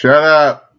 Shut up.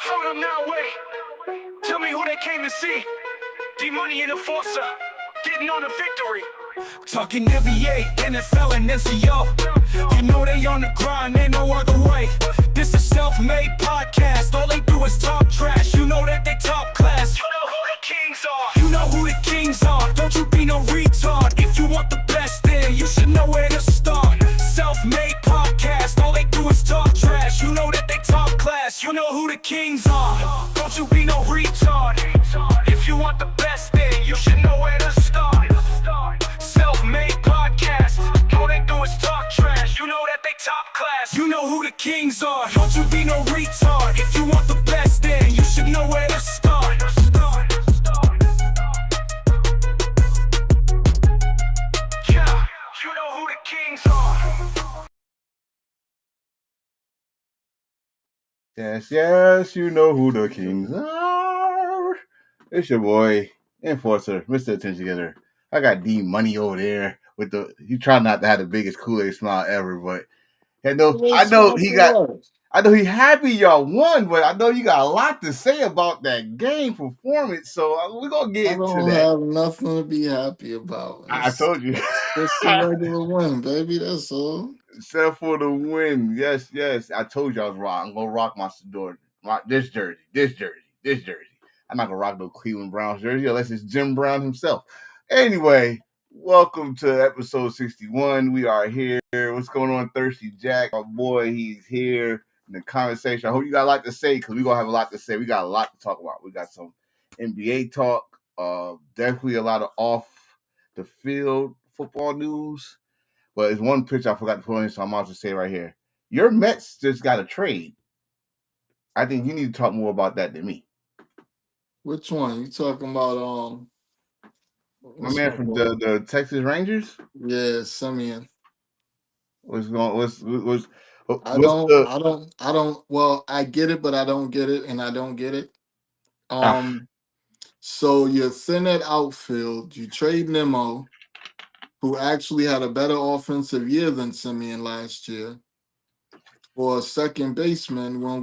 Hold up now, wait. Tell me who they came to see. D-Money and Enforcer, getting on a victory. Talking NBA, NFL, and NCO. You know they on the grind, ain't no other way. This is self-made podcast, all they do is talk trash. You know that they top class. You know who the kings are. You know who the kings are. Don't you be no retard. If you want the best, then you should know where to start. Self-made podcast, all they do is talk trash. You know that they top class. You know who the kings are. Don't you be no retard. If you want the best, then you should know where to start. Self-made podcast, all they do is talk trash. You know that they top class. You know who the kings are. Don't you be no retard. If you want the best, then you should know where to start. Yeah, you know who the kings are. Yes, you know who the kings are. It's your boy, Enforcer, Mr. Attention Getter. I got D-Money over there with he trying not to have the biggest Kool-Aid smile ever, but I know he happy y'all won, but I know you got a lot to say about that game performance, so we're gonna get into don't that. have nothing to be happy about. I told you. It's a regular win, baby. That's all. Except for the win. Yes. I told you I was wrong. I'm gonna rock my Sador. Rock this jersey. I'm not gonna rock no Cleveland Browns jersey unless it's Jim Brown himself. Anyway, welcome to episode 61. We are here. What's going on, Thirsty Jack? My boy, he's here in the conversation. I hope you got a lot to say because we're gonna have a lot to say. We got a lot to talk about. We got some NBA talk, definitely a lot of off the field football news. But there's one pitch I forgot to put in, so I'm about to say right here. Your Mets just got a trade. I think you need to talk more about that than me. Which one? You talking about My man from the Texas Rangers? Yeah, Simeon. What's going I don't well, I get it, but I don't get it, and I don't get it. So you're thin at outfield, you trade Nemo, who actually had a better offensive year than Simeon last year, for a second baseman when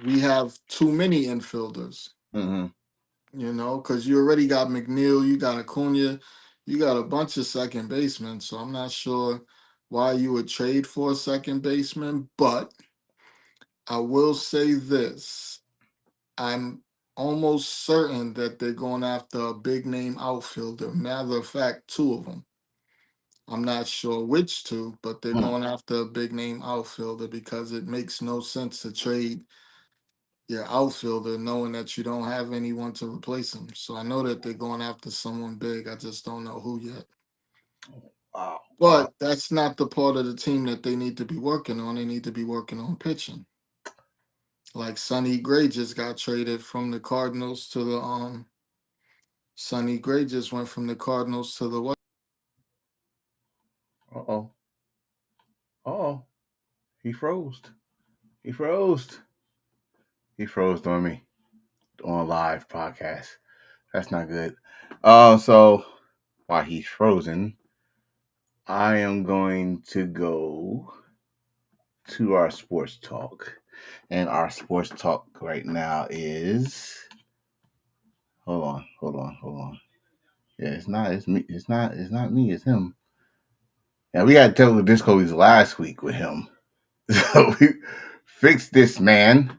we have too many infielders. Mm-hmm. You know, because you already got McNeil, you got Acuna, you got a bunch of second basemen. So I'm not sure why you would trade for a second baseman, but I will say this. I'm almost certain that they're going after a big name outfielder. Matter of fact, two of them. I'm not sure which two, but they're Hmm. going after a big name outfielder because it makes no sense to trade your outfielder knowing that you don't have anyone to replace him. So I know that they're going after someone big. I just don't know who yet. Wow. Wow. But that's not the part of the team that they need to be working on. They need to be working on pitching. Like Sonny Gray just got traded from the Cardinals to the Sonny Gray just went from the Cardinals to the what? Uh-oh. Uh-oh. He froze. He froze. He froze on me on live podcast. That's not good. So while he's frozen, I am going to go to our sports talk. And our sports talk right now is hold on. Yeah, it's me, it's not me, it's him. Yeah, we had technical difficulties last week with him. So we fix this, man.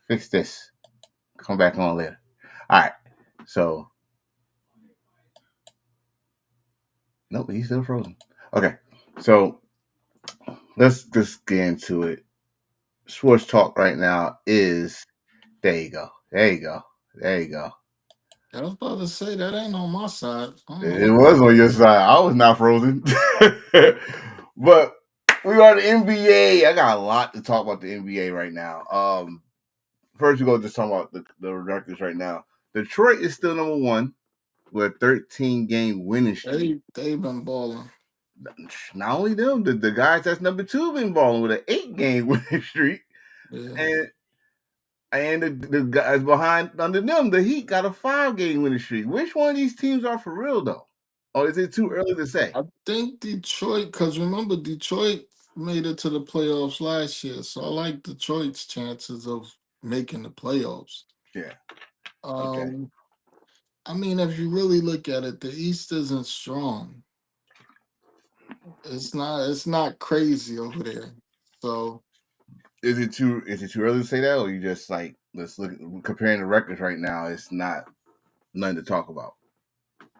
Fix this. Come back on later. Alright. So nope, he's still frozen. Okay. So let's just get into it. Sports talk right now is there you go. There you go. There you go. I was about to say that ain't on my side. I don't know It what the was hell on your is. side. I was not frozen. But we are the NBA. I got a lot to talk about the NBA right now. First we go just talk about the records right now. Detroit is still number one with a 13-game winning streak. They've been balling. Not only them, the guys that's number two been balling with an 8-game winning streak. Yeah. And the guys behind under them, the Heat got a 5-game winning streak. Which one of these teams are for real though? Or is it too early to say? I think Detroit, because remember, Detroit made it to the playoffs last year. So I like Detroit's chances of making the playoffs. Yeah. Okay. Um, I mean, if you really look at it, the East isn't strong. It's not crazy over there. So Is it too early to say that, or you just like let's look comparing the records right now? It's not nothing to talk about.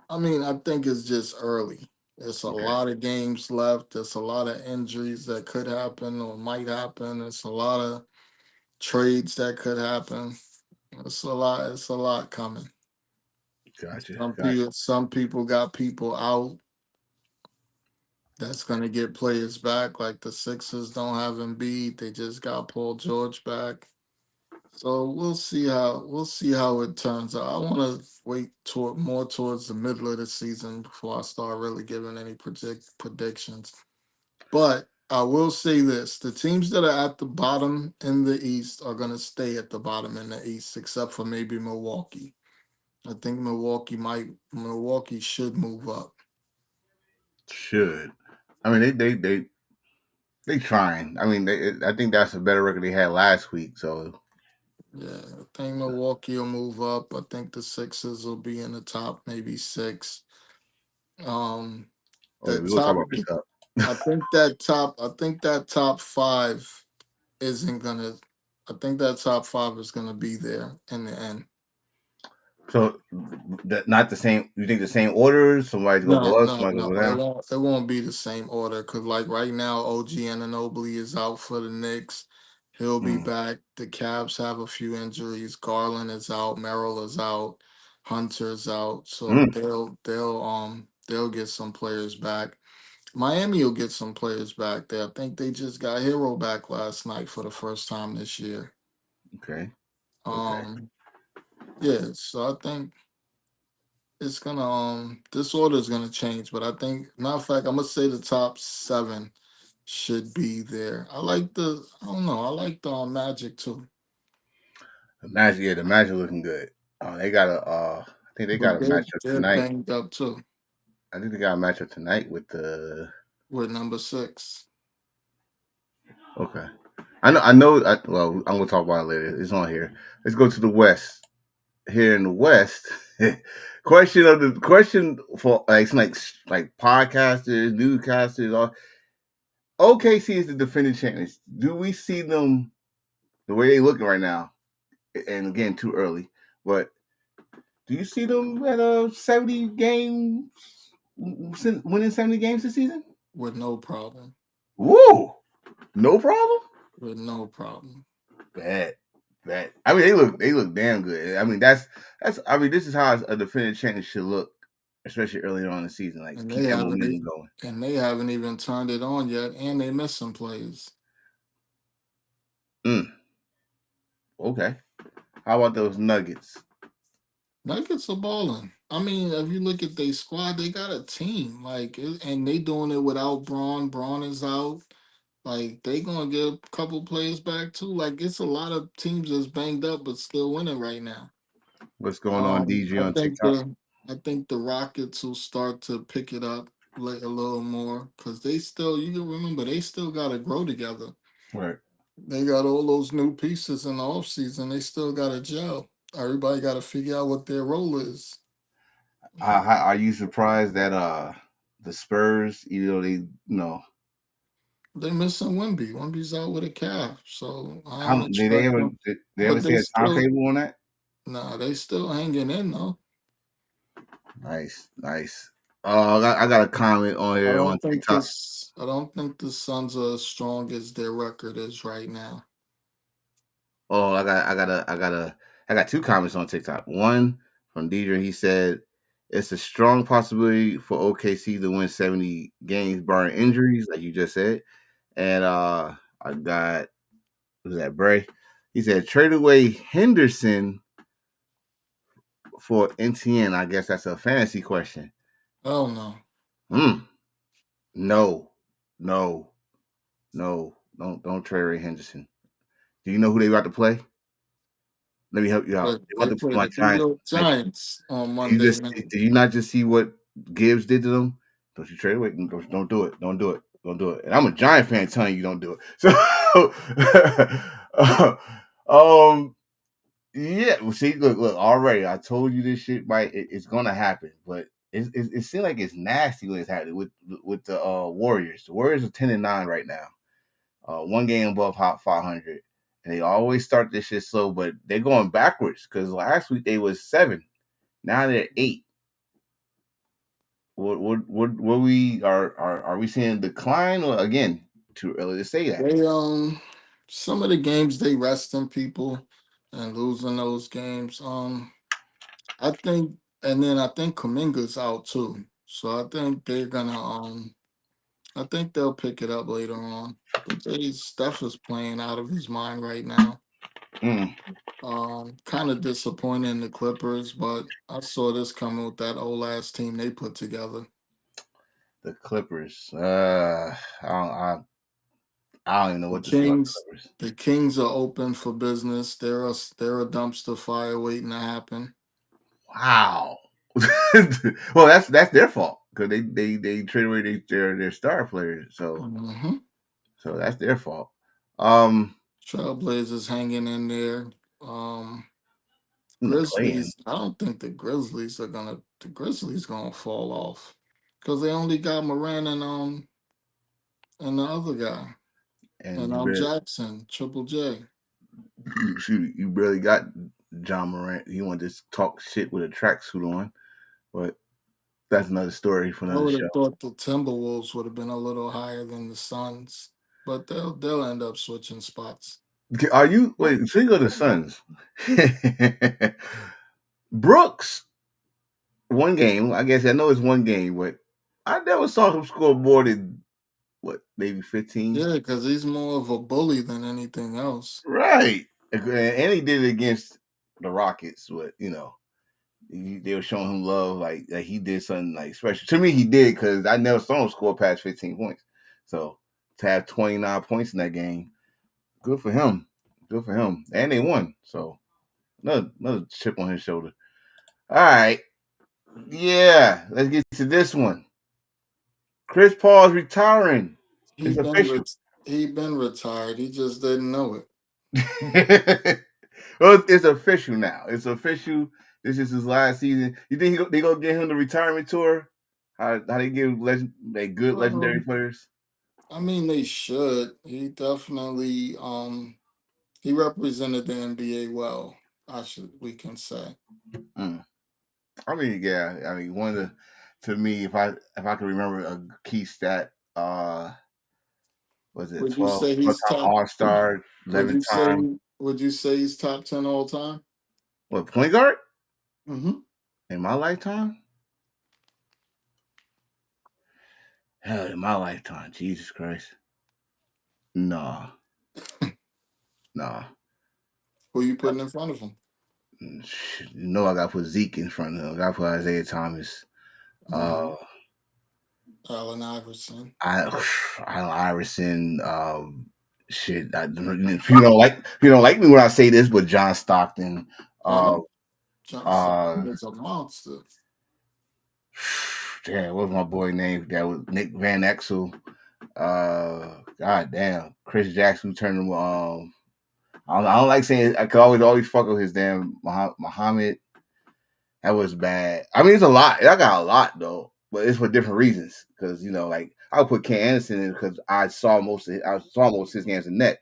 I mean, I think it's just early. There's a Okay. lot of games left. There's a lot of injuries that could happen or might happen. There's a lot of trades that could happen. It's a lot. It's a lot coming. Gotcha. Some people got people out that's gonna get players back. Like the Sixers don't have Embiid. They just got Paul George back. So we'll see how it turns out. I want to wait more towards the middle of the season before I start really giving any predictions. But I will say this: the teams that are at the bottom in the East are going to stay at the bottom in the East, except for maybe Milwaukee. I think Milwaukee should move up. Should. I mean they trying. I mean I think that's a better record they had last week. So Yeah, I think Milwaukee will move up. I think the Sixers will be in the top, maybe six. Um, oh yeah, the we gonna talk top about this up. I think that top five isn't gonna I think that top five is gonna be there in the end. So not the same. You think the same order? Somebody's go No, go up, no, somebody no. go It down. won't be the same order because like right now, OG Anunoby is out for the Knicks. He'll be Mm, back. The Cavs have a few injuries. Garland is out. Merrill is out. Hunter's out. So mm, they'll get some players back. Miami will get some players back there. I think they just got Hero back last night for the first time this year. okay. Okay. Um, yeah, so I think it's gonna this order is gonna change, but I think matter of fact, I'm gonna say the top seven should be there. I don't know, I like the Magic too. The Magic looking good. They got a I think they got But a they're matchup they're tonight. banged up too I think they got a matchup tonight with the with number six. okay. Well, I'm gonna talk about it later. It's on here. Let's go to the West. Here in the West, question for like podcasters, newscasters. All OKC is the defending champions. Do we see them the way they looking right now, and again, too early. But do you see them at 70 games, winning 70 games this season? with no problem. Woo! No problem. With no problem. Bad. I mean, they look damn good. I mean, that's. I mean, this is how a defending champion should look, especially early on in the season. Like And keep that momentum going. they haven't even turned it on yet, and they missing plays. Okay. How about those Nuggets? Nuggets are balling. I mean, if you look at their squad, they got a team. And they doing it without Braun. Braun is out. Like, they gonna get a couple players back too. Like, it's a lot of teams that's banged up but still winning right now. What's going on, DJ on TikTok? I think the Rockets will start to pick it up like a little more because they still. You can remember they still got to grow together. Right. They got all those new pieces in the offseason. They still got to gel. Everybody got to figure out what their role is. Are you surprised that the Spurs, even though They're missing Wemby. Wemby's out with a calf, so I how don't expect them. they ever But see they a still, timetable on that? nah, they still hanging in though. Nice. I got a comment on here on TikTok. I don't think the Suns are as strong as their record is right now. Oh, I got two comments on TikTok. One from Deidre. He said it's a strong possibility for OKC to win 70 games barring injuries, like you just said. And I got who's that, Bray? He said trade away Henderson for NTN. I guess that's a fantasy question. Oh no. No. Don't trade Ray Henderson. Do you know who they about to play? Let me help you out. But They they about to play play my the New Giants. York Giants on You Monday just night. did you not just see what Gibbs did to them? Don't you trade away? Don't do it. Don't do it. Don't do it. And I'm a Giant fan telling you don't do it. So, yeah. Well, see, look. Already, I told you this shit. It's gonna happen, but it seems like it's nasty when it's happening with the Warriors. The Warriors are 10-9 right now. One game above hot 500, and they always start this shit slow, but they're going backwards because last week they was 7, now they're 8. What we are we seeing decline, or again too early to say that? They some of the games they resting people and losing those games. I think and then I think Kaminga's out too. So I think they're gonna I think they'll pick it up later on. But Steph is playing out of his mind right now. Mm, Kind of disappointed in the Clippers, but I saw this coming with that old ass team they put together. the Clippers. I don't even know The what to say about the Kings, Clippers. the Kings are open for business. They're a dumpster fire waiting to happen. Wow. Well, that's their fault because they trade away their star players. Mm-hmm. So that's their fault. Trailblazers hanging in there. In the playing. Grizzlies. I don't think the Grizzlies gonna fall off because they only got Moran and the other guy And and Jackson Triple J. you barely got John Morant. You want to just talk shit with a tracksuit on, but that's another story for I another would show. have thought the Timberwolves would have been a little higher than the Suns, but they'll end up switching spots. Are you wait? So you go to Suns. Brooks, one game. I guess I know it's one game, but I never saw him score more than what, maybe 15. Yeah, because he's more of a bully than anything else. Right, and he did it against the Rockets. But they were showing him love, like he did something like special. To me, he did because I never saw him score past 15 points. So to have 29 points in that game, good for him. Good for him. And they won. So another chip on his shoulder. All right. Yeah. Let's get to this one. Chris Paul's retiring. He It's been official. ret- he been retired. He just didn't know it. Well, it's official now. It's official. This is his last season. You think they gonna get him the retirement tour? How they give good legendary Um, players? I mean, they should. He definitely He represented the NBA well. We can say. Mm. I mean, yeah. I mean, one of the to me, if I can remember a key stat, was it Would you 12 say 12 he's time top? All Star, Would 11 you say? time Would you say he's top 10 all time? what point guard Mm-hmm. in my lifetime? Hell, in my lifetime, Jesus Christ, nah, nah. Who you putting in front of him? You know, I got to put Zeke in front of him. I got to put Isaiah Thomas. Mm-hmm. Uh, Allen Iverson. I Iverson. Shit. If you don't like me when I say this, but John Stockton. I Uh, know Johnson uh, is a monster. damn, what was my boy name? That was Nick Van Exel. God damn, Chris Jackson turned him. I don't like saying. I could always fuck with his damn Muhammad. That was bad. I mean, it's a lot. I got a lot though, but it's for different reasons. Because like I'll put Ken Anderson in because I saw most of his games in net.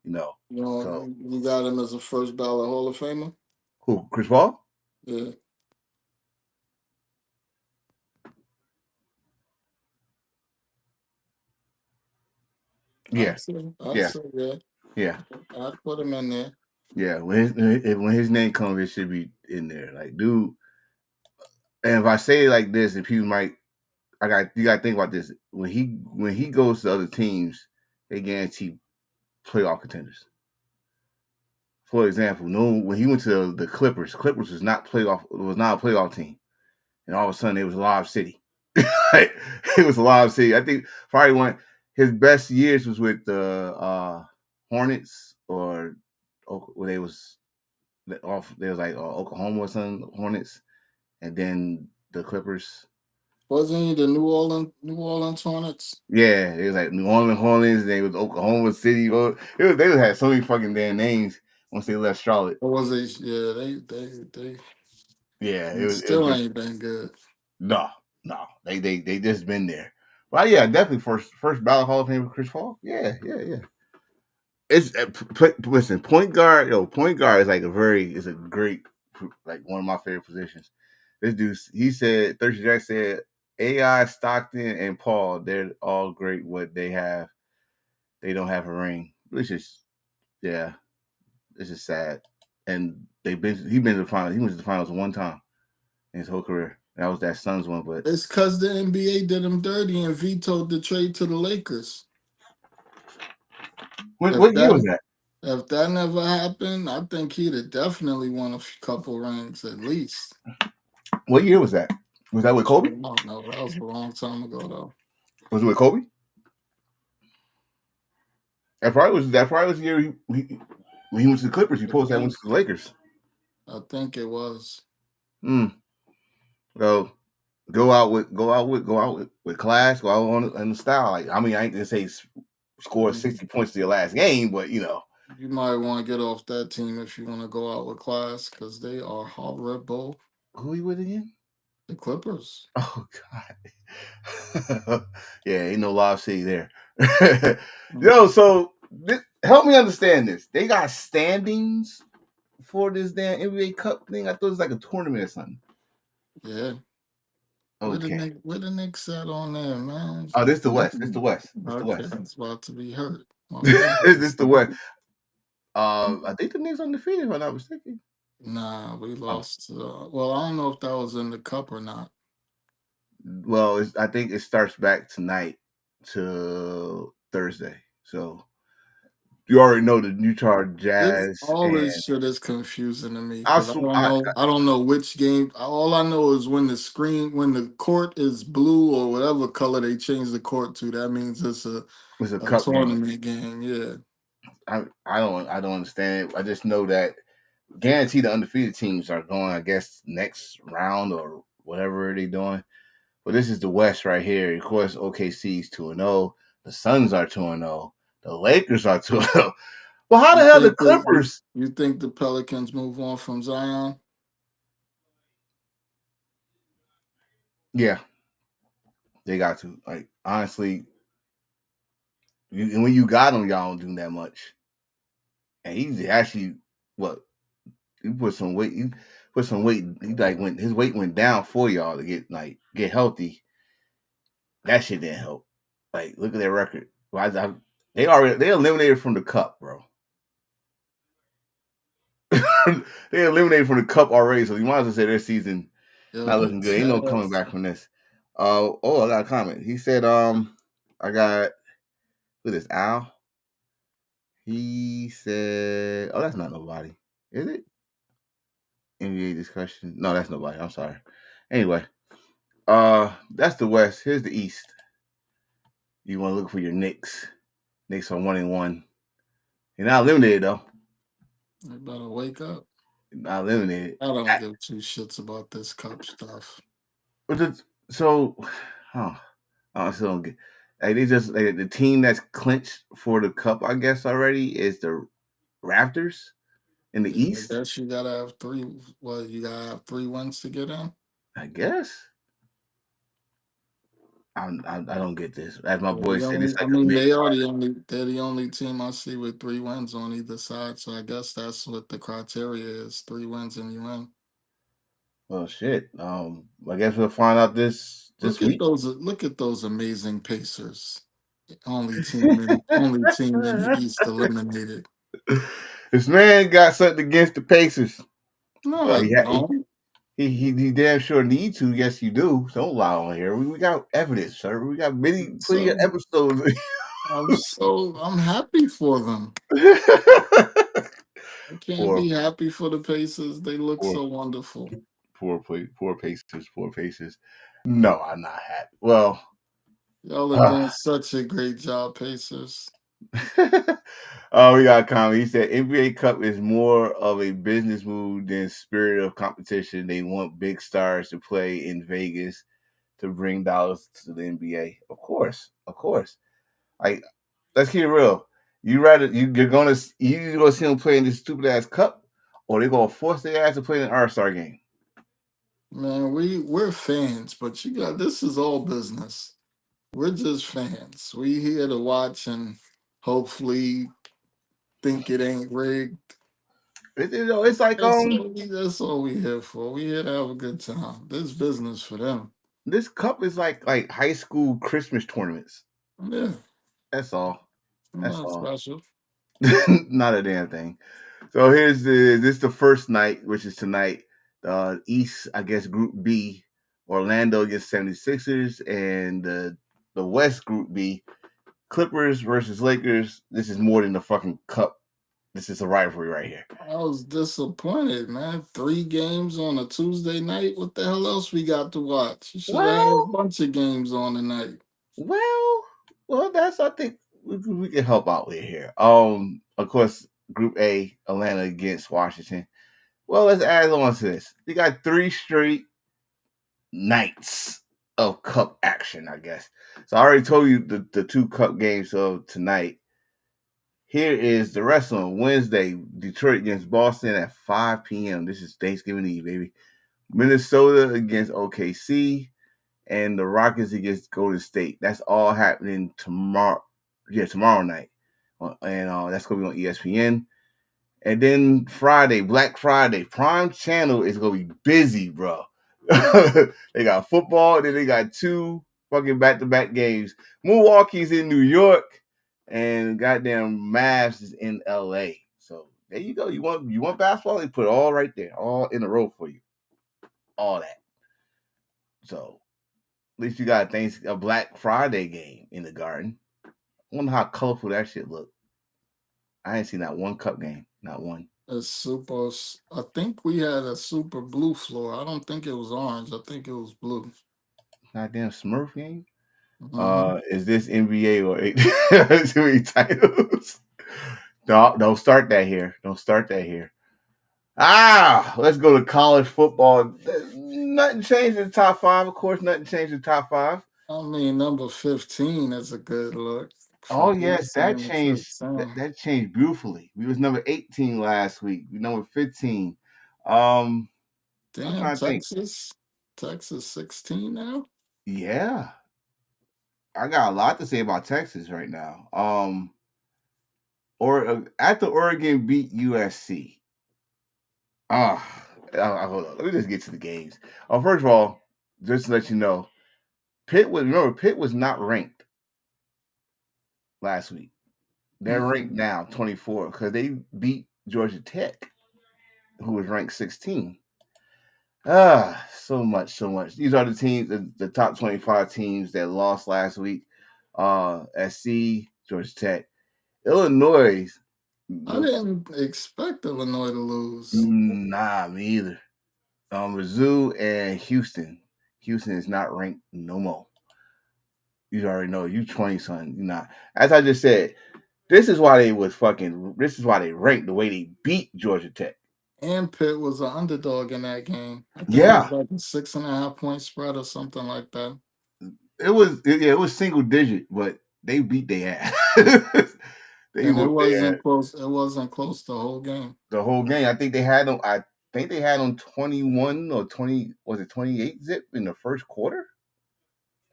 You know, You know, so you got him as a first ballot Hall of Famer. who? Chris Paul? Yeah. Yeah, I'd yeah, say yeah. yeah, I'd put him in there. yeah. When his name comes, it should be in there. Like, dude. And if I say it like this, and people might, you got to think about this. When he goes to other teams, they guarantee playoff contenders. For example, no, when he went to the Clippers was not a playoff team, and all of a sudden it was Lob City. It was Lob City. I think probably one his best years was with the Hornets or where they was off. They was like Oklahoma or something, Hornets, and then the Clippers. Wasn't he the New Orleans Hornets? Yeah, it was like New Orleans Hornets. They was Oklahoma City. They just had so many fucking damn names once they left Charlotte. Or was he? Yeah, they Yeah, it was still just ain't been good. no, no. They just been there. Well, yeah, definitely first ballot Hall of Fame for Chris Paul. Yeah, yeah, yeah. It's listen, point guard. Point guard is is a great, like one of my favorite positions. This dude, he said, Thursday Jack said, AI, Stockton, and Paul, they're all great. What they have, they don't have a ring. Which is, yeah, it's just sad. And he been to the finals. He went to the finals one time in his whole career. That was that Suns one, but It's because the NBA did him dirty and vetoed the trade to the Lakers. If what year was that that? if that never happened, I think he'd have definitely won a couple rings at least. What year was that? Was that with Kobe? Oh no, that was a long time ago though. Was it with Kobe? That probably was the year when he went to the Clippers. He posted that went to the Lakers. I think it was. Hmm. So go out with class, go out on the style. Like I mean, I ain't gonna say score 60 points to your last game, but You might want to get off that team if you want to go out with class because they are horrible. who he with again? The Clippers. Oh God. Yeah, ain't no Lob City there. Mm. Yo, so help me understand this. They got standings for this damn NBA Cup thing. I thought it was like a tournament or something. Yeah. Okay. Where the Knicks at on there, man? Oh, this the West. This the West. This the Okay, West. it's about to be hurt. My This goodness. the West. I think the Knicks undefeated, if I'm not mistaken. Nah, we Oh, lost. Well, I don't know if that was in the cup or not. well, I think it starts back tonight to Thursday. So you already know the Utah This Jazz all this and shit is confusing to me I, because I sw- don't I know. I don't know which game. All I know is when the court is blue or whatever color they change the court to. That means it's it's a a cup game. tournament game. Yeah. I don't understand it. I just know that guaranteed the undefeated teams are going, I guess, next round or whatever they're doing. But this is the West right here. Of course, OKC's 2-0. The Suns are 2-0. The Lakers are 2-0. Well, how the You hell the think Clippers? the Pelicans move on from Zion? Yeah, they got to. Like, honestly, when you got them, y'all don't do that much. and he's actually what he put some weight. He put some weight. He like when his weight went down for y'all to get healthy. That shit didn't help. Like, look at their record. They eliminated from the cup, bro. They eliminated from the cup already, so you might as well say their season Yo, not the looking good. Ain't no coming Jazz. back from this. I got a comment. He said, I got who this Al. He said, oh, that's not nobody, is it? NBA discussion. No, that's nobody. I'm sorry. Anyway, that's the West. Here's the East. You want to look for your Knicks. Knicks are 1-1. You're not eliminated though. You better wake up. Not eliminated. I don't give two shits about this cup stuff. So, huh? I still don't get. Like, they just like, the team that's clinched for the cup, I guess already is the Raptors in the Yeah, I East. guess you gotta have three. Well, you gotta have 3 wins to get in. I guess. I don't get this. As my They're boy the said, it's only, I like a mean, mid they are card. they're the only team I see with 3 wins on either side. So I guess that's what the criteria is: 3 wins and you win. Well, shit. I guess we'll find out this week. Look at those amazing Pacers. Only team in the East eliminated. This man got something against the Pacers. No, Well, I don't. he damn sure need to. Yes, you do. Don't lie on here. We got evidence, sir. We got plenty of So episodes. I'm happy for them. I can't poor, be happy for the Pacers. They look poor, so wonderful. poor Pacers, poor Pacers. No, I'm not happy. Well, Y'all are uh, doing such a great job, Pacers. oh, we got a comment. He said NBA Cup is more of a business move than spirit of competition. They want big stars to play in Vegas to bring dollars to the NBA. Of course, of course. Like, let's keep it real. You're gonna see them play in this stupid ass cup, or they're gonna force their ass to play in an All-Star game. Man, we're fans, but this is all business. We're just fans. We here to watch and hopefully think it ain't rigged. It's like That's all we here for. We here to have a good time. This business for them. this cup is like high school Christmas tournaments. Yeah, That's all. That's not all. special. Not a damn thing. So this the first night, which is tonight. East, I guess, Group B, Orlando against 76ers, and the West Group B, Clippers versus Lakers. This is more than the fucking cup. This is a rivalry right here. I was disappointed, man. 3 games on a Tuesday night. What the hell else we got to watch? You should have had a Well, bunch of games on tonight. well, that's I think we can help out with here. Of course, Group A, Atlanta against Washington. Well, let's add on to this. We got 3 straight nights of cup action, I guess. So I already told you the 2 cup games of tonight. Here is the rest of them. Wednesday, Detroit against Boston at 5 p.m. This is Thanksgiving Eve, baby. Minnesota against OKC and the Rockets against Golden State. That's all happening tomorrow. Yeah, tomorrow night. And that's going to be on ESPN. And then Friday, Black Friday, Prime Channel is going to be busy, bro. They got football, then they got 2 fucking back-to-back games. Milwaukee's in New York, and goddamn Mavs is in LA. So there you go. You want basketball? They put it all right there, all in a row for you. All that. So at least you got a Black Friday game in the Garden. I wonder how colorful that shit look. I ain't seen that one cup game, not one. I think we had a super blue floor. I don't think it was orange. I think it was blue. Goddamn Smurf game. Hmm. Is this NBA or too many titles? Don't start that here. Don't start that here. Let's go to college football. Nothing changed in the top 5. Of course, nothing changed in the top 5. I mean, number 15 is a good look Oh from yes, 18 to 15. That changed beautifully. We was number 18 last week. We number 15. Um, I'm Damn, trying to think. Texas 16 now. Yeah, I got a lot to say about Texas right now. or after Oregon beat USC. Hold on. Let me just get to the games. First of all, just to let you know, Pitt was not ranked last week. They're ranked now 24 because they beat Georgia Tech, who was ranked 16. So much. These are the teams, the top 25 teams that lost last week. SC, Georgia Tech, Illinois. I didn't expect Illinois to lose. Nah, me either. Mizzou and Houston. Houston is not ranked no more. You already know. You 20 son. You not. As I just said, this is why they ranked the way they beat Georgia Tech. And Pitt was an underdog in that game. I think Yeah. it was like a 6.5 point spread or something like that. It was single digit, but they beat their ass. And it wasn't close. It wasn't close the whole game. The whole game. I think they had them 21 or 20. Was it 28 zip in the first quarter?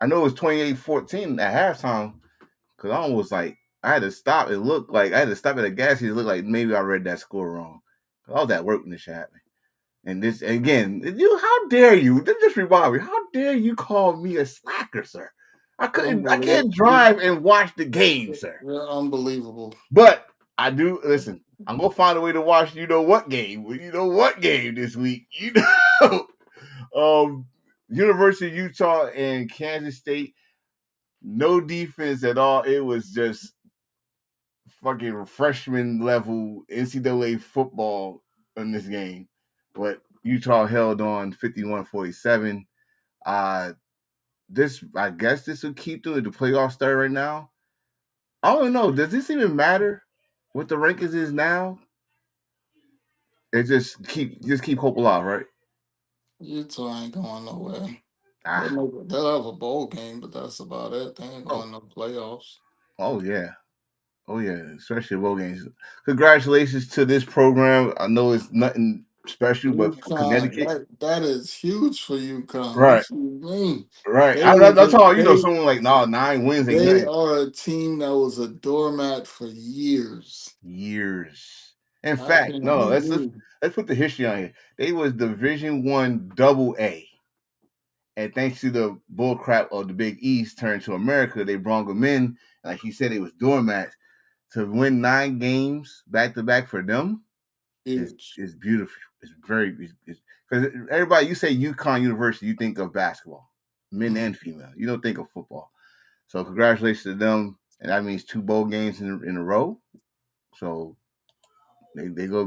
I know it was 28-14 at halftime. Cause I almost I had to stop. It looked like I had to stop at a gas station. It looked like maybe I read that score wrong. I was at work when this shit happened. And this again, how dare you? Just remind me, how dare you call me a slacker, sir? I can't drive and watch the game, sir. You're unbelievable. But I do listen. I'm gonna find a way to watch you know what game. You know what game this week. You know, University of Utah and Kansas State. No defense at all. It was just fucking freshman level NCAA football in this game. But Utah held on 51-47. I guess this will keep doing the playoff start right now. I don't know. Does this even matter what the rankings is now? It just keep hope alive, right? Utah ain't going nowhere. They'll have a bowl game, but that's about it. They ain't going no playoffs. Oh yeah, especially bowl games. Congratulations to this program. I know it's nothing special, but for Connecticut, that is huge for UConn. Right? What you mean? Right. That's all. Someone like 9 wins. They are a team that was a doormat for years. In fact, no. Let's put the history on here. They was Division I AA. And thanks to the bullcrap of the Big East turned to America, they brought them in. Like he said, it was doormats. To win 9 games back to back for them is beautiful. It's very because everybody, you say UConn University, you think of basketball, men and female. You don't think of football. So congratulations to them, and that means 2 bowl games in a row. So they go.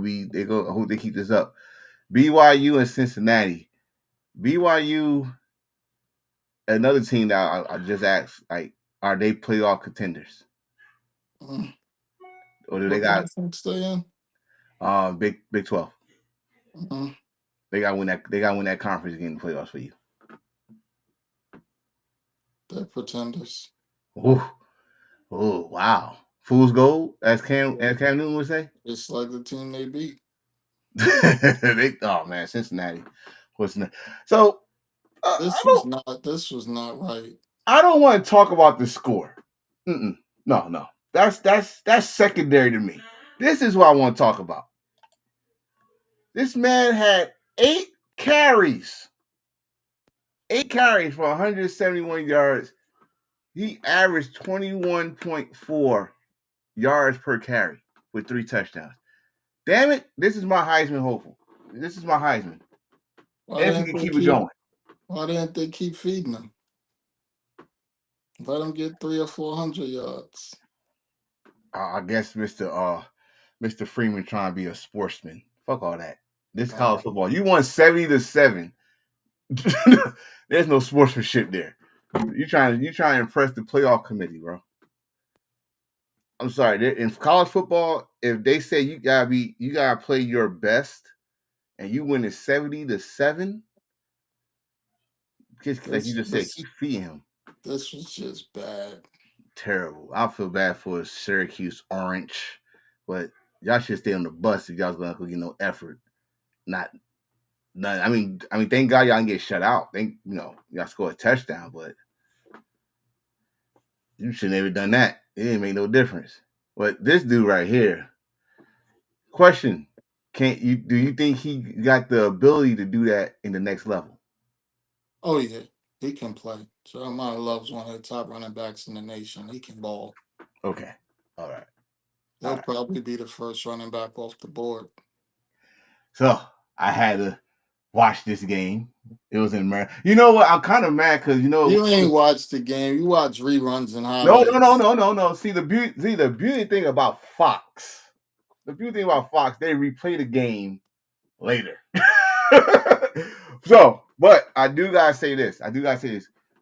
I hope they keep this up. BYU and Cincinnati. BYU. Another team that I just asked, are they playoff contenders? Or do they got stay in? Big 12. They got to win that conference again in the playoffs for you. They're pretenders. Oh wow. Fool's gold, as Cam Newton would say. It's like the team they beat. Man, Cincinnati. So this was not right. I don't want to talk about the score. No. That's secondary to me. This is what I want to talk about. This man had 8 carries. 8 carries for 171 yards. He averaged 21.4 yards per carry with 3 touchdowns. Damn it, this is my Heisman hopeful. This is my Heisman. If he can keep it going. Why didn't they keep feeding him? Let him get 300 or 400 yards. I guess Mr. Freeman trying to be a sportsman. Fuck all that. This college football. You won 70-7. There's no sportsmanship there. You trying to impress the playoff committee, bro. I'm sorry. In college football, if they say you gotta play your best, and you win it 70-7, just like you just said, keep feeding him. This was just bad. Terrible. I feel bad for Syracuse Orange, but y'all should stay on the bus if y'all's gonna get no effort. None. I mean, thank God y'all didn't get shut out. Y'all score a touchdown, but you should never done that. It didn't make no difference. But this dude right here, question: Can't you? Do you think he got the ability to do that in the next level? Oh yeah, he can play. Jeremiah Love's one of the top running backs in the nation. He can ball. Okay, all right, all He'll right. probably be the first running back off the board. So I had to watch this game. It was in Maryland. You know what? I'm kind of mad because You ain't watched the game. You watch reruns and no, no, no, highlights. no, no, no. See the beauty thing about Fox. The beauty thing about Fox, they replay the game later. So, but I do gotta say this.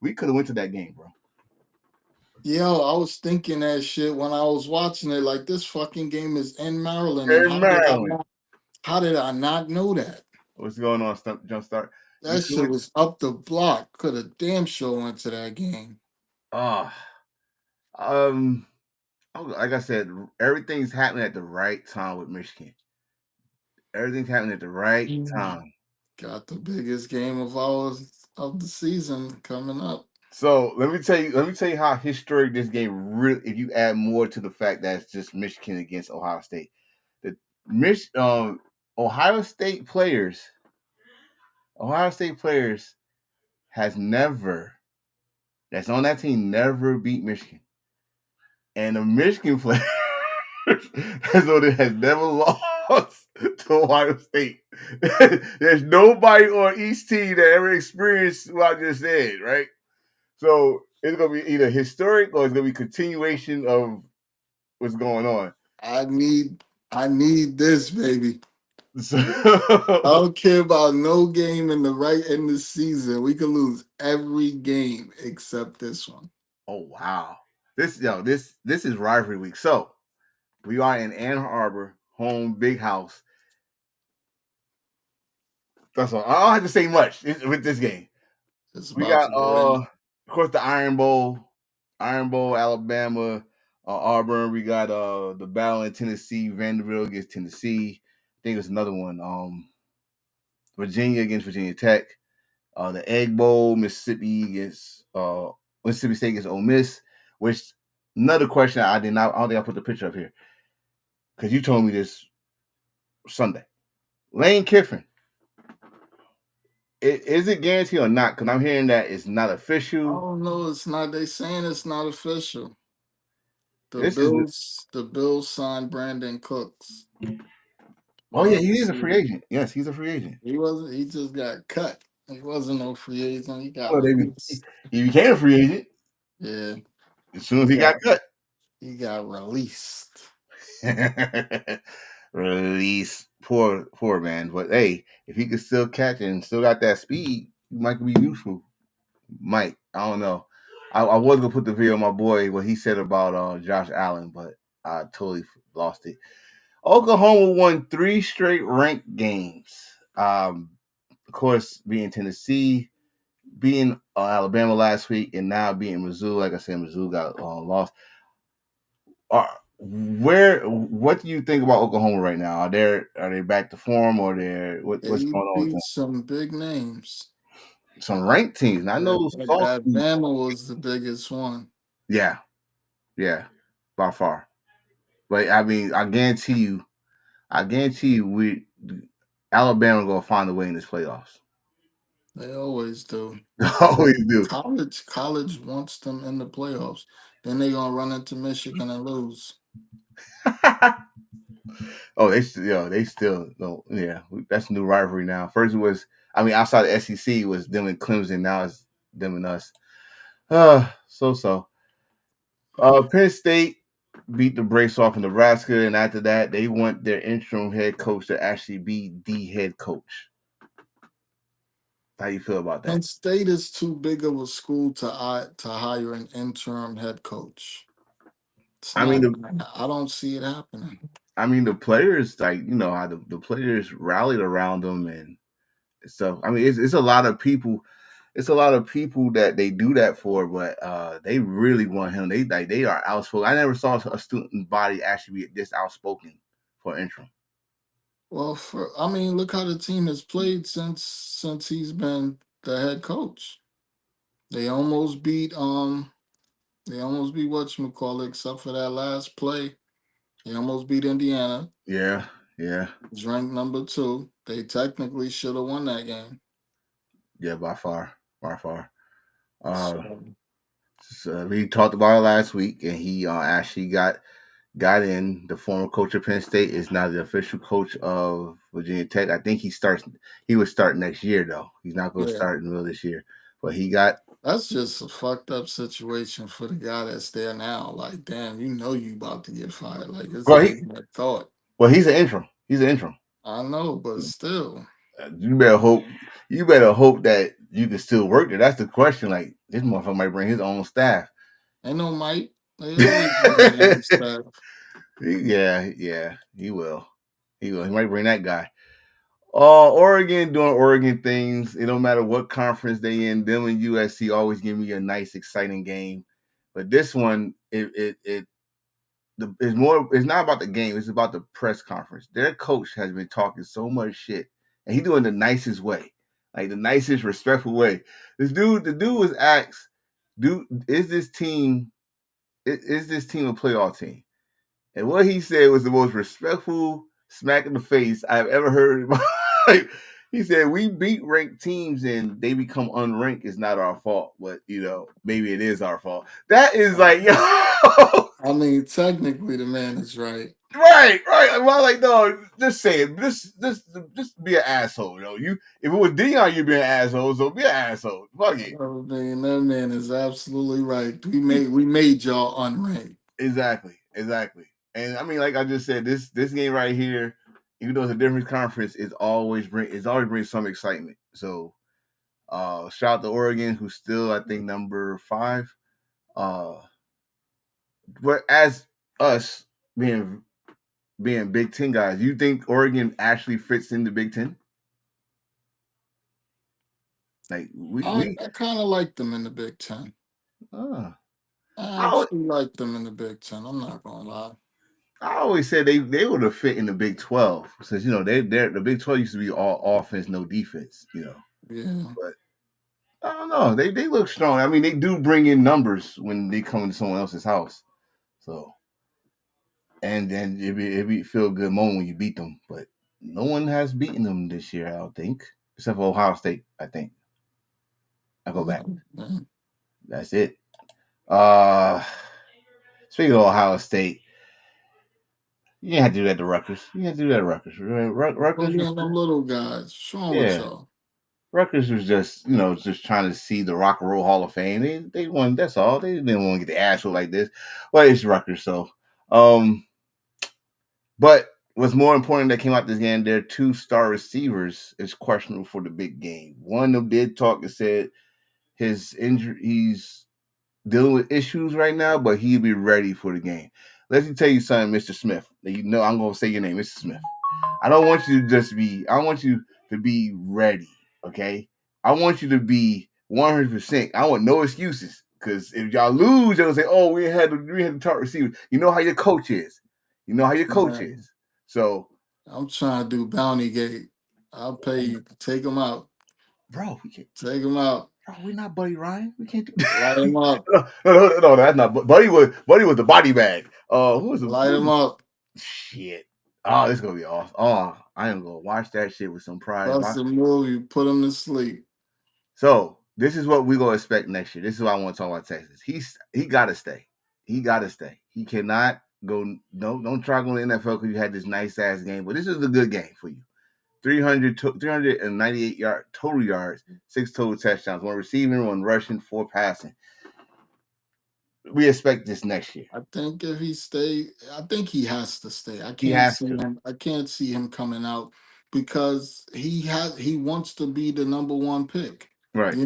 We could have went to that game, bro. Yo, I was thinking that shit when I was watching it. Like this fucking game is in Maryland, and In Maryland. how did I not know that? What's going on, Jump Start? We That could shit went. was up the block. Could have damn sure went to that game. Uh, um, like I said, everything's happening at the right time with Michigan. Everything's happening at the right time. Got the biggest game of ours of the season coming up. So let me tell you how historic this game really. If you add more to the fact that it's just Michigan against Ohio State, the Mich Ohio State players, Ohio State players has never that's on that team never beat Michigan, and the Michigan players has never lost to Ohio State. There's nobody on each team that ever experienced what I just said, right? So it's gonna be either historic or it's gonna be continuation of what's going on. I need this, baby. So, I don't care about no game in the right end of the season. We could lose every game except this one. oh wow, this is rivalry week. So we are in Ann Arbor, home big house. That's all. I don't have to say much with this game. It's We about got to go in. of course the Iron Bowl, Alabama, Auburn. We got the battle in Tennessee, Vanderbilt against Tennessee. I think there's another one. Virginia against Virginia Tech. The Egg Bowl, Mississippi State against Ole Miss. Which another question I did not. I don't think I put the picture up here because you told me this Sunday. Lane Kiffin. Is it guaranteed or not? Because I'm hearing that it's not official. Oh no, it's not. They saying it's not official. The This is Bills signed Brandon Cooks. oh yeah, Wide he is a free receiver. agent. Yes, he's a free agent. He wasn't. He just got cut. He wasn't no free agent. He got Well, released. he became a free agent Yeah, as soon as he he got got cut. he got released. Release poor man. But hey, if he could still catch and still got that speed, he might be useful. Might. I don't know. I was gonna put the video on my boy what he said about Josh Allen, but I totally lost it. Oklahoma won 3 straight ranked games. Of course, being Tennessee, being Alabama last week, and now being Mizzou. Like I said, Mizzou got lost. What do you think about Oklahoma right now? Are they back to form or what's He going on with them? beat some big names. Some ranked teams, not That, no that, soft that teams. Bama was the biggest one. Yeah, yeah, by far. But I mean, I guarantee you, we Alabama gonna find a way in this playoffs. They always do. Always do. College wants them in the playoffs. Then they gonna run into Michigan and lose. Oh, they still no, yeah. That's a new rivalry now. First it was, I mean, outside the SEC was them and Clemson. Now it's them and us. So. Penn State beat the brakes off of Nebraska, and after that, they want their interim head coach to actually be the head coach. How you feel about Penn that? State is too big of a school to hire an interim head coach. It's I mean, not. the I don't see it happening. the players, like how the players rallied around them and stuff. I mean, it's a lot of people. It's a lot of people that they do that for, but they really want him. They are outspoken. I never saw a student body actually be this outspoken for interim. Well, I mean, look how the team has played since he's been the head coach. They almost beat whatchamacallit, except for that last play. He almost beat Indiana. Yeah, yeah, He's ranked number 2. They technically should have won that game. yeah. By far, by far. Uh, So so we talked about it last week, and he actually got in. The former coach of Penn State is now the official coach of Virginia Tech. I think he starts. He would start next year though. He's not going to yeah, start in the middle of this year. But he got. that's just a fucked up situation for the guy that's there now. Like, damn, you know you about to get fired. Like, it's Well, not he. even a thought. Well, he's an interim. He's an interim. I know, but still, You better hope. You better hope that you can still work there. That's the question. Like this motherfucker might bring his own staff. ain't no Mike. They always bring their own stuff. Yeah, yeah, he will. He will. He might bring that guy. Oregon doing Oregon things. It don't matter what conference they in. Them and USC always give me a nice, exciting game. But this one, it's more. It's not about the game. It's about the press conference. Their coach has been talking so much shit, and he doing the nicest way, like the nicest, respectful way. The dude was asked, "Dude, is this team a playoff team?" And what he said was the most respectful smack in the face I've ever heard. Like, he said, "We beat ranked teams and they become unranked. It's not our fault, but maybe it is our fault." That is like, yo, I mean, technically, the man is right. right, right. Well, like, no, just say it. Just be an asshole, You, if it was Dion, you'd be an asshole. So be an asshole. Fuck it. I mean, that man is absolutely right. We made y'all unranked. Exactly, exactly. And I mean, like I just said, this game right here, even though it's a different conference, it's always brings some excitement. So shout out to Oregon, who's still I think number 5. Uh but as us being Big Ten guys, you think Oregon actually fits in the Big Ten? Like I kind of like them in the Big Ten. uh, I I always, actually like them in the Big Ten. I'm not gonna lie. I always said they would have fit in the Big 12 since they're the Big 12 used to be all offense, no defense. Yeah. But I don't know. They look strong. I mean, they do bring in numbers when they come into someone else's house. So, and then it be feel good moment when you beat them. But no one has beaten them this year, I don't think, except for Ohio State. I think I go back. Yeah. That's it. Uh, Speaking of Ohio State, you didn't have to do that to Rutgers. You didn't have to do that to Rutgers. Well, Rutgers was yeah, them little guys. What's wrong with yeah. y'all? Rutgers was just trying to see the Rock and Roll Hall of Fame. They won. That's all. They didn't want to get the asshole like this. Well, it's Rutgers, so um. But what's more important that came out this game, their 2-star receivers is questionable for the big game. One of them did talk and said his injury, he's dealing with issues right now, but he'll be ready for the game. Let me tell you something, Mr. Smith. I'm gonna say your name, Mr. Smith. I don't want you to just be. I want you to be ready. Okay. I want you to be 100%. I want no excuses. Because if y'all lose, they'll say, "Oh, we had the top receiver." You know how your coach is. You know how your coach Man, is. So, I'm trying to do Bounty Gate. I'll pay you. Take them out. bro, we can't. Take them out. Bro, we're not Buddy Ryan. We can't do. Light them up. No, that's not. Buddy was the body bag. Who was the Light them up. shit? Oh, this is gonna be awesome. Oh, I am gonna watch that shit with some pride. Bust the move. You put them to sleep. So this is what we're gonna expect next year. This is what I want to talk about Texas. He gotta stay. He gotta stay. He cannot go. No, don't try going to the NFL because you had this nice ass game. But this is a good game for you. 398 total yards, 6 total touchdowns, 1 receiving, 1 rushing, 4 passing. We expect this next year. I think if he stay, I think he has to stay. I He can't has see to. him. I can't see him coming out because he wants to be the number 1 pick. Right. He's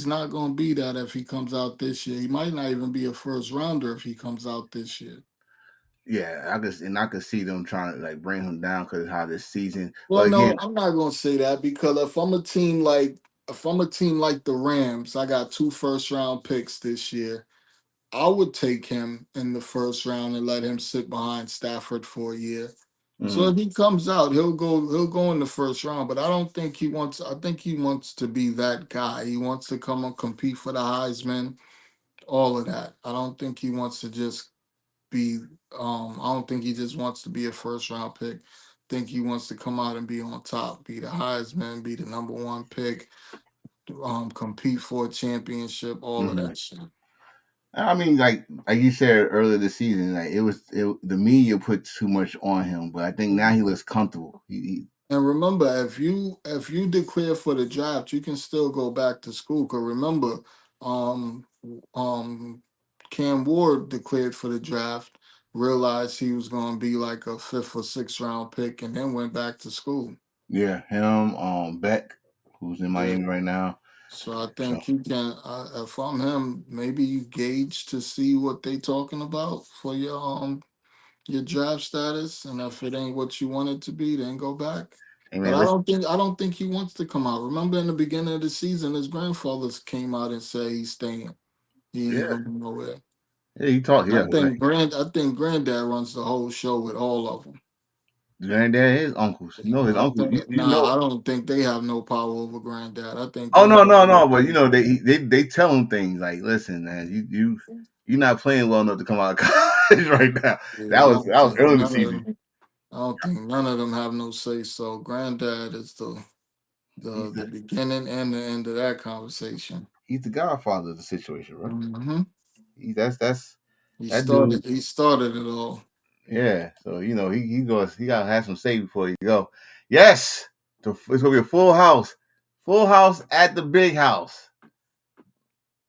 not gonna be that if he comes out this year. He might not even be a first rounder if he comes out this year. Yeah, I could see them trying to like bring him down because of how this season. Well, But no, again, I'm not gonna say that because if I'm a team like the Rams, I got 2 first round picks this year. I would take him in the first round and let him sit behind Stafford for a year. So mhm. if he comes out, he'll go in the first round. But I don't think he wants. I think he wants to be that guy. He wants to come and compete for the Heisman, all of that. I don't think he wants to just be I don't think he just wants to be a first round pick. I think he wants to come out and be on top, be the Heisman, be the number one pick, compete for a championship, all of Mhm. that shit. I mean, like you said earlier this season, like the media put too much on him, but I think now he looks comfortable. And remember, if you declare for the draft, you can still go back to school. Cause remember, um, um, Cam Ward declared for the draft, realized he was going to be like a fifth or sixth round pick, and then went back to school. Yeah, him, Beck, who's in Yeah. Miami right now. So I So think he can. If I'm him, maybe you gauge to see what they talking about for your draft status, and if it ain't what you want it to be, then go back. hey But man, I listen, don't think he wants to come out. Remember in the beginning of the season, his grandfathers came out and said he's staying. He ain't yeah, going nowhere. yeah, he talked, I yeah, like think granddad runs the whole show with all of them. granddad, his uncles, his I uncle, think you know. nah, I don't think they have no power over granddad. I think Oh no, no, granddad is no, but you the know they tell him things like, listen, man, you're not playing well enough to come out of college right now. yeah. That was early in the season. I don't think none of them have no say. So granddad is He's the the beginning and the end of that conversation. he's the godfather of the situation, bro. Hmm. That's He that dude. started. He started it all. Yeah, so he gotta have some say before you go. Yes, it's gonna be a full house at the big house.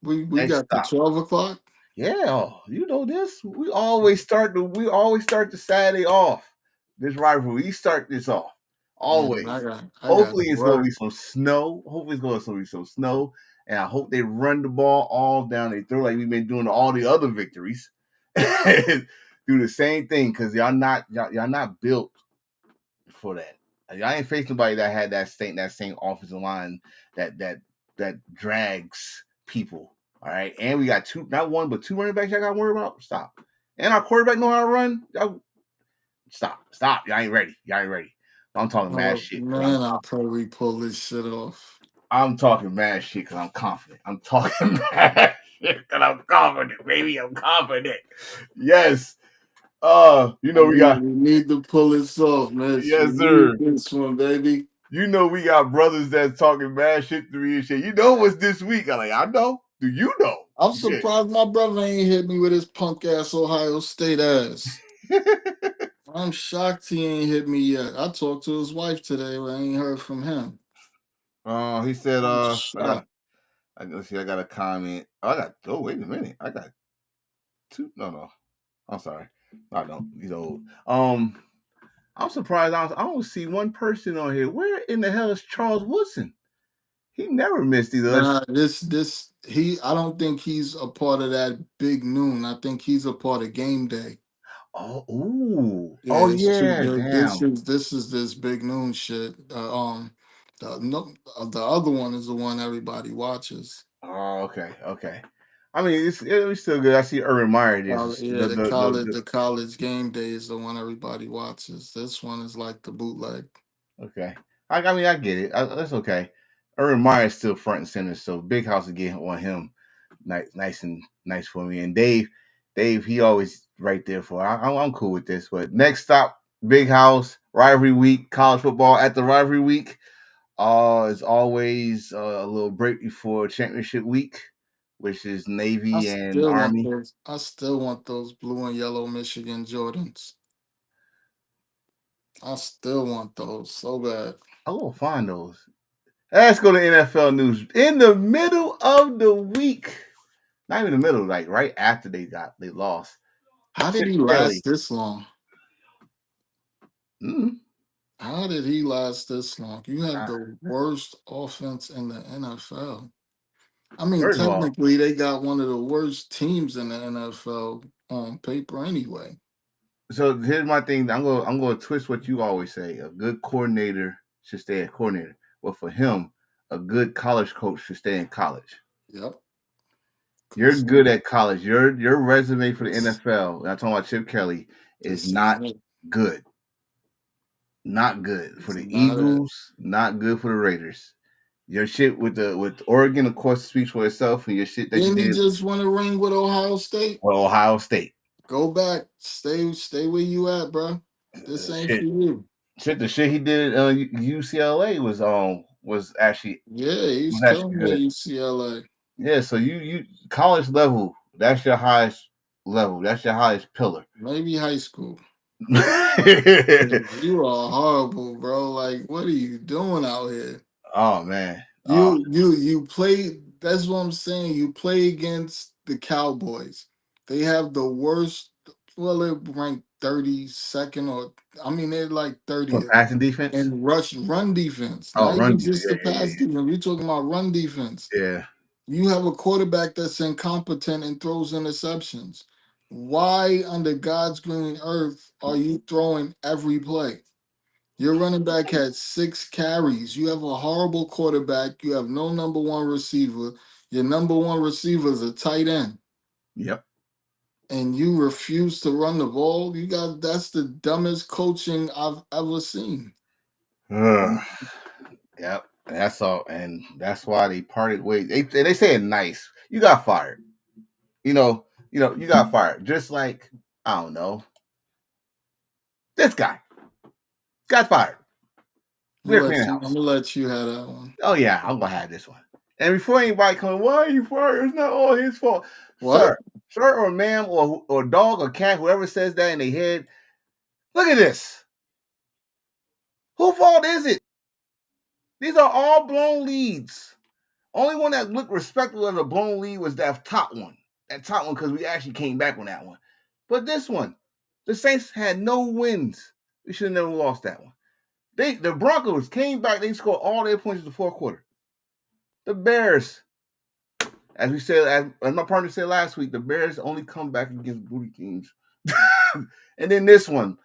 We Next got the stop. 12 o'clock. Yeah, you know this. We always start the Saturday off. This rivalry, we start this off Man, always. I got Hopefully, it's gonna work. be some snow. Hopefully, it's gonna be some snow, and I hope they run the ball all down their throat like we've been doing all the other victories. Do the same thing because y'all not built for that. Y'all ain't faced nobody that had that same offensive line that that that drags people. All right, and we got not one but two running backs. Y'all got to worry about. Stop. And our quarterback know how to run. Y'all, stop. Y'all ain't ready. Y'all ain't ready. I'm talking mad Oh shit because man, I pray we pull this shit off. I'm talking mad shit because I'm confident. I'm talking mad shit because I'm confident, baby. I'm confident. Yes. We got We need to pull this off, man. We yes, need sir. this one, baby. We got brothers that's talking mad shit to me and shit. You know what's this week? I'm like, I know. Do you know? I'm Yeah. surprised my brother ain't hit me with his punk ass Ohio State ass. I'm shocked he ain't hit me yet. I talked to his wife today, but I ain't heard from him. He said, I'm I shocked. let's see, I got a comment. Wait a minute. I got two. No. I'm sorry. I don't. He's old. I'm surprised I don't see one person on here. Where in the hell is Charles Woodson? He never missed either. Nah, this he. I don't think he's a part of that big noon. I think he's a part of game day. Oh, ooh. Yeah, Oh it's too. yeah, damn. This is this big noon shit. The no, the other one is the one everybody watches. Oh, okay. I mean, it's still good. I see Urban Meyer. This Yeah, the college game day is the one everybody watches. This one is like the bootleg. okay. I mean, I get it. That's okay. Urban Meyer is still front and center, so Big House again on him, nice and nice for me. And Dave, he always right there for. I'm cool with this. But next stop, Big House rivalry week, college football at the rivalry week. It's always a little break before championship week, which is Navy and Army. I still want those blue and yellow Michigan Jordans. I still want those so bad. I will find those. Let's go to NFL news in the middle of the week. Not even the middle, like right after they lost. How did Chip he Kelly. last this long? Mm, How did he last this long? You have uh, the worst offense in the NFL. I mean, first of all, technically, they got one of the worst teams in the NFL on paper anyway. so here's my thing. I'm gonna twist what you always say. A good coordinator should stay a coordinator. Well, for him, a good college coach should stay in college. Yep. You're 'Cause good at college. Your resume for the NFL, and I'm talking about Chip Kelly, is this not ain't it. good. Not good for It's the not it. Eagles. Not good for the Raiders. Your shit with Oregon, of course, speaks for itself, and your shit that you Didn't he did just win a ring with Ohio State? with Ohio State. Go back. Stay where you at, bro. This ain't for you. The shit he did UCLA was actually Yeah, he's killing good. at UCLA. Yeah, so you college level, that's your highest level. That's your highest pillar. Maybe high school. You are horrible, bro. Like, what are you doing out here? Oh man. You play. That's what I'm saying. You play against the Cowboys. They have the worst. Well, they're ranked 32nd, or I mean, they're like 30th Passing defense. in run defense. Oh, Not run even defense. just the pass defense. We're talking about run defense. Yeah. You have a quarterback that's incompetent and throws interceptions. Why, under God's green earth, are you throwing every play? Your running back had 6 carries. You have a horrible quarterback. You have no number one receiver. Your number one receiver is a tight end. Yep. And you refuse to run the ball. That's the dumbest coaching I've ever seen. Yep. That's all, and that's why they parted ways. They say it nice. You got fired. You got fired. Just like, I don't this guy got fired. I'm gonna let you have that one. Oh yeah, I'm gonna have this one. And before anybody come, why are you fired? It's not all his fault. What? Sir or ma'am or dog or cat, whoever says that in their head, look at this. Whose fault is it? These are all blown leads. Only one that looked respectable as a blown lead was that top one. That top one, because we actually came back on that one. But this one, the Saints had no wins. We should have never lost that one. The Broncos came back. They scored all their points in the fourth quarter. The Bears, as we said, as my partner said last week, the Bears only come back against booty teams. And then this one,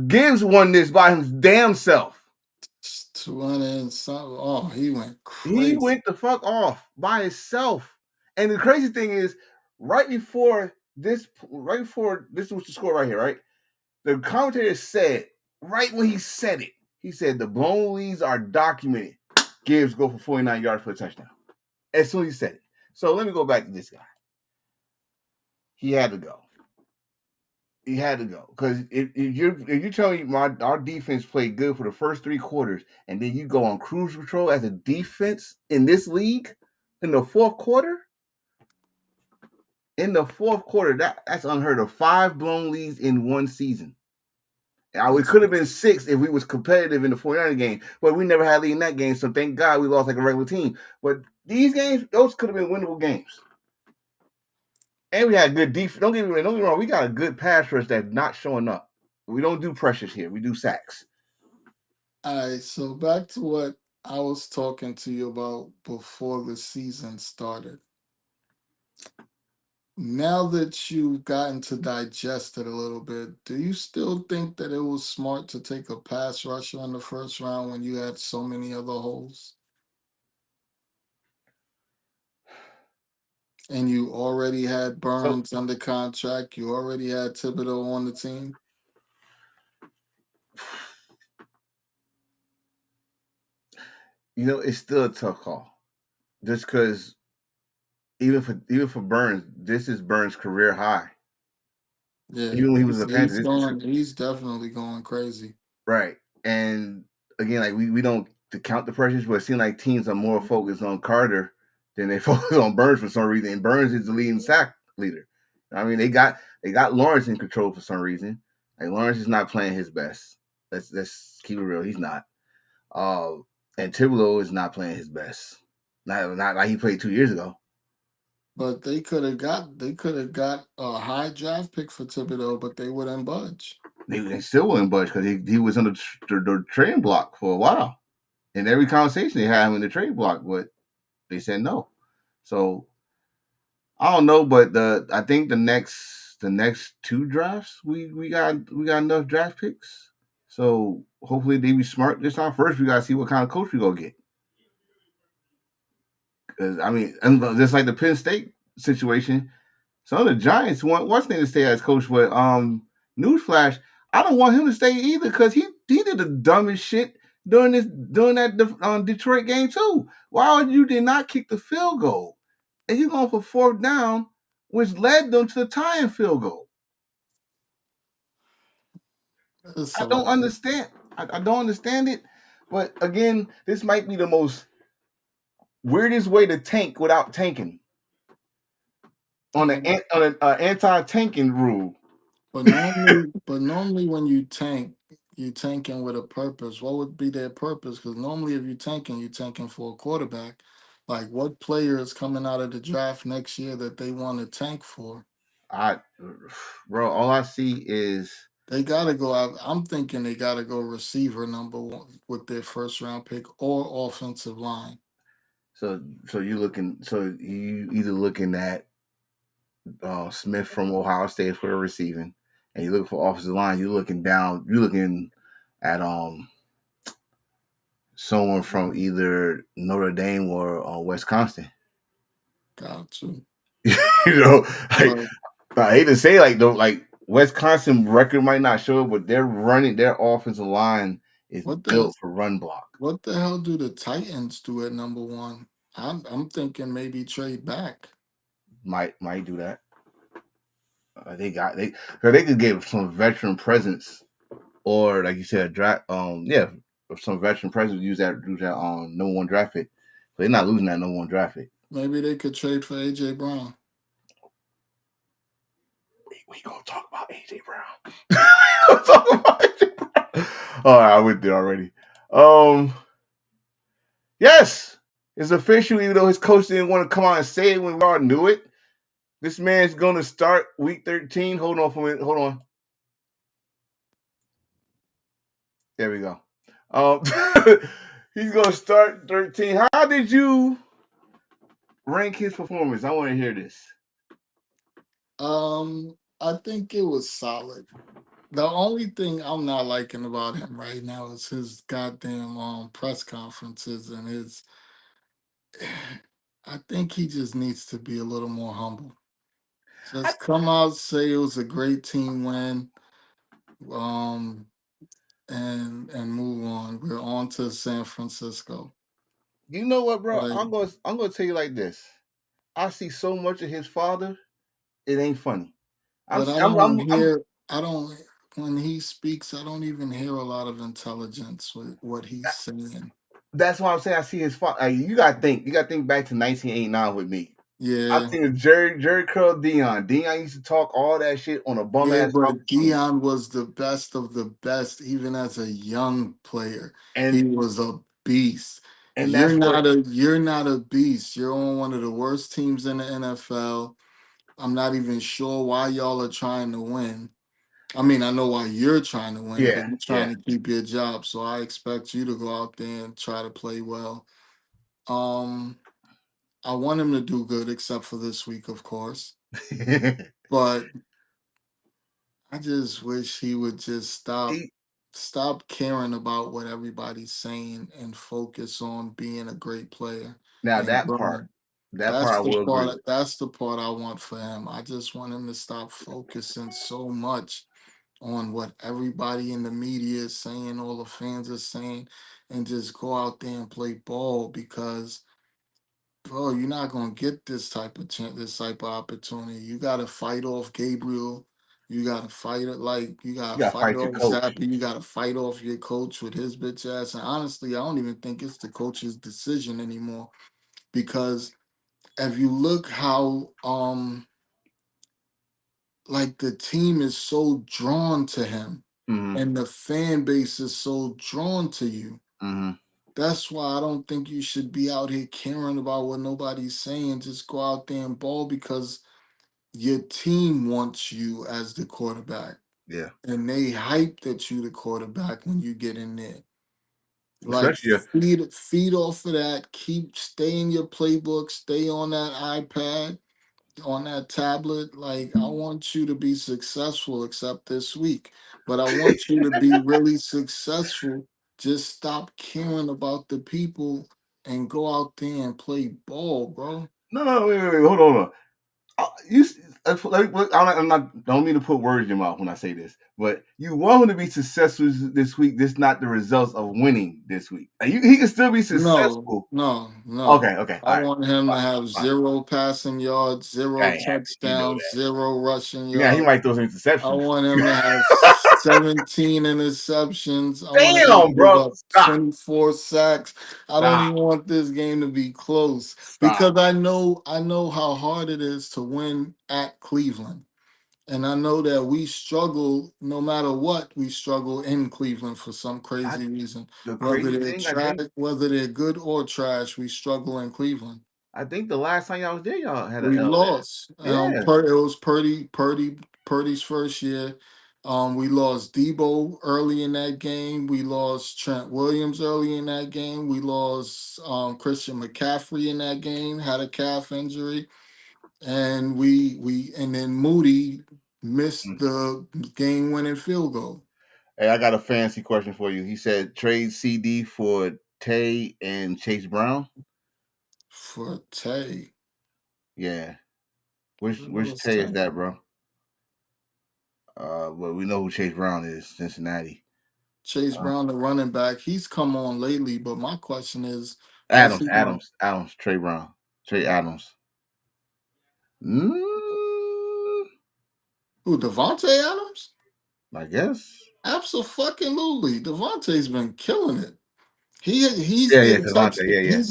Gibbs won this by his damn self. 200 and something. Oh, he went crazy. He went the fuck off by himself. And the crazy thing is, right before this was the score right here, right? The commentator said, right when he said it, he said the blown leads are documented. Gibbs go for 49 yards for a touchdown. As soon as he said it. So let me go back to this guy. He had to go. Because if you tell me our defense played good for the first 3 quarters, and then you go on cruise control as a defense in this league in the fourth quarter, that's unheard of. 5 blown leads in one season. Now, it could have been 6 if we was competitive in the 49er game, but we never had a lead in that game, so thank God we lost like a regular team. But these games, those could have been winnable games. And we had good defense. Don't get me wrong. We got a good pass rush that's not showing up. We don't do pressures here. We do sacks. All right, so back to what I was talking to you about before the season started. Now that you've gotten to digest it a little bit, do you still think that it was smart to take a pass rusher in the first round when you had so many other holes? And you already had Burns under contract. You already had Thibodeau on the team. It's still a tough call. Just because even for Burns, this is Burns' career high. Yeah, even when he was a Panther, he's definitely going crazy. Right. And again, like we don't count the pressures, but it seems like teams are more focused on Carter than they focus on Burns for some reason. And Burns is the leading sack leader. I mean, they got Lawrence in control for some reason. Like Lawrence is not playing his best. Let's keep it real. He's not. And Thibodeau is not playing his best. Not like he played 2 years ago. But they could have got a high draft pick for Thibodeau, but they wouldn't budge. They still wouldn't budge because he was on the trading block for a while. In every conversation they had him in the trade block, but they said no. So I don't know, but I think the next 2 drafts we got enough draft picks. So hopefully they be smart this time. First, we gotta see what kind of coach we gonna get. Because I mean, just like the Penn State situation, some of the Giants want what's name to stay as coach, but newsflash, I don't want him to stay either because he did the dumbest shit during that Detroit game too. Why you did not kick the field goal and you're going for 4th down which led them to the tying field goal. It's I a don't lot. understand. I don't understand it. But again, this might be the most weirdest way to tank without tanking on Yeah, an anti-tanking rule. but normally when you tank, you tanking with a purpose. What would be their purpose? Because normally if you're tanking for a quarterback. Like what player is coming out of the draft next year that they want to tank for? I, bro, all I see is They gotta go out. I'm thinking they gotta go receiver number one with their first round pick or offensive line. so you either looking at Smith from Ohio State for the receiving, and you looking for offensive line. You're looking down. You're looking at someone from either Notre Dame or Wisconsin. Got to. you know, like But I hate to say like though, like Wisconsin record might not show, but they're running their offensive line is what the built for run block. what the hell do the Titans do at number one? I'm thinking maybe trade back. Might do that. They could give some veteran presence or like you said, a draft. Yeah, some veteran presence use that number one draft pick. So they're not losing that number one draft pick. Maybe they could trade for AJ Brown. We gonna talk about AJ Brown. We gonna talk about AJ Brown. All right, I went there already. Yes, it's official. Even though his coach didn't want to come out and say it when we all knew it, this man's gonna start week 13. Hold on for a minute. Hold on. There we go. Um, he's gonna start 13. How did you rank his performance? I want to hear this. I think it was solid. The only thing I'm not liking about him right now is his goddamn press conferences and his. I think he just needs to be a little more humble. I, Just come out, say it was a great team win, um, and move on. We're on to San Francisco. you know what, bro? Like, I'm gonna tell you like this. I see so much of his father. It ain't funny. I'm but I I'm don't I'm, I'm hear. I don't. When he speaks, I don't even hear a lot of intelligence with what he's saying. that's why I'm saying I see his father. Like, you gotta think back to 1989 with me. I Yeah, think Jerry Curl Dion. Dion used to talk all that shit on a bum yeah, ass but microphone. Dion was the best of the best, even as a young player. He And was a beast. and that's what You're not a beast. You're on one of the worst teams in the NFL. I'm not even sure why y'all are trying to win. I mean, I know why you're trying to win because yeah, you're yeah. trying to keep your job. So I expect you to go out there and try to play well. Um, I want him to do good, except for this week, of course. But I just wish he would just He- stop caring about what everybody's saying and focus on being a great player now and that part, growing. that part I will agree with. That's the part I want for him. I just want him to stop focusing so much on what everybody in the media is saying, all the fans are saying, and just go out there and play ball because bro, you're not gonna get this type of opportunity. You gotta fight off Gabriel. You gotta fight it like you You gotta gotta fight fight your off coach. Zappy. You gotta fight off your coach with his bitch ass. And honestly, I don't even think it's the coach's decision anymore because if you look how like the team is so drawn to him Mm-hmm. and the fan base is so drawn to you. Mm-hmm. That's why I don't think you should be out here caring about what nobody's saying. Just go out there and ball because your team wants you as the quarterback. Yeah. And they hype that you the quarterback when you get in there. Like Especially feed off of that. Stay in your playbook. Stay on that iPad, on that tablet. Like I want you to be successful, except this week. But I want you to be really successful. Just stop caring about the people and go out there and play ball, bro. no, wait, hold on. You don't mean to put words in your mouth when I say this, but you want him to be successful this week. This not the results of winning this week. He can still be No, successful. no, no. Okay, I all right, want him to have fine. 0 passing yards, 0 I ain't happy. You know touchdowns, 0 rushing that. Yeah, he yards. might throw some I interceptions. want him to have 17 interceptions. I want him to Damn, give bro, up stop, 24 sacks. I don't stop, even want this game to be close stop. because I know how hard it is to win at Cleveland. And I know that we struggle no matter what, we struggle in Cleveland for some I, crazy reason. the Whether crazy they're thing, trash, whether they're good or trash, we struggle in Cleveland. I think the last time y'all was there, y'all had an We L there. lost. Yeah. It was Purdy's first year. We lost Debo early in that game. We lost Trent Williams early in that game. We lost Christian McCaffrey in that game. Had a calf injury, and and then Moody missed Mm. the game-winning field goal Hey, I got a fancy question for you. He said trade CD for Tay and Chase Brown. for Tay. Yeah. Who Which was Tay is Tay? that, bro? Well, we know who Chase Brown is, Cincinnati. Chase Uh, Brown, the running back. He's come on lately, but my question is, has he gone? Adams, Trey Brown, Trey Adams. Mm, Who, Devontae Adams? I guess. Absolutely. Devontae's been killing it. He's Yeah, their Devontae. Yeah.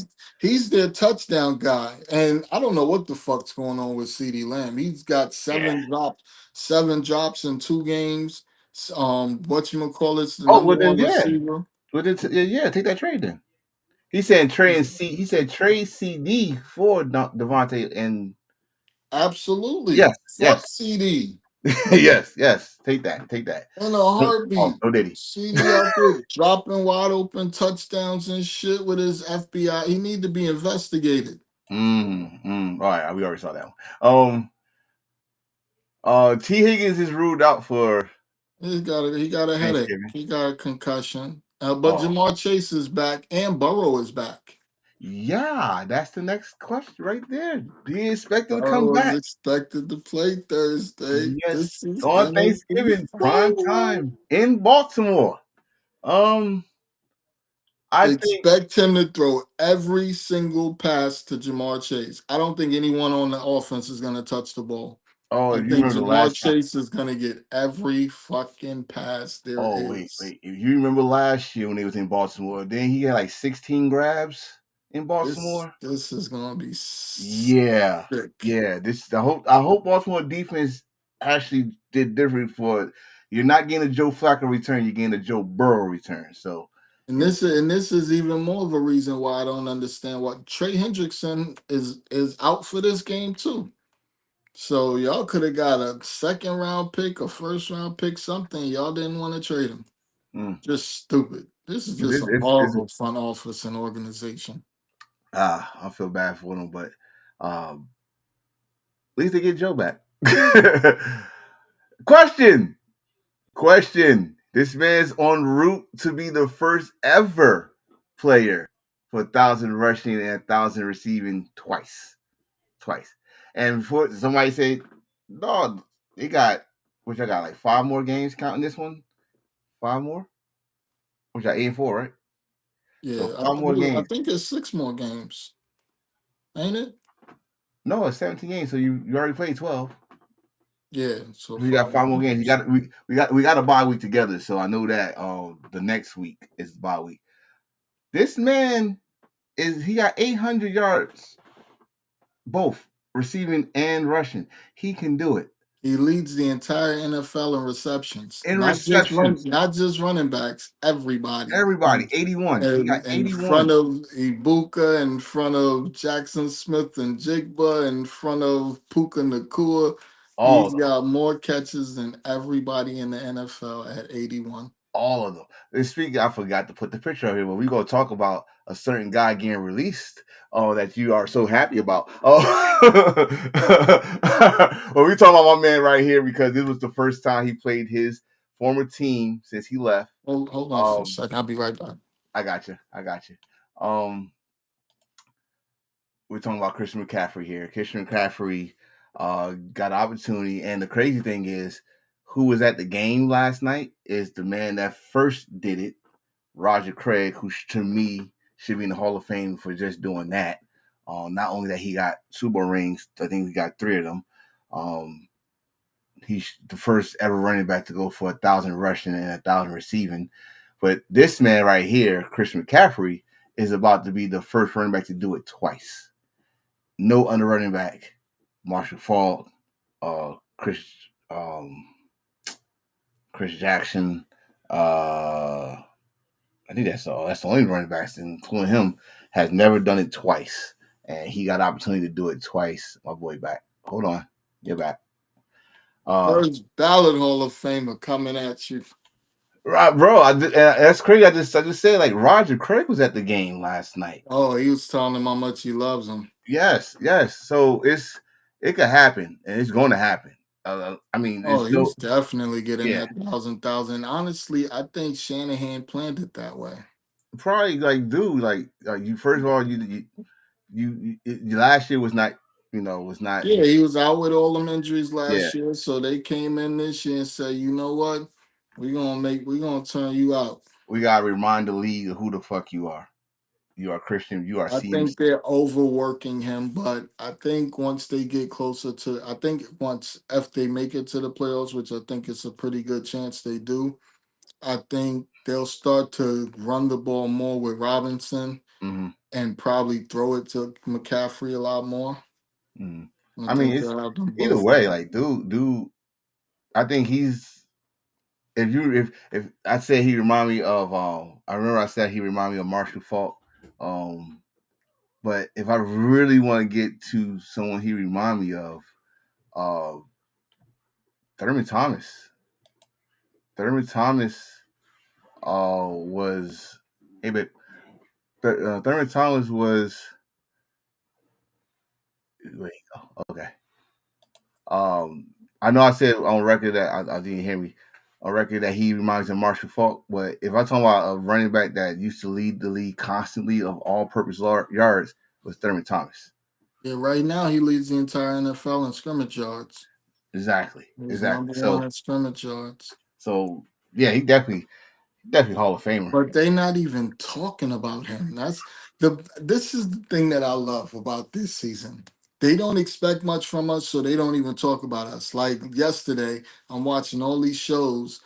he's their touchdown guy. And I don't know what the fuck's going on with CD Lamb. He's got Yeah. seven drops in 2 games. Whatchamacallit's the Oh number well, then one yeah. receiver. Well, then, yeah. Take that trade then. He said trade C. He said trade CD for Devontae and yes, Absolutely. yes, Fuck CD. yes. Take that. In a Oh, heartbeat. no, did he? CD out there dropping wide open touchdowns and shit with his FBI. He need to be investigated. All right, we already saw that one. T. Higgins is ruled out for He got a headache. Thanksgiving. He got a concussion. But Oh, Jamar Chase is back and Burrow is back. yeah, that's the next question right there. Do you expect him to come Burrow is back? expected to play Thursday. Yes, This is on gonna be Thanksgiving, prime fun. time in Baltimore. Um, I think. Expect him to throw every single pass to Jamar Chase. I don't think anyone on the offense is gonna touch the ball. Oh, I you think remember the Jamar last time? Chase is gonna get every fucking pass there Oh, is. wait. If you remember last year when he was in Baltimore, then he had like 16 grabs in This Baltimore. this is gonna be Yeah, sick. yeah. I hope Baltimore defense actually did different for. You're not getting a Joe Flacco return. You're getting a Joe Burrow return. So And this is even more of a reason why I don't understand why Trey Hendrickson is out for this game too. So y'all could have got a second round pick, a first round pick, something. Y'all didn't want to trade him. mm, Just stupid. This is just this, a this, horrible front office and organization. I feel bad for them, but um, at least they get Joe back. Question. Question. This man's en route to be the first ever player for 1,000 rushing and 1,000 receiving twice. Twice. And before somebody said, no, they got, which I got like 5 more games counting this one. 5 more? Which I 8-4, right? So Yeah, 5 more games. I think it's 6 more games, ain't it? No, it's 17 games. So you already played 12. Yeah, so We got 5 more games. games. We got a bye week together. So I know that the next week is the bye week. This man he got 800 yards, both receiving and rushing. He can do it. He leads the entire NFL in receptions, In receptions, not just running backs, everybody. everybody, 81. He got And in 81. front of Ibuka, in front of Jackson Smith and Jigba, in front of Puka Nakua, All he's of them. got more catches than everybody in the NFL at 81. All of them. And speaking, I forgot to put the picture up here, but we're going to talk about a certain guy getting released that you are so happy about. Oh, well, we talking about my man right here because this was the first time he played his former team since he left. Hold on for a second. I'll be right back. I got you. We're talking about Christian McCaffrey here. Christian McCaffrey got an opportunity. And the crazy thing is, who was at the game last night is the man that first did it, Roger Craig, who to me should be in the Hall of Fame for just doing that. Not only that he got Super Bowl rings, I think he got 3 of them. He's the first ever running back to go for 1,000 rushing and 1,000 receiving. But this man right here, Christian McCaffrey, is about to be the first running back to do it twice. No other running back, Marshall Faulk, Chris Jackson. I think that's all. That's the only running backs, including him, has never done it twice. And he got an opportunity to do it twice. My boy back. Hold on. You're back. First ballot Hall of Famer coming at you. Right, bro. That's crazy. I just said like Roger Craig was at the game last night. Oh, he was telling him how much he loves him. Yes. So it could happen, and it's going to happen. I mean, Oh, it's he's definitely getting yeah, that thousand. Honestly, I think Shanahan planned it that way. probably like, dude, like you. First of all, last year was not, was not. Yeah, he was out with all them injuries Yeah, last year, so they came in this year and said, you know what, we're gonna turn you out. we gotta remind the league of who the fuck you are. You are Christian. You are I CMC. think they're overworking him, but I think once they get closer to, I think once if they make it to the playoffs, which I think it's a pretty good chance they do, I think they'll start to run the ball more with Robinson Mm-hmm. and probably throw it to McCaffrey a lot more. Mm-hmm. I I mean, think it's they'll have them either both. way. Like, dude, I think he's. If I say he remind me of I remember I said he remind me of Marshall Faulk. But if I really want to get to someone he remind me of, uh Thurman Thomas. Thurman Thomas was but Thurman Thomas was wait, okay. I know I said on record that I didn't hear me on record that he reminds me of Marshall Faulk, but if I talk about a running back that used to lead the league constantly of all-purpose yards, was Thurman Thomas. Yeah, right now he leads the entire NFL in scrimmage yards. Exactly. He's number one in scrimmage yards. So yeah, he definitely Hall of Famer. But they not even talking about him. This is the thing that I love about this season. They don't expect much from us, so they don't even talk about us. Like yesterday, I'm watching all these shows,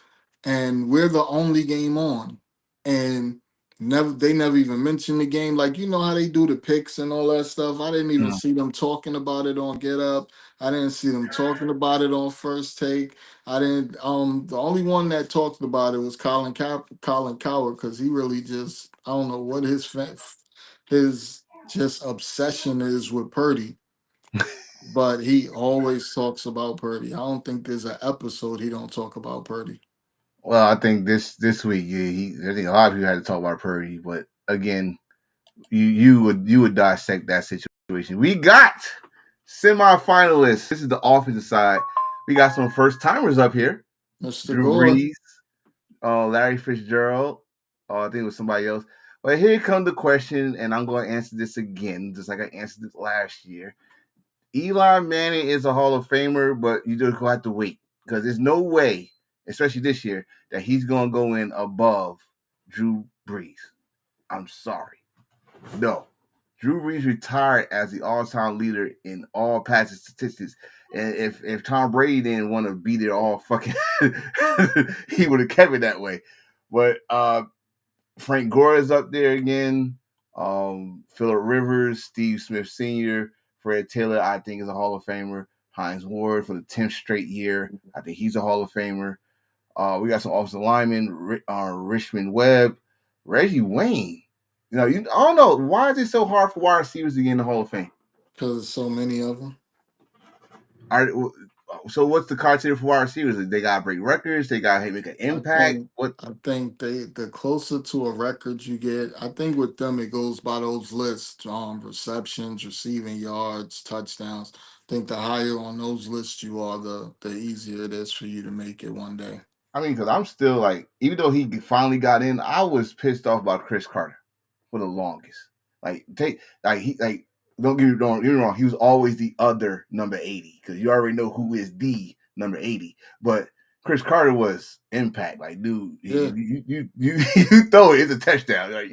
and we're the only game on. And they never even mention the game. Like you know how they do the picks and all that stuff. I didn't even Mm. see them talking about it on Get Up. I didn't see them talking about it on First Take. I didn't. The only one that talked about it was Colin Coward, because he really just I don't know what his just obsession is with Purdy, but he always talks about Purdy. I don't think there's an episode he don't talk about Purdy. Well, I think this week, I think a lot of people had to talk about Purdy, but again, you would dissect that situation. We got semifinalists. This is the offensive side. We got some first timers up here. Mr. Drew Gore, Brees, Larry Fitzgerald. I think it was somebody else. But here comes the question, and I'm going to answer this again, just like I answered it last year. Eli Manning is a Hall of Famer, but you just have to wait because there's no way, especially this year, that he's going to go in above Drew Brees. I'm sorry. No. Drew Brees retired as the all-time leader in all passing statistics. And if Tom Brady didn't want to beat it all fucking, he would have kept it that way. But Frank Gore is up there again. Phillip Rivers, Steve Smith Sr., Fred Taylor, I think is a Hall of Famer. Hines Ward for the 10th straight year. I think he's a Hall of Famer. We got some offensive linemen, Richmond Webb, Reggie Wayne. I don't know. Why is it so hard for wide receivers to get in the Hall of Fame? because there's so many of them. So what's the criteria for wide receivers? They got to break records. They got to make an impact. I think the closer to a record you get, I think with them it goes by those lists: receptions, receiving yards, touchdowns. I think the higher on those lists you are, the easier it is for you to make it one day. I mean, because I'm still like, even though he finally got in, I was pissed off about Chris Carter for the longest. Don't get me wrong. He was always the other number 80 because you already know who is the number 80. But Chris Carter was impact. Like, dude, Yeah. you throw it, it's a touchdown. Like,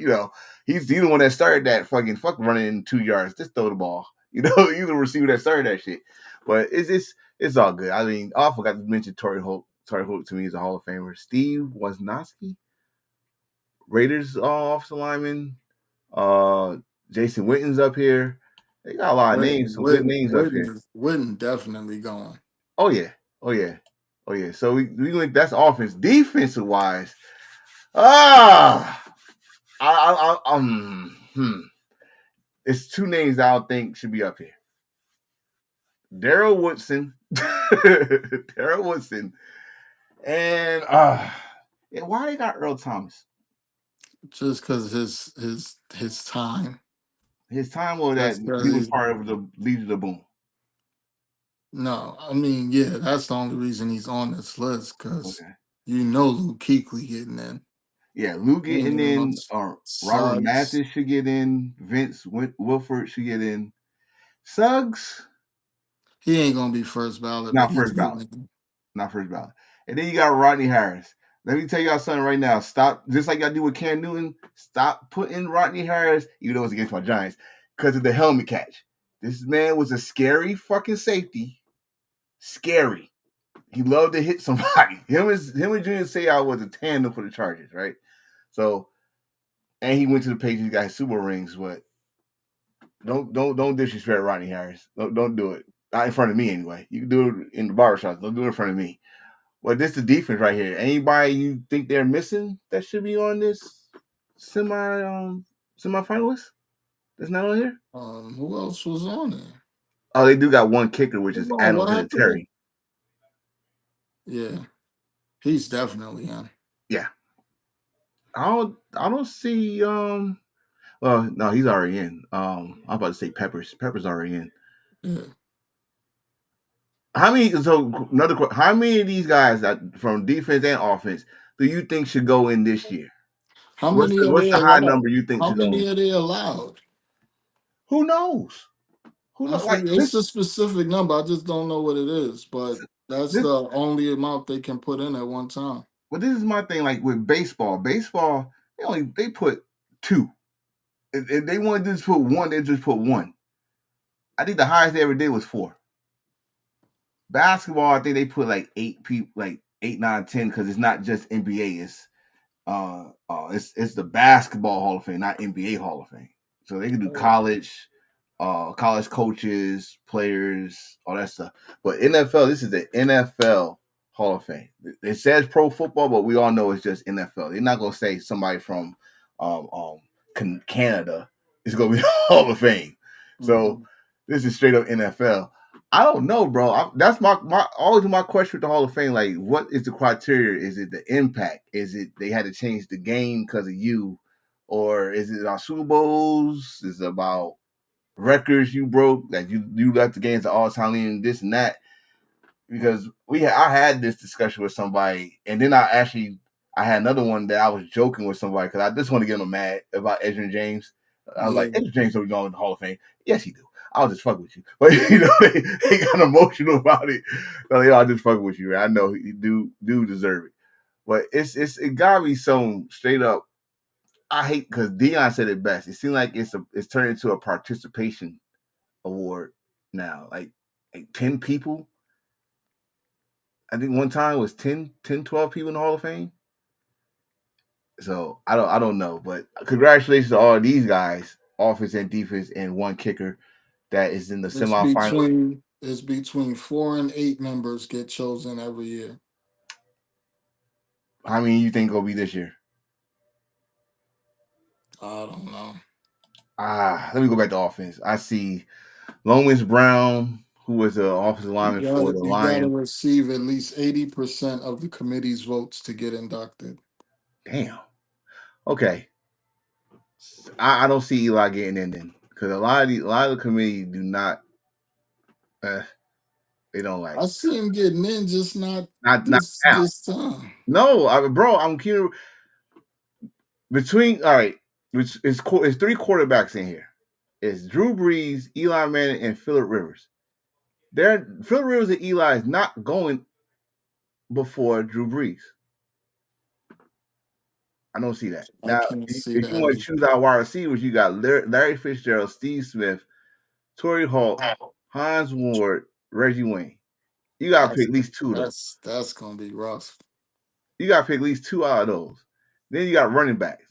he's the one that started that fuck running in 2 yards. Just throw the ball. He's the receiver that started that shit. But it's all good. I mean, I forgot to mention Torrey Holt. Torrey Holt to me is a Hall of Famer. Steve Wozniacki, Raiders offensive lineman. Uh, Jason Witten's up here. They got a lot of names, some good names up here. Witten definitely going. Oh yeah, oh yeah, oh yeah. So we like that's offense. Defensive wise, ah, it's two names I don't think should be up here. Daryl Woodson, Daryl Woodson, and why they got Earl Thomas? Just because his time. His time was that he was part of the Lead of the Boom. No, I mean, yeah, that's the only reason he's on this list because Luke Kuechly getting in. Yeah, Luke getting in. Robert Mathis should get in. Vince Wilford should get in. Suggs, he ain't gonna be first ballot. Not first ballot. Not first ballot. And then you got Rodney Harris. Let me tell y'all something right now. Stop, just like y'all do with Cam Newton. Stop putting Rodney Harris, even though it's against my Giants, because of the helmet catch. This man was a scary fucking safety. Scary. He loved to hit somebody. Him and Junior Seau was a tandem for the Chargers, right? So, and he went to the Patriots, got his Super Bowl rings. But don't disrespect Rodney Harris. Don't do it. Not in front of me, anyway. You can do it in the barbershop. Don't do it in front of me. Well, this is the defense right here. Anybody you think they're missing that should be on this semifinalist? That's not on here. Who else was on there? Oh, they do got one kicker, which is Adam Vinatieri. Yeah, he's definitely in. Yeah, I don't see. Well, no, he's already in. I'm about to say Peppers. Peppers already in. Yeah. How many of these guys that from defense and offense do you think should go in this year? What's the high number you think should go in? How many are they allowed? Who knows? Like, it's a specific number. I just don't know what it is, but that's the only amount they can put in at one time. Well, this is my thing. Like with baseball, they put 2. If they want to just put 1, they just put 1. I think the highest they ever did was 4. Basketball, I think they put like 8 people, like 8, 9, 10, because it's not just NBA. It's the Basketball Hall of Fame, not NBA Hall of Fame. So they can do college coaches, players, all that stuff. But NFL, this is the NFL Hall of Fame. It says pro football, but we all know it's just NFL. They're not gonna say somebody from Canada is gonna be Hall of Fame. So this is straight up NFL. I don't know, bro. That's my always my question with the Hall of Fame. Like, what is the criteria? Is it the impact? Is it they had to change the game because of you, or is it about Super Bowls? Is it about records you broke that you left the games to all time leading this and that? Because I had this discussion with somebody, and then I had another one that I was joking with somebody because I just want to get them mad about Edgerrin James. I was like, Edgerrin James don't belong in the Hall of Fame. Yes, he do. I'll just fuck with you. But they got emotional about it. So, I'll just fuck with you. I know you do deserve it. But it gotta be some straight up. I hate because Deion said it best. It seems like it's turned into a participation award now. Like 10 people. I think one time it was 10, 12 people in the Hall of Fame. So I don't know, but congratulations to all these guys, offense and defense, and one kicker that is in the semifinal. It's between 4 and 8 members get chosen every year. How many you think will be this year? I don't know. Let me go back to offense. I see Lomas Brown, who was an offensive lineman for the Lions. You got to receive at least 80% of the committee's votes to get inducted. Damn. Okay. I don't see Eli getting in then because a lot of the committee do not. They don't like. I see him getting in, just not this time. No, bro, I'm curious. Between all right, it's 3 quarterbacks in here. It's Drew Brees, Eli Manning, and Phillip Rivers. Phillip Rivers and Eli is not going before Drew Brees. I don't see that. I Now, can't see if you that want to either. choose our wide receivers, you got Larry Fitzgerald, Steve Smith, Torrey Holt, Hines Ward, Reggie Wayne. You got to pick at least two of those. That's gonna be rough. You got to pick at least two out of those. Then you got running backs.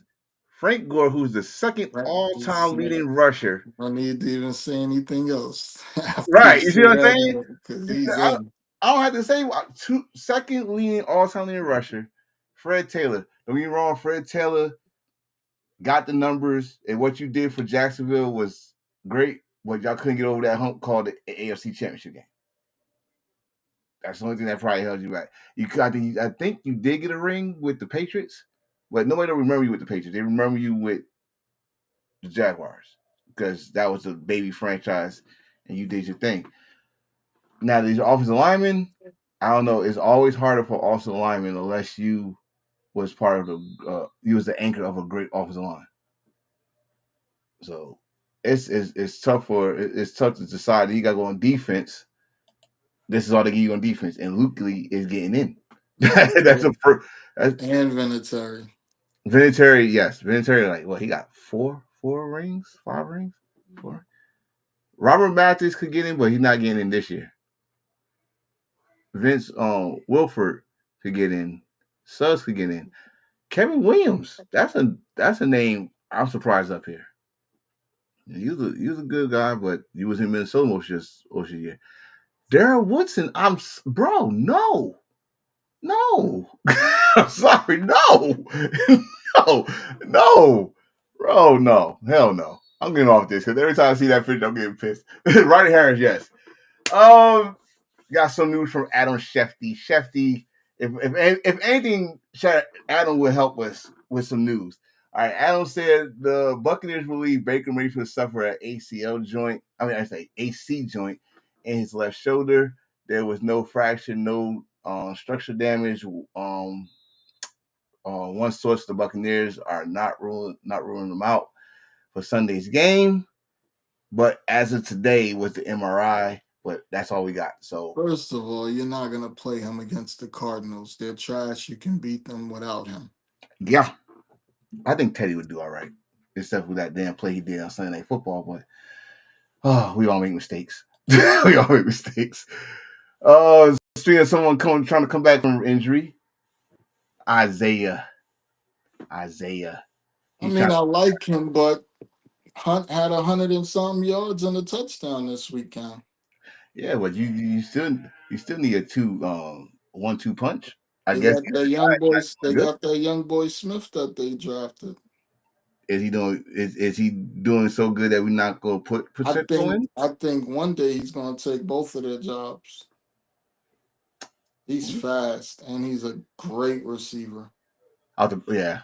Frank Gore, who's the second all-time leading rusher. I need to even say anything else. Right. You see what I'm saying? Because he's in. I don't have to say second leading all-time leading rusher, Fred Taylor. Don't get me wrong, Fred Taylor got the numbers, and what you did for Jacksonville was great, but y'all couldn't get over that hump called the AFC Championship game. That's the only thing that probably held you back. I think you did get a ring with the Patriots, but nobody don't remember you with the Patriots. They remember you with the Jaguars because that was a baby franchise, and you did your thing. Now these offensive linemen, I don't know. It's always harder for offensive linemen unless you was part of you was the anchor of a great offensive line. So it's tough to decide. You got to go on defense. This is all they give you on defense, and Luke Lee is getting in. That's and Vinatieri. Vinatieri, yes. Vinatieri, like, well, he got five rings? Four. Robert Mathis could get in, but he's not getting in this year. Vince Wilford could get in. Suggs could get in. Kevin Williams, that's a name I'm surprised up here. He was a good guy, but he was in Minnesota most of the year. Darrell Woodson, no. I'm sorry, no, bro, no, hell no. I'm getting off this because every time I see that picture, I'm getting pissed. Ronnie Harris, yes. Got some news from Adam Shefty. Shefty, if anything, Adam will help us with some news. All right, Adam said the Buccaneers believe Baker Mayfield suffered an ACL joint. I say AC joint in his left shoulder. There was no fracture, no structural damage. One source, the Buccaneers are not ruling them out for Sunday's game. But as of today, with the MRI, but that's all we got. So first of all, you're not gonna play him against the Cardinals. They're trash. You can beat them without him. Yeah, I think Teddy would do all right, except for that damn play he did on Sunday Night Football. But we all make mistakes. Stream of someone trying to come back from injury. Isaiah. I like him, but Hunt had 100 and some yards and a touchdown this weekend. Yeah, but you still need a 1-2 punch. They got that young boy Smith that they drafted. Is he doing? Is he doing so good that we're not going to put Pacheco in? I think one day he's going to take both of their jobs. He's fast and he's a great receiver. Yeah.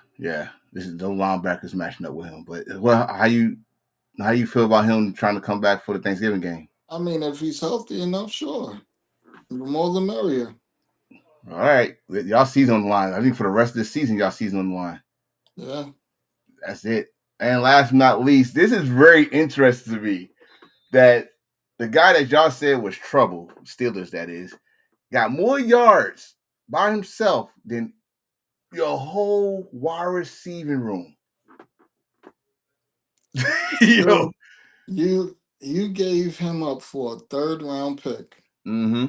This is no linebackers matching up with him. But how you feel about him trying to come back for the Thanksgiving game? I mean, if he's healthy enough, sure. The more the merrier. All right, y'all season on the line. I think for the rest of the season, y'all season on the line. Yeah, that's it. And last but not least, this is very interesting to me that the guy that y'all said was trouble, Steelers that is, got more yards by himself than your whole wide receiving room. You gave him up for a 3rd round pick. Mm-hmm.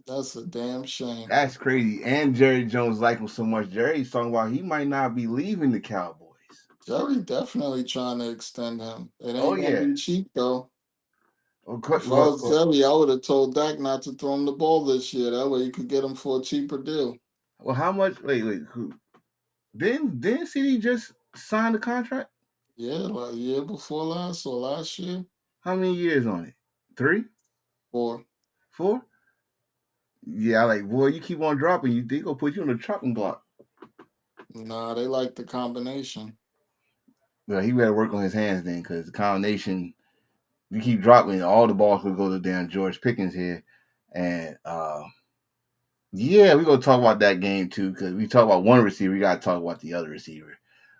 That's a damn shame. That's crazy. And Jerry Jones like him so much. Jerry's talking about he might not be leaving the Cowboys. Jerry definitely trying to extend him. It ain't gonna be cheap though. If I was Jerry, I would have told Dak not to throw him the ball this year. That way you could get him for a cheaper deal. Well, how much? Wait. Who? Didn't CD just sign the contract? Yeah, like year before last or last year. How many years on it? 3? 4. 4? Yeah, like, boy, you keep on dropping, they gonna put you on the chopping block. Nah, they like the combination. Well, he better work on his hands then, because the combination, you keep dropping, all the balls will go to damn George Pickens here. And yeah, we're gonna talk about that game too, because we talk about one receiver, we gotta talk about the other receiver.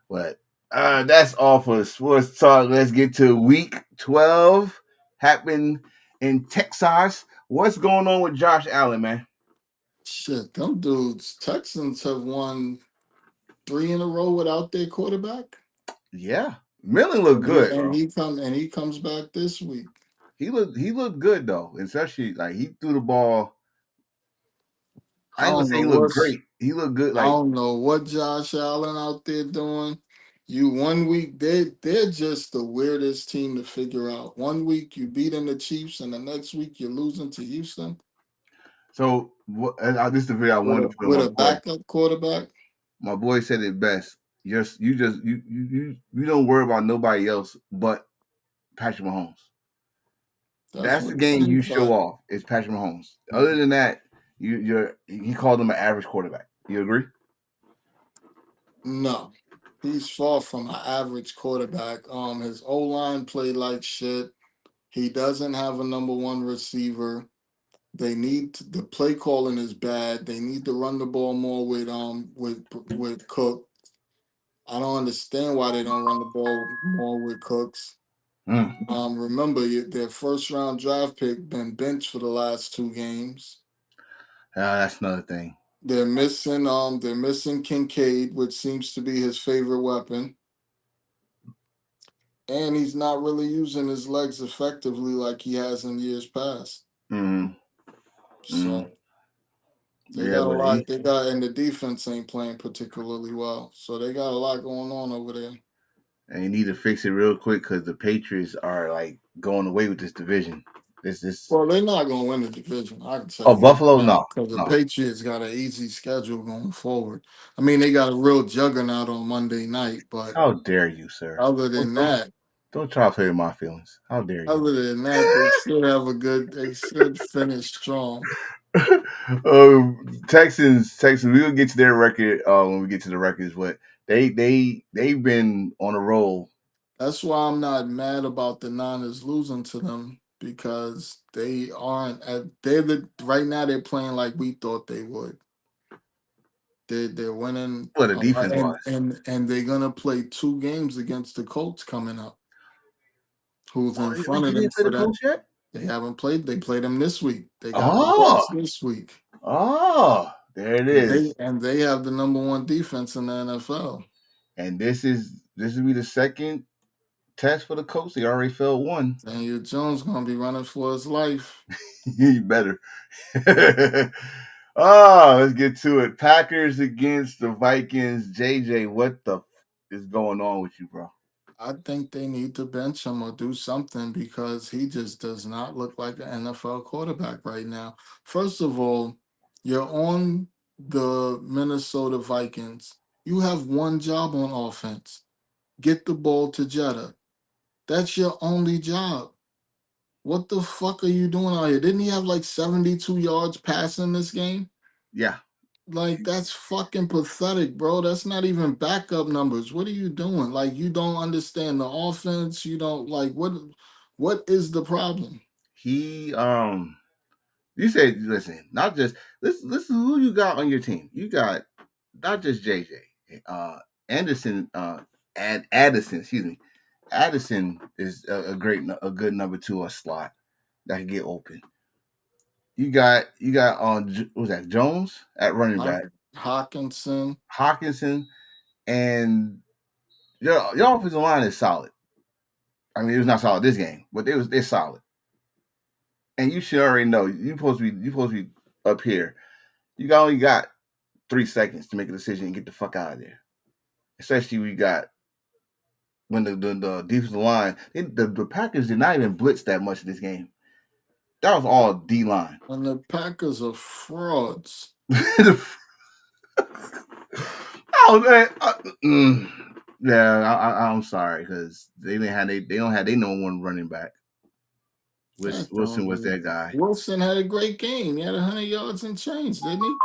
But That's all for sports talk. Let's get to week 12. Happened in Texas. What's going on with Josh Allen, man? Shit, them dudes, Texans have won 3 in a row without their quarterback. Yeah. Millen looked And he good, and bro. he comes back this week. He looked good though. Especially like he threw the ball. I I ain't gonna don't say know he looked what's great. He looked good. I Like don't know what Josh Allen out there doing. You 1 week they're just the weirdest team to figure out. 1 week you beating the Chiefs and the next week you're losing to Houston so. This is the video I with wanted a to put on with my a boy. backup quarterback. My boy said it best. You don't worry about nobody else but Patrick Mahomes. That's That's what the it game you seems show like. off. Is Patrick Mahomes. Other than that, he called him an average quarterback. You agree? No, he's far from an average quarterback. His O line played like shit. He doesn't have a number one receiver. The play calling is bad. They need to run the ball more with Cook. I don't understand why they don't run the ball more with Cooks. Mm. Remember their first round draft pick been benched for the last 2 games. That's another thing. They're missing Kincaid, which seems to be his favorite weapon. And he's not really using his legs effectively like he has in years past. Mm. Mm. So they Yeah, got a but lot. They got, and the defense ain't playing particularly well. So they got a lot going on over there. you need to fix it real quick because the Patriots are like going away with this division. This. Well, they're not going to win the division. I can tell Oh, you that Buffalo, now no, because the no. Patriots got an easy schedule going forward. I mean, they got a real juggernaut on Monday night, but How dare you, sir? other Don't than don't, that, don't try to play with my feelings. How dare you? they should have a good. They should finish strong. Texans. We'll get to their record when we get to the records, but they've been on a roll. That's why I'm not mad about the Niners losing to them because they aren't. Right now they're playing like we thought they would. They're winning Well, the a lot, defense and wise, and and they're gonna play 2 games against the Colts coming up. Who's oh, in they front of them didn't play for the that? coach yet. They haven't played. They played them this week. They got the Oh, Bucks this week, there it and is. they have the number one defense in the NFL. And this will be the second test for the coach. They already failed one. Daniel Jones gonna be running for his life. You better. Oh, let's get to it. Packers against the Vikings. JJ, what the is going on with you, bro? I think they need to bench him or do something because he just does not look like an NFL quarterback right now. First of all, you're on the Minnesota Vikings. You have one job on offense. Get the ball to Jetta. That's your only job. What the fuck are you doing out here? Didn't he have like 72 yards passing this game? Yeah, Like that's fucking pathetic, bro. That's not even backup numbers. What are you doing? Like you don't understand the offense. You don't like what is the problem? he you said listen, not just listen who you got on your team. You got not just JJ. Anderson Addison, excuse me. Addison is a good number two or slot that can get open. You got on what was that Jones at running back, Hawkinson. Hawkinson, and your offensive line is solid. I mean, it was not solid this game, but they're solid. And you should already know you supposed to be up here. Only got 3 seconds to make a decision and get the fuck out of there. Especially we got when the defensive line, the Packers did not even blitz that much in this game. That was all D line. And the Packers are frauds. Oh man, yeah, I'm sorry because they don't have they number one running back. That Wilson was don't that guy. Wilson had a great game. He had 100 yards and change, didn't he?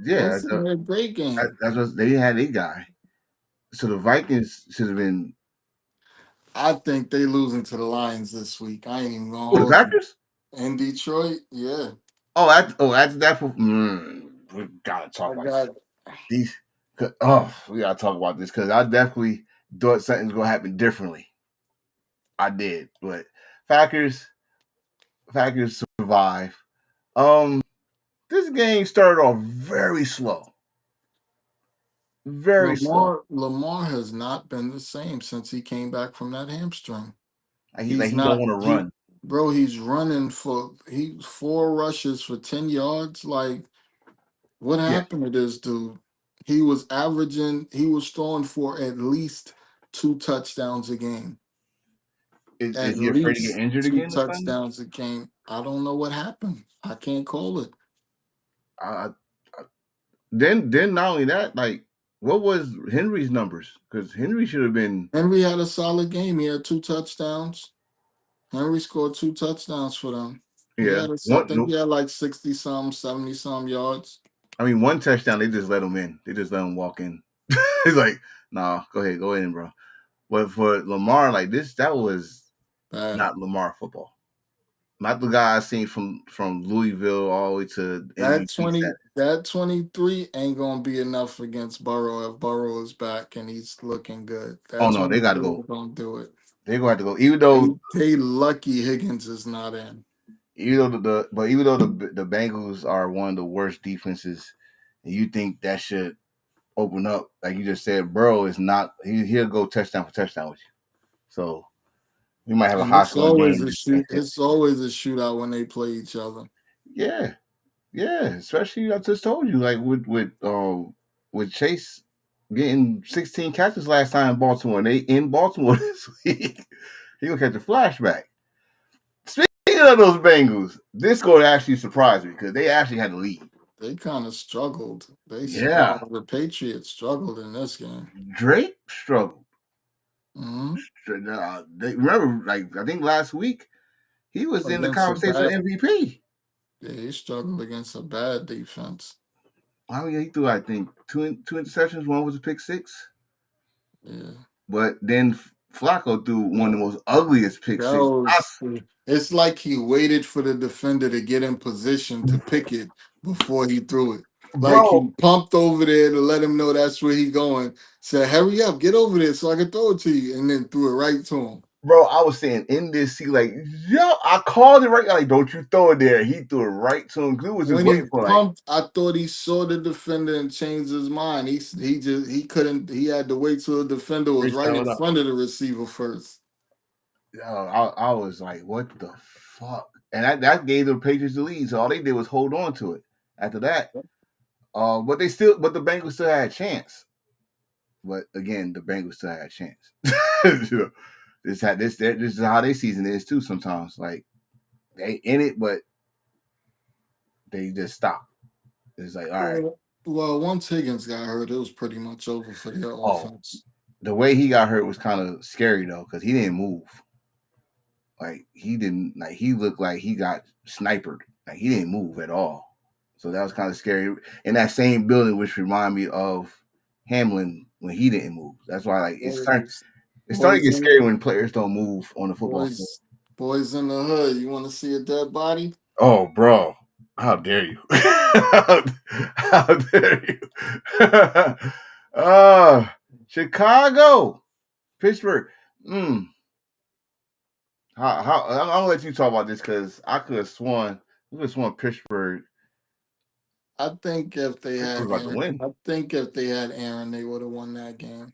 Yeah, Wilson had a great game. that's what they had a guy. So the Vikings should have been. I think they losing to the Lions this week. I ain't even gonna Oh, the hold you. Packers. In Detroit, yeah. That's that. We gotta I talk about got these. Oh, we gotta talk about this because I definitely thought something's gonna happen differently. I did, but Packers, Packers survive. Um, this game started off very slow, very slow. Lamar has not been the same since he came back from that hamstring. Like He's he don't not want to he run. bro, he's running for he 4 rushes for 10 yards. Like, what Yeah, happened to this dude? He was throwing for at least 2 touchdowns a game. At is he afraid to get least injured two again this Sunday? touchdowns a game. I don't know what happened. I can't call it. I, then not only that, like what was Henry's numbers? Because Henry should have been. Henry had a solid game. He had 2 touchdowns. Henry scored 2 touchdowns for them. Yeah, I one. think No, he had like 60 some, 70 some yards. I mean one touchdown. They just let him in. They just let him walk in. He's like, nah, go ahead, bro. But for Lamar, like this, that was Bad. not Lamar football. Not the guy I seen from Louisville all the way to MVP status. That 23 ain't gonna be enough against Burrow if Burrow is back and he's looking good. Oh That no, they got to 23 go. ain't gonna do it. They're gonna have to go. Even though They lucky Higgins is not in. even though the Bengals are one of the worst defenses, and you think that should open up, like you just said, Burrow is not. He'll go touchdown for touchdown with you. So we might have a And high scoring game. it's always a shootout when they play each other. Yeah, yeah. Especially I just told you, like with Chase getting 16 catches last time in Baltimore, and they in Baltimore this week. He gonna catch a flashback. Speaking of those Bengals, this going to actually surprise me because they actually had the lead. They kind of struggled. Yeah, The Patriots struggled in this game. Drake struggled. Hmm. They remember, like I think last week he was in the Against a conversation bad, for MVP. yeah, he struggled against a bad defense. Oh yeah, he threw I think two interceptions. One was a pick six, Yeah. but then Flacco threw one of Yeah. the most ugliest pick That six. was it's like he waited for the defender to get in position to pick it before he threw it. Like Bro, he pumped over there to let him know that's where he going. Said, hurry up, get over there so I can throw it to you. And then threw it right to him. bro, I was saying in this seat, like, yo, I called it right. Like, don't you throw it there. He threw it right to him. He was just When he waiting for like pumped, I thought he saw the defender and changed his mind. He couldn't he had to wait till the defender was right in front of the receiver first. I was like, what the fuck? And that gave the Patriots the lead. So all they did was hold on to it. After that, but the Bengals still had a chance. But again, the Bengals still had a chance. You know, this is how their season is too. Sometimes, like they in it, but they just stop. It's like, all right. Well, once Higgins got hurt, it was pretty much over for their Oh, offense. the way he got hurt was kind of scary though, because he didn't move. Like he didn't like he looked like he got sniped. Like he didn't move at all. So that was kind of scary. In that same building, which reminded me of Hamlin when he didn't move. That's why like Boys, it's starting to boys get in scary when players don't move on the football field. boys, boys in the hood. You want to see a dead body? Oh, bro. How dare you? How dare you? Chicago, Pittsburgh. Mm. I'm gonna let you talk about this because I could have sworn Pittsburgh I think if they was had about to Aaron, win. they would have won that game.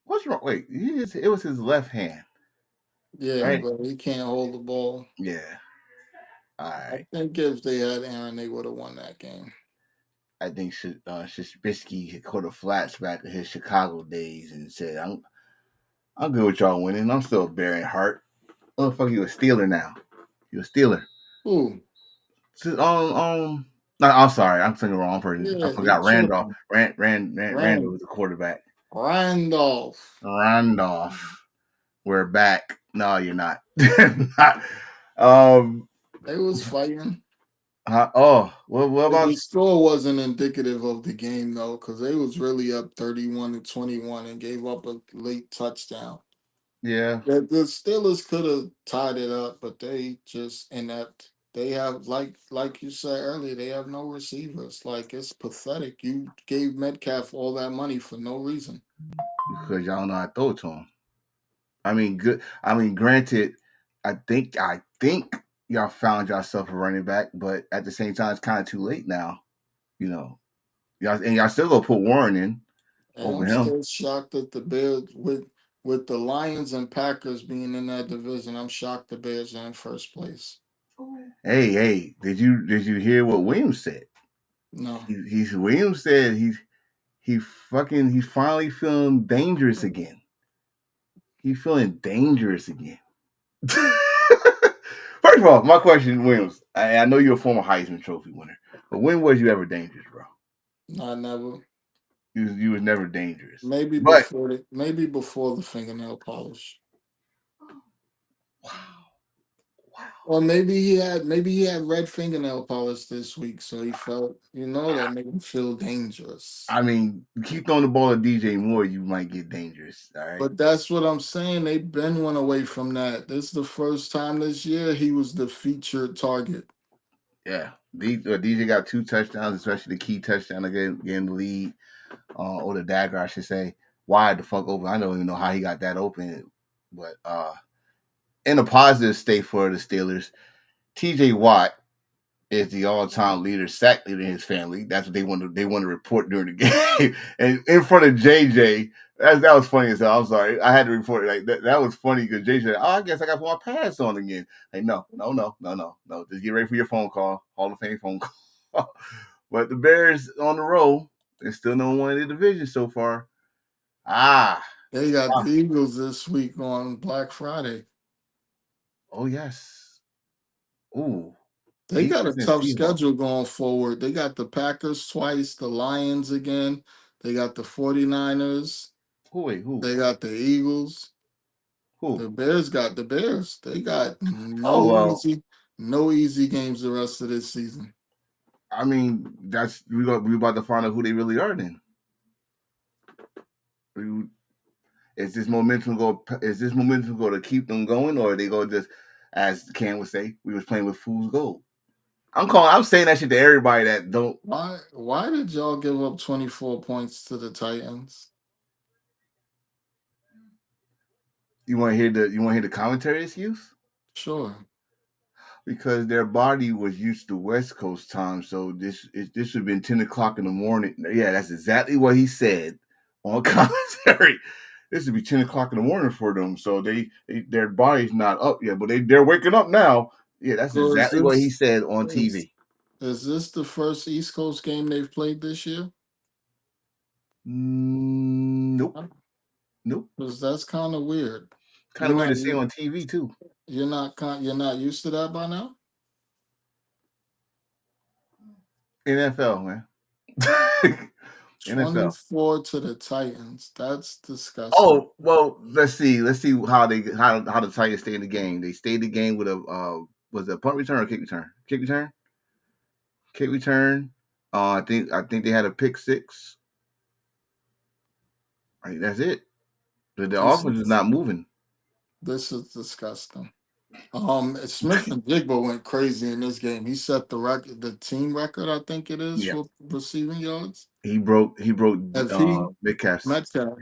What's wrong? Wait, it was his left hand, Yeah, right? but he can't hold the ball. Yeah. All I right. think if they had Aaron, they would have won that game. I think Trubisky caught a flashback of his Chicago days and said, I'm good with y'all winning. I'm still a bear in heart. Motherfucker, you a Steeler now. You a Steeler. Ooh, So, no, I'm sorry. I'm thinking the wrong person. I yeah, he forgot Randolph. tripping. Randall Rand was the quarterback. Randolph. Randolph. We're back. No, you're not. Not- um. They was fighting. What about? The score wasn't indicative of the game though, because they was really up 31-21 and gave up a late touchdown. Yeah. The Steelers could have tied it up, but they just inept. They have like you said earlier, they have no receivers. Like it's pathetic. You gave Metcalf all that money for no reason. because y'all don't know how to throw it to him. I mean, good. I mean, granted, I think y'all found yourself a running back, but at the same time, it's kind of too late now. You know, y'all still gonna put Warren in And over I'm him. still shocked that the Bears with the Lions and Packers being in that division, I'm shocked the Bears are in first place. Hey, did you hear what Williams said? No. He's Williams said he's finally feeling dangerous again. He's feeling dangerous again. First of all, my question, Williams. I know you're a former Heisman Trophy winner, but when was you ever dangerous, bro? I never. You was never dangerous. Maybe But before the fingernail polish. wow, Or maybe he had red fingernail polish this week, so he felt, that made him feel dangerous. I mean, keep throwing the ball to DJ Moore, you might get dangerous. All right. But that's what I'm saying. They've been one away from that. This is the first time this year he was the featured target. Yeah. DJ got 2 touchdowns, especially the key touchdown again, getting the lead, or the dagger, I should say. Wide the fuck open. I don't even know how he got that open, but in a positive state for the Steelers, TJ Watt is the all-time leader, sack leader in his family. That's what they want to report during the game. And in front of JJ, that was funny as hell. I'm sorry, I had to report it. Like that was funny because JJ said, "Oh, I guess I got to put my pads on again." Like no. Just get ready for your phone call, Hall of Fame phone call. But the Bears on the roll. They're still number one in the division so far. Ah, They got the Eagles this week on Black Friday. oh yes. Ooh, They got a Eagles and tough Seahawks. schedule going forward. They got the Packers twice, the Lions again. They got the 49ers. Who? Wait, who? They got the Eagles. Who? The Bears got the Bears. They got Oh well. no easy games the rest of this season. I mean, we about to find out who they really are. Then We- is this momentum go? Is this momentum going to keep them going, or are they go just, as Cam would say, we was playing with fool's gold? I'm saying that shit to everybody that don't. Why did y'all give up 24 points to the Titans? You want to hear the commentary excuse? Sure. Because their body was used to West Coast time, so this should have been 10 o'clock in the morning. Yeah, that's exactly what he said on commentary. This would be 10 o'clock in the morning for them, so their body's not up yet, but they're waking up now. Yeah, that's So exactly what he said on is TV. is this the first East Coast game they've played this year? Nope, nope. Because that's kind of weird. Kind You're of weird not to say on TV too. you're not used to that by now. NFL, man. NFL. 24 to the Titans. That's disgusting. Oh well, let's see. Let's see how the Tigers stay in the game. They stayed the game with a was it a punt return or kick return? Kick return. Kick return. I think they had a pick six. Right, that's it. The This offense is is not moving. this is disgusting. Smith and Jigba went crazy in this game. He set the team record, I think it is, Yeah, for receiving yards. he broke If he Metcalf's. Metcalf,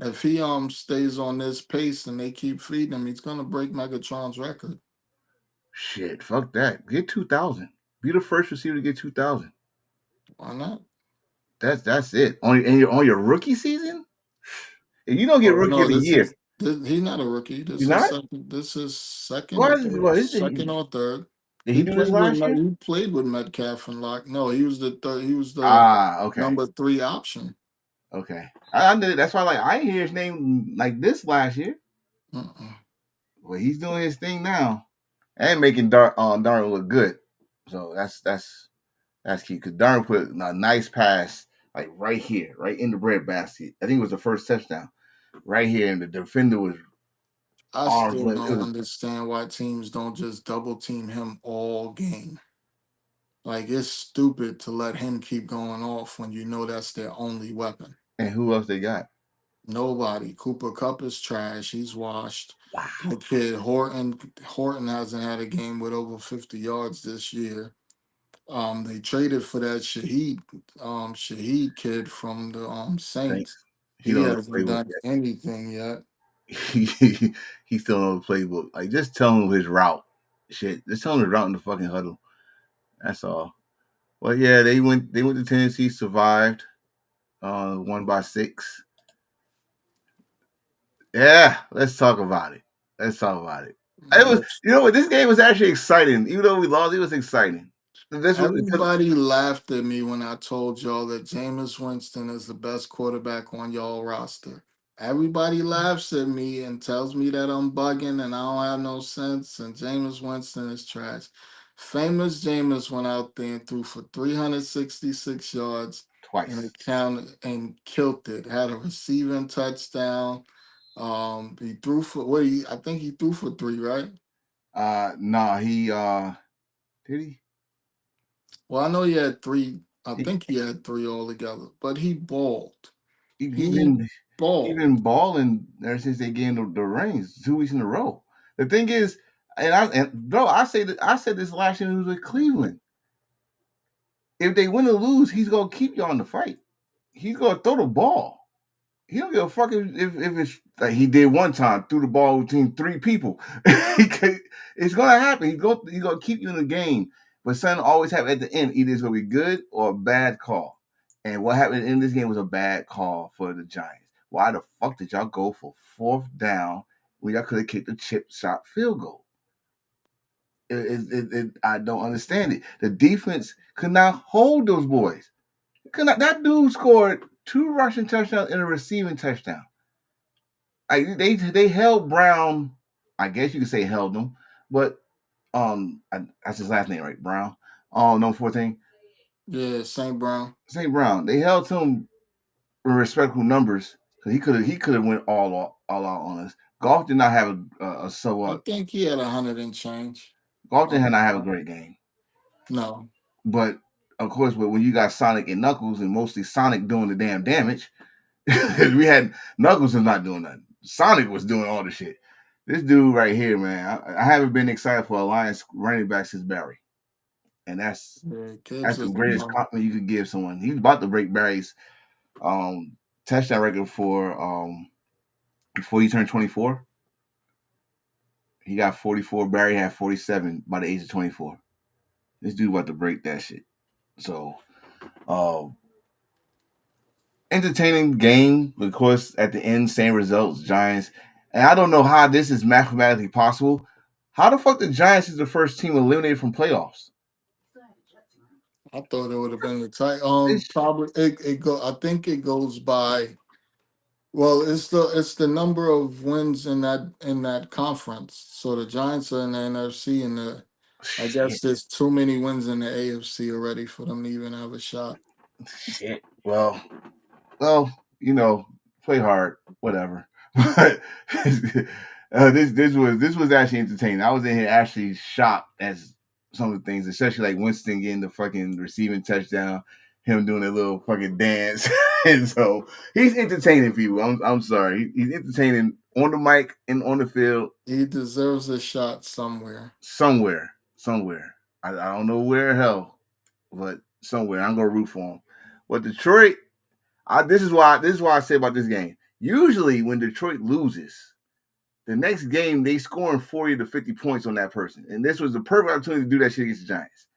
if he stays on this pace and they keep feeding him, he's gonna break Megatron's record. Shit, fuck that. Get 2,000. Be the first receiver to get 2,000. Why not? That's it. On your rookie season, if you don't get Oh rookie no, of the year, he's not a rookie. you're not. This is second or What? third. What is it? Second or third. Did he do this last year? He played with Metcalf and Lock. No, he was the third. He was the Ah, okay. number 3 option. Okay, I knew that's why. Like I didn't hear his name like this last year. Uh-uh. Well, he's doing his thing now and making Darnold look good. So that's key because Darnold put a nice pass like right here, right in the breadbasket. I think it was the first touchdown right here, and the defender was I arms still length. It don't was, understand why teams don't just double team him all game. Like it's stupid to let him keep going off when you know that's their only weapon. and who else they got? Nobody. Cooper Cup is trash. He's washed. Wow. The kid Horton hasn't had a game with over 50 yards this year. They traded for that Shaheed kid from the Thanks. Saints. He He don't know the hasn't playbook done anything yet. yet. He still don't know the playbook. Like just tell him his route. Shit. Just tell him his route in the fucking huddle. That's all. Well, yeah, they went to Tennessee, survived, won by 6. Yeah, let's talk about it. Let's talk about it. It was, That's you know what, this game was actually exciting. Even though we lost, it was exciting. This was because Everybody laughed at me when I told y'all that Jameis Winston is the best quarterback on y'all roster. Everybody laughs at me and tells me that I'm bugging and I don't have no sense and Jameis Winston is trash. Famous Jameis went out there and threw for 366 yards and twice. it counted and killed it. Had a receiving touchdown. He threw for I think he threw for 3, right? Nah, he did he? Well, I know he had 3. I He think he had 3 altogether, but he balled. he He been he balled. been balling ever since they gave him the reins 2 weeks in a row. The thing is, bro, I said this last year when he was with Cleveland. If they win or lose, he's gonna keep y'all in the fight. He's gonna throw the ball. He don't give a fuck if it's like he did one time, threw the ball between 3 people. It's gonna happen. He's gonna keep you in the game. But something always happen at the end. Either it's gonna be good or a bad call. And what happened in this game was a bad call for the Giants. Why the fuck did y'all go for 4th down when y'all could have kicked a chip shot field goal? I don't understand it. The defense could not hold those boys. That dude scored 2 rushing touchdowns and a receiving touchdown. They held Brown. I guess you could say held him, but that's his last name, right? Brown. No 14. Yeah, St. Brown. St. Brown. They held him in respectful numbers because he could have went all out on us. Golf did not have a so I think he had 100 and change. Golf did not have a Um, great game, no. but of course, but when you got Sonic and Knuckles and mostly Sonic doing the damn damage, we had Knuckles was not doing nothing. Sonic was doing all the shit. This dude right here, man, I haven't been excited for Alliance running back since Barry, and that's Yeah, kids that's the is greatest compliment you could give someone. He was about to break Barry's um, touchdown record for before he turned 24. He got 44. Barry had 47 by the age of 24. This dude about to break that shit. So, um, entertaining game. Of course, at the end, same results. Giants. And I don't know how this is mathematically possible. How the fuck the Giants is the first team eliminated from playoffs? I thought it would have been the tight. This Probably it go. I think it goes by. Well, it's the number of wins in that conference. So the Giants are in the NFC, and I guess shit, there's too many wins in the AFC already for them to even have a shot. shit. Well, play hard, whatever. But this was actually entertaining. I was in here actually shocked at some of the things, especially like Winston getting the fucking receiving touchdown, him doing a little fucking dance, and so he's entertaining people. I'm sorry, he's entertaining on the mic and on the field He deserves a shot somewhere. somewhere. I don't know where the hell, but somewhere. I'm gonna root for him. But Detroit. This is why I say about this game. Usually, when Detroit loses, the next game they scoring 40 to 50 points on that person, and this was the perfect opportunity to do that shit against the Giants.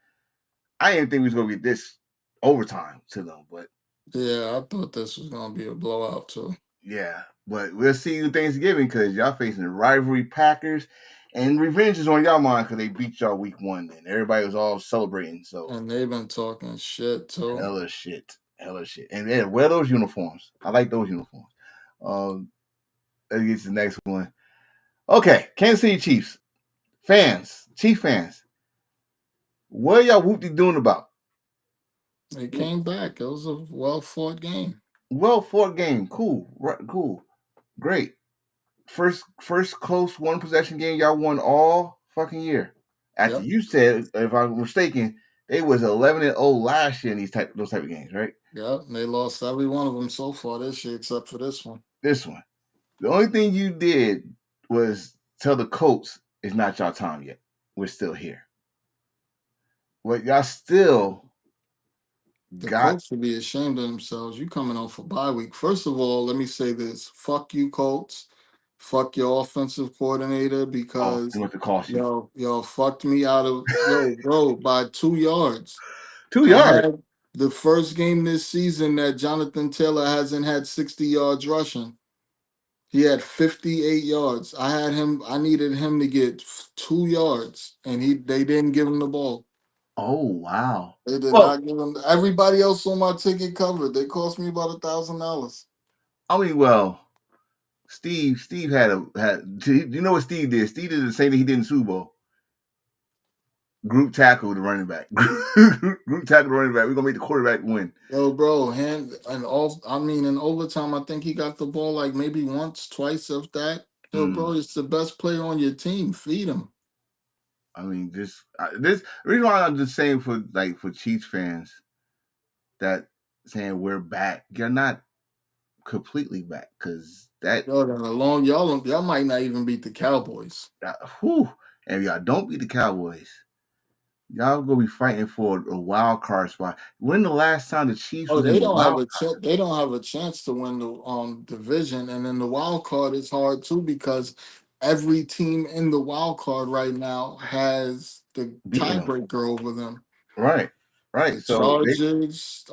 I didn't think we was gonna get this overtime to them, but Yeah, I thought this was gonna be a blowout too. yeah. But we'll see you Thanksgiving because y'all facing the rivalry Packers, and revenge is on y'all mind because they beat y'all week 1, and everybody was all celebrating. So And they've been talking shit too. hella shit, and then wear those uniforms. I like those uniforms. Um, let's get to the next one. Okay, Kansas City Chiefs fans, Chief fans, what are y'all whoopty doing about? They came back. It was a well fought game. Well fought game, cool, right, cool, great. First close one possession game y'all won all fucking year. After Yep. you said, if I'm mistaken, they was 11-0 last year in those type of games, right? Yep. They lost every one of them so far this year except for this one. This one. The only thing you did was tell the Colts it's not your time yet. We're still here. But y'all still The got Colts should be ashamed of themselves. You coming off a bye week. First of all, let me say this. Fuck you, Colts. Fuck your offensive coordinator it because went to cost you y'all fucked me out of bro by 2 yards. 2 I yards. had the first game this season that Jonathan Taylor hasn't had 60 yards rushing. He had 58 yards. I needed him to get 2 yards, and they didn't give him the ball. Oh wow. They did Well, not give him. Everybody else on my ticket covered. They cost me about $1,000. I mean, well, Steve had. You know what Steve did? Steve did the same thing he did in Super Bowl. Group tackle the running back. Group tackle the running back. We're gonna make the quarterback win. Yo, bro, in overtime, I think he got the ball like maybe once, twice, if that. Yo, bro, Mm. it's the best player on your team. Feed him. I mean, this reason why I'm just saying for Chiefs fans that saying we're back, you're not completely back because Y'all got a long. Y'all might not even beat the Cowboys. whew, and if y'all don't beat the Cowboys, y'all gonna be fighting for a wild card spot. When the last time the Chiefs Oh, was in they the don't have wild a chance. They don't have a chance to win the division, and then the wild card is hard too because every team in the wild card right now has the beating them? tiebreaker over them. Right, right. The So Chargers,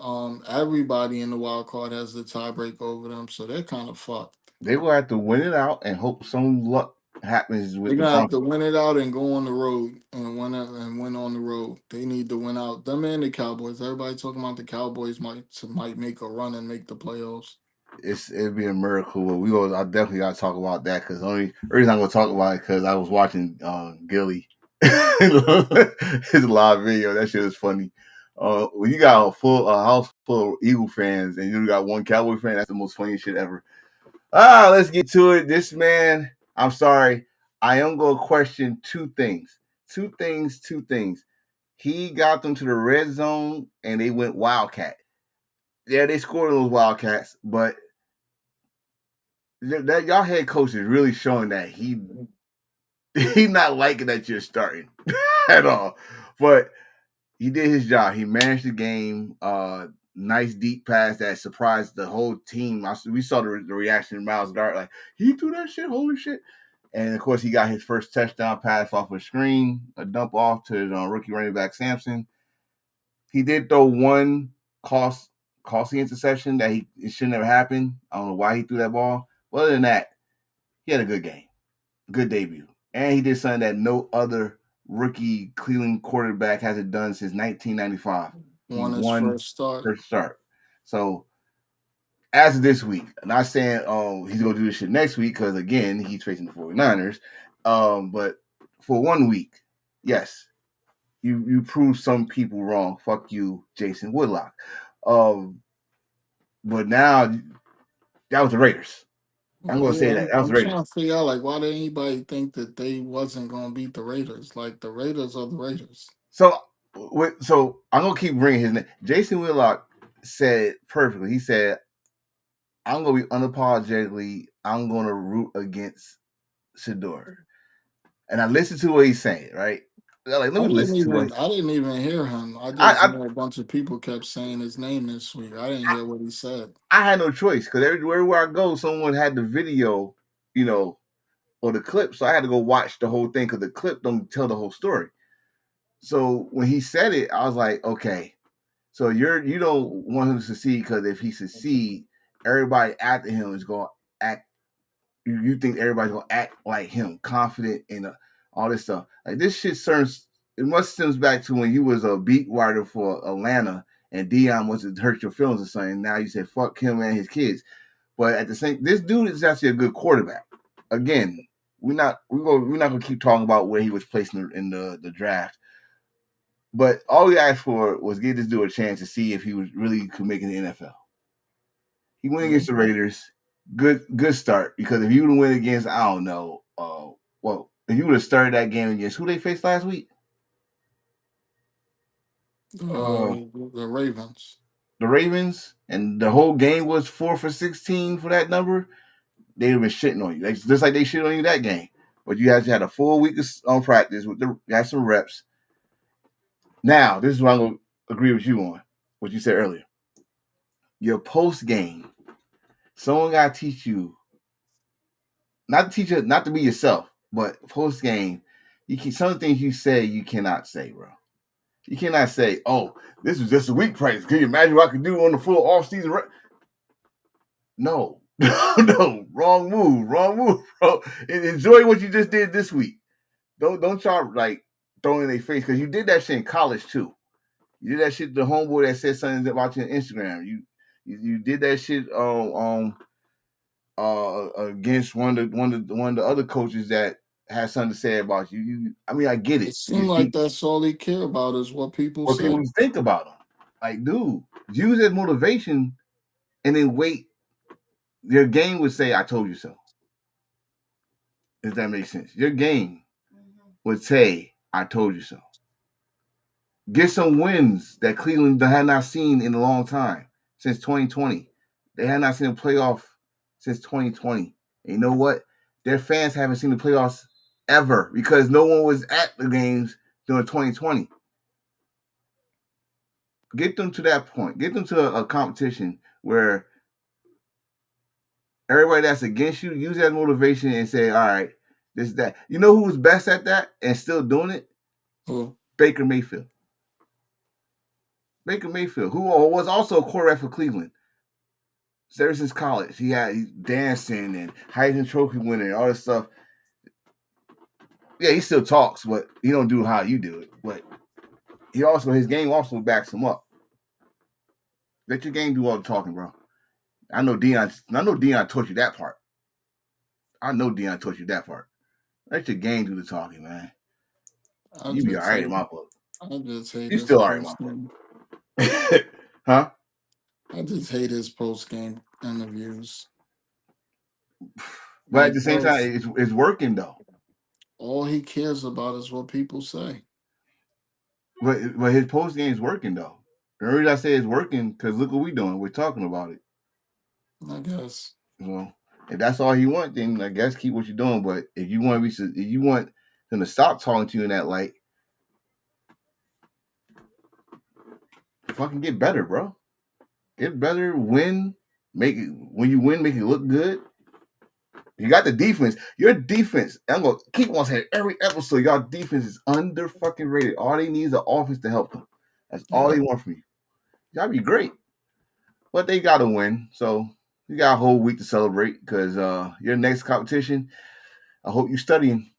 everybody in the wild card has the tiebreaker over them, so they're kind of fucked. they will have to win it out and hope some luck happens with They're the gonna have to Broncos. win it out and go on the road and win on the road. They need to win out. Them and the Cowboys. Everybody talking about the Cowboys might make a run and make the playoffs. It'd be a miracle. But I definitely got to talk about that because the only reason I'm gonna talk about it because I was watching Gilly his live video. That shit was funny. When you got a house full of Eagle fans and you got one Cowboy fan, that's the most funniest shit ever. Let's get to it. This man, I'm sorry, I am gonna question two things. Two things. He got them to the red zone and they went Wildcat. Yeah, they scored those Wildcats, but that y'all head coach is really showing that he not liking that you're starting at all. But he did his job. He managed the game. Nice deep pass that surprised the whole team. We saw the reaction of Miles Garrett, like he threw that shit, holy shit. And of course, he got his first touchdown pass off a screen, a dump off to rookie running back Sampson. He did throw one costly interception that it shouldn't have happened. I don't know why he threw that ball. But other than that, he had a good game, good debut, and he did something that no other rookie Cleveland quarterback hasn't done since 1995. He Won his won first start. first start. So as of this week, I'm not saying he's gonna do this shit next week because again he's facing the 49ers. But for 1 week, yes, you proved some people wrong. Fuck you, Jason Woodlock. But now that was the Raiders. I'm gonna say that was I'm the Raiders. trying to figure out like why did anybody think that they wasn't gonna beat the Raiders? Like the Raiders are the Raiders. So I'm gonna keep bringing his name. Jason Whitlock said perfectly. He said, "I'm gonna be unapologetically. I'm gonna root against Shador." And I listened to what he's saying. Right? Like, let me listen to what I didn't even hear him. I just I know a bunch of people kept saying his name this week. I didn't I, hear what he said. I had no choice because everywhere I go, someone had the video, you know, or the clip. So I had to go watch the whole thing because the clip don't tell the whole story. So when he said it, I was like, okay. So you don't want him to succeed because if he succeed, everybody after him is going to act. You think everybody's going to act like him, confident in all this stuff. Like this shit turns. It must stems back to when you was a beat writer for Atlanta and Dion wants to hurt your feelings or something. Now you say fuck him and his kids. But at the same, this dude is actually a good quarterback. Again, we're not gonna keep talking about where he was placed in the draft. But all we asked for was give this dude a chance to see if he was really could make it in the NFL. He went Yeah. against the Raiders. Good start because if you would win against, I don't know, if you would have started that game against who they faced last week, The Ravens. the Ravens, and the whole game was 4 for 16 for that number, they'd have been shitting on you. Just like they shit on you that game. But you had a full week of practice with you had some reps. Now, this is what I'm gonna agree with you on, what you said earlier. Your post game, someone gotta teach you, not to be yourself, but post game, some of the things you say you cannot say, bro. You cannot say, "Oh, this is just a week practice." Can you imagine what I could do on the full off season? No, no, wrong move, bro. Enjoy what you just did this week. Don't try like throwing in their face, because you did that shit in college too. You did that shit to the homeboy that said something about you on Instagram. You did that shit against one of the other coaches that had something to say about you. I mean, I get It it. seems like that's all he care about is what people What say. people think about him. Like, dude, use that motivation and then wait. Your game would say, "I told you so." If that makes sense. Your game would say, "I told you so." Get some wins that Cleveland had not seen in a long time, since 2020. They had not seen a playoff since 2020. And you know what? Their fans haven't seen the playoffs ever, because no one was at the games during 2020. Get them to that point. Get them to a competition where everybody that's against you, use that motivation and say, "All right, this, that." You know who's best at that and still doing it? Baker Mayfield. Baker Mayfield, who was also a quarterback for Cleveland. Ever since college, he's dancing and Heisman Trophy winner and all this stuff. Yeah, he still talks, but he don't do how you do it. But his game also backs him up. Let your game do all the talking, bro. I know Deion taught you that part. Let your game do the talking, man. You be all right in my book. I just hate you his still all right in my book. Huh? I just hate his post game interviews. But at the same time, it's working though. All he cares about is what people say. But his post game is working though. The reason I say it's working, because look what we're doing. We're talking about it. I guess. Well, if that's all he wants, then I guess keep what you're doing. But if you want them to stop talking to you in that light, fucking get better, bro. Get better, win, when you win, make it look good. You got the defense. Your defense, I'm gonna keep on saying every episode, y'all defense is under fucking rated. All they need is an offense to help them. That's all they want from you. Y'all be great. But they gotta win. So you got a whole week to celebrate, because your next competition, I hope you're studying.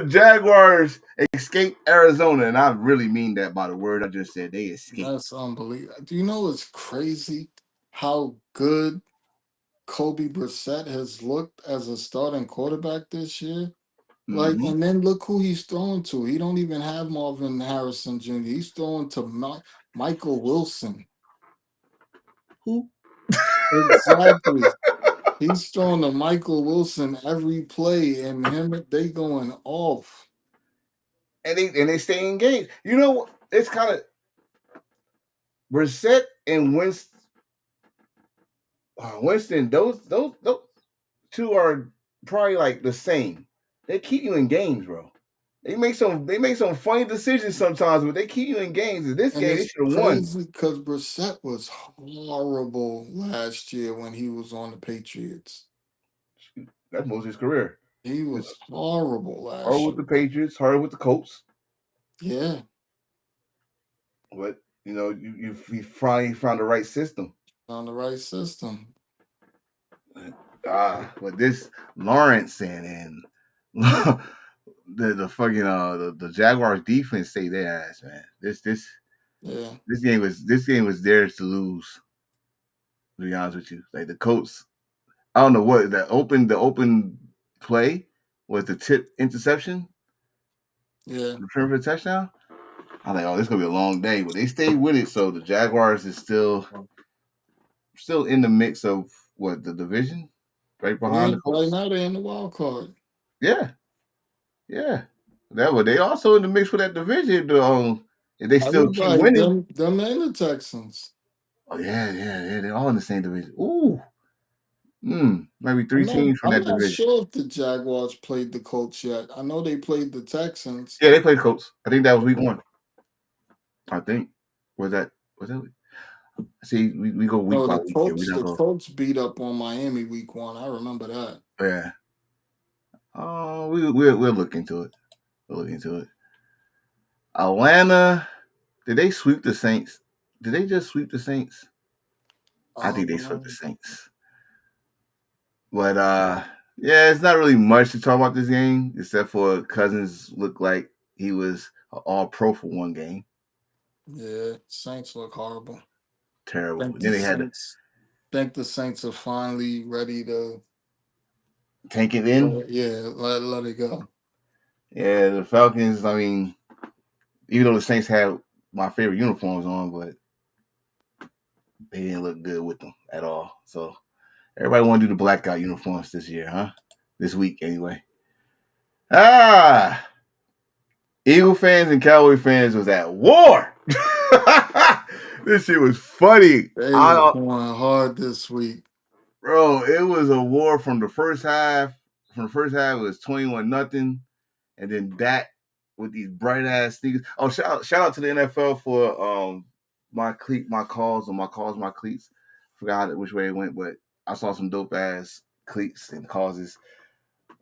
Jaguars escape Arizona, and I really mean that by the word I just said. They escaped. That's unbelievable. Do you know it's crazy how good Kobe Brissett has looked as a starting quarterback this year? Like, and then look who he's throwing to. He don't even have Marvin Harrison Jr. He's throwing to Michael Wilson. Who? Exactly. He's throwing to Michael Wilson every play, and they going off. And they stay engaged. You know what? It's kind of Brissett and Winston. Those two are probably like the same. They keep you in games, bro. They make some funny decisions sometimes, but they keep you in games. In this game, they should have won. Because Brissett was horrible last year when he was on the Patriots. That's most of his career. He was horrible last year. Hard with the Patriots, hard with the Colts. Yeah. But you finally found the right system. Found the right system. But this Lawrence and the fucking the Jaguars defense say their ass, man. This game was theirs to lose. To be honest with you, like the Colts, I don't know what the open play was, the tip interception. Yeah, return for a touchdown. I'm like, oh, this is gonna be a long day, but they stayed with it. So the Jaguars is still in the mix of the division, right behind the Colts. Right now they're in the wild card. Yeah. They also in the mix for that division. If they still keep winning, them and the Texans. Oh yeah. They're all in the same division. Ooh. Maybe three I'm not. teams from I'm that not division. sure if the Jaguars played the Colts yet. I know they played the Texans. Yeah, they played Colts. I think that was week 1. I think. Was that? See, we go week No, by the week here. We Colts. don't The go. Colts beat up on Miami week 1. I remember that. Yeah. Oh, we'll look into it. We'll look into it. Atlanta. Did they sweep the Saints? Did they just sweep the Saints? I think they swept the Um, Saints. But yeah, it's not really much to talk about this game except for Cousins looked like he was all pro for one game. yeah, Saints look horrible. Terrible. Think Then the they had to Saints. Think the Saints are finally ready to. tank it in. Yeah, let it go. Yeah, the Falcons. I mean, even though the Saints had my favorite uniforms on, but they didn't look good with them at all. So everybody want to do the blackout uniforms this year, huh? This week anyway. Eagle fans and Cowboy fans was at war. This shit was funny. They was going hard this week. Bro, it was a war from the first half. From the first half, it was 21-0, and then Dak with these bright ass sneakers. Oh, shout out to the NFL for my cleats. Forgot which way it went, but I saw some dope ass cleats and causes.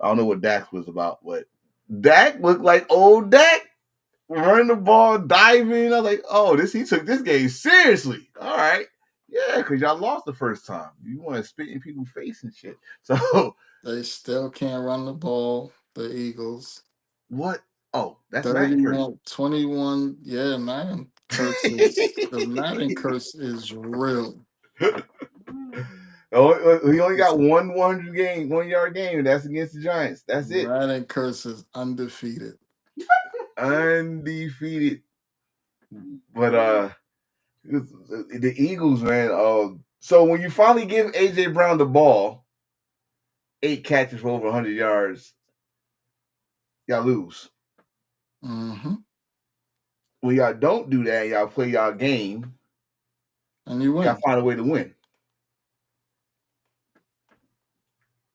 I don't know what Dak was about, but Dak looked like old Dak. Running the ball, diving. I was like, oh, he took this game seriously. All right. Yeah, because y'all lost the first time. You want to spit in people's face and shit. So They still can't run the ball. The Eagles. what? Oh, that's Madden curse. 31, 21. Yeah, Madden curse is the Madden curse is real. He only got one 100-yard game, and that's against the Giants. That's it. Madden curse is undefeated. Undefeated. But the Eagles, man. So when you finally give AJ Brown the ball, 8 catches for over 100 yards, y'all lose. Mm-hmm. When y'all don't do that, y'all play y'all game, and you win. Y'all find a way to win.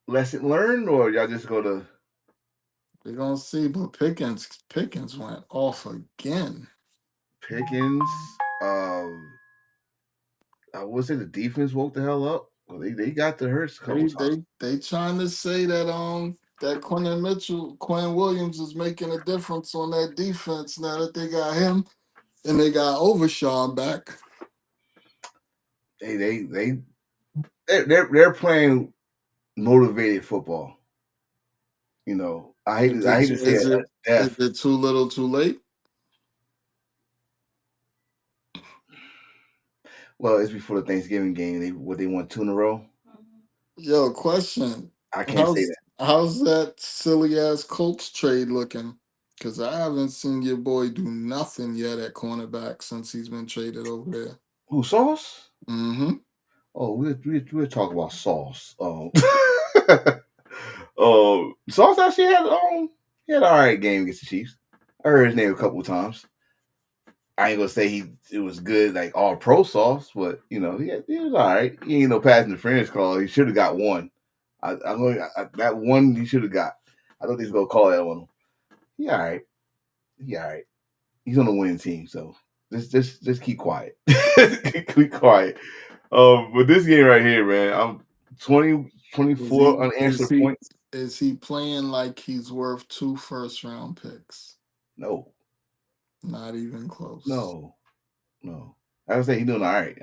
Lesson learned, or y'all just go to? We're gonna see, but Pickens went off again. Pickens, I would say the defense woke the hell up. Well, they got the Hurts a couple times. They trying to say that that Quinn Williams is making a difference on that defense now that they got him and they got Overshawn back. They're playing motivated football. You know, I hate to say it. Is it too little, too late? Well, it's before the Thanksgiving game. They won 2 in a row. Yo, question. I can't say that. How's that silly ass Colts trade looking? Because I haven't seen your boy do nothing yet at cornerback since he's been traded over there. Who, Sauce? Mm-hmm. Oh, we'll talk about Sauce. Sauce actually had he had an all right game against the Chiefs. I heard his name a couple of times. I ain't gonna say it was good like all pro Sauce, but he was all right. He ain't no pass interference call. He should have got one. That one he should have got. I thought he's gonna call that one. He all right. He's on the winning team, so just keep quiet. Keep quiet. But this game right here, man, I'm 24 unanswered points. Is he playing like he's worth 2 first-round picks? No. Not even close. No. I would say he's doing all right.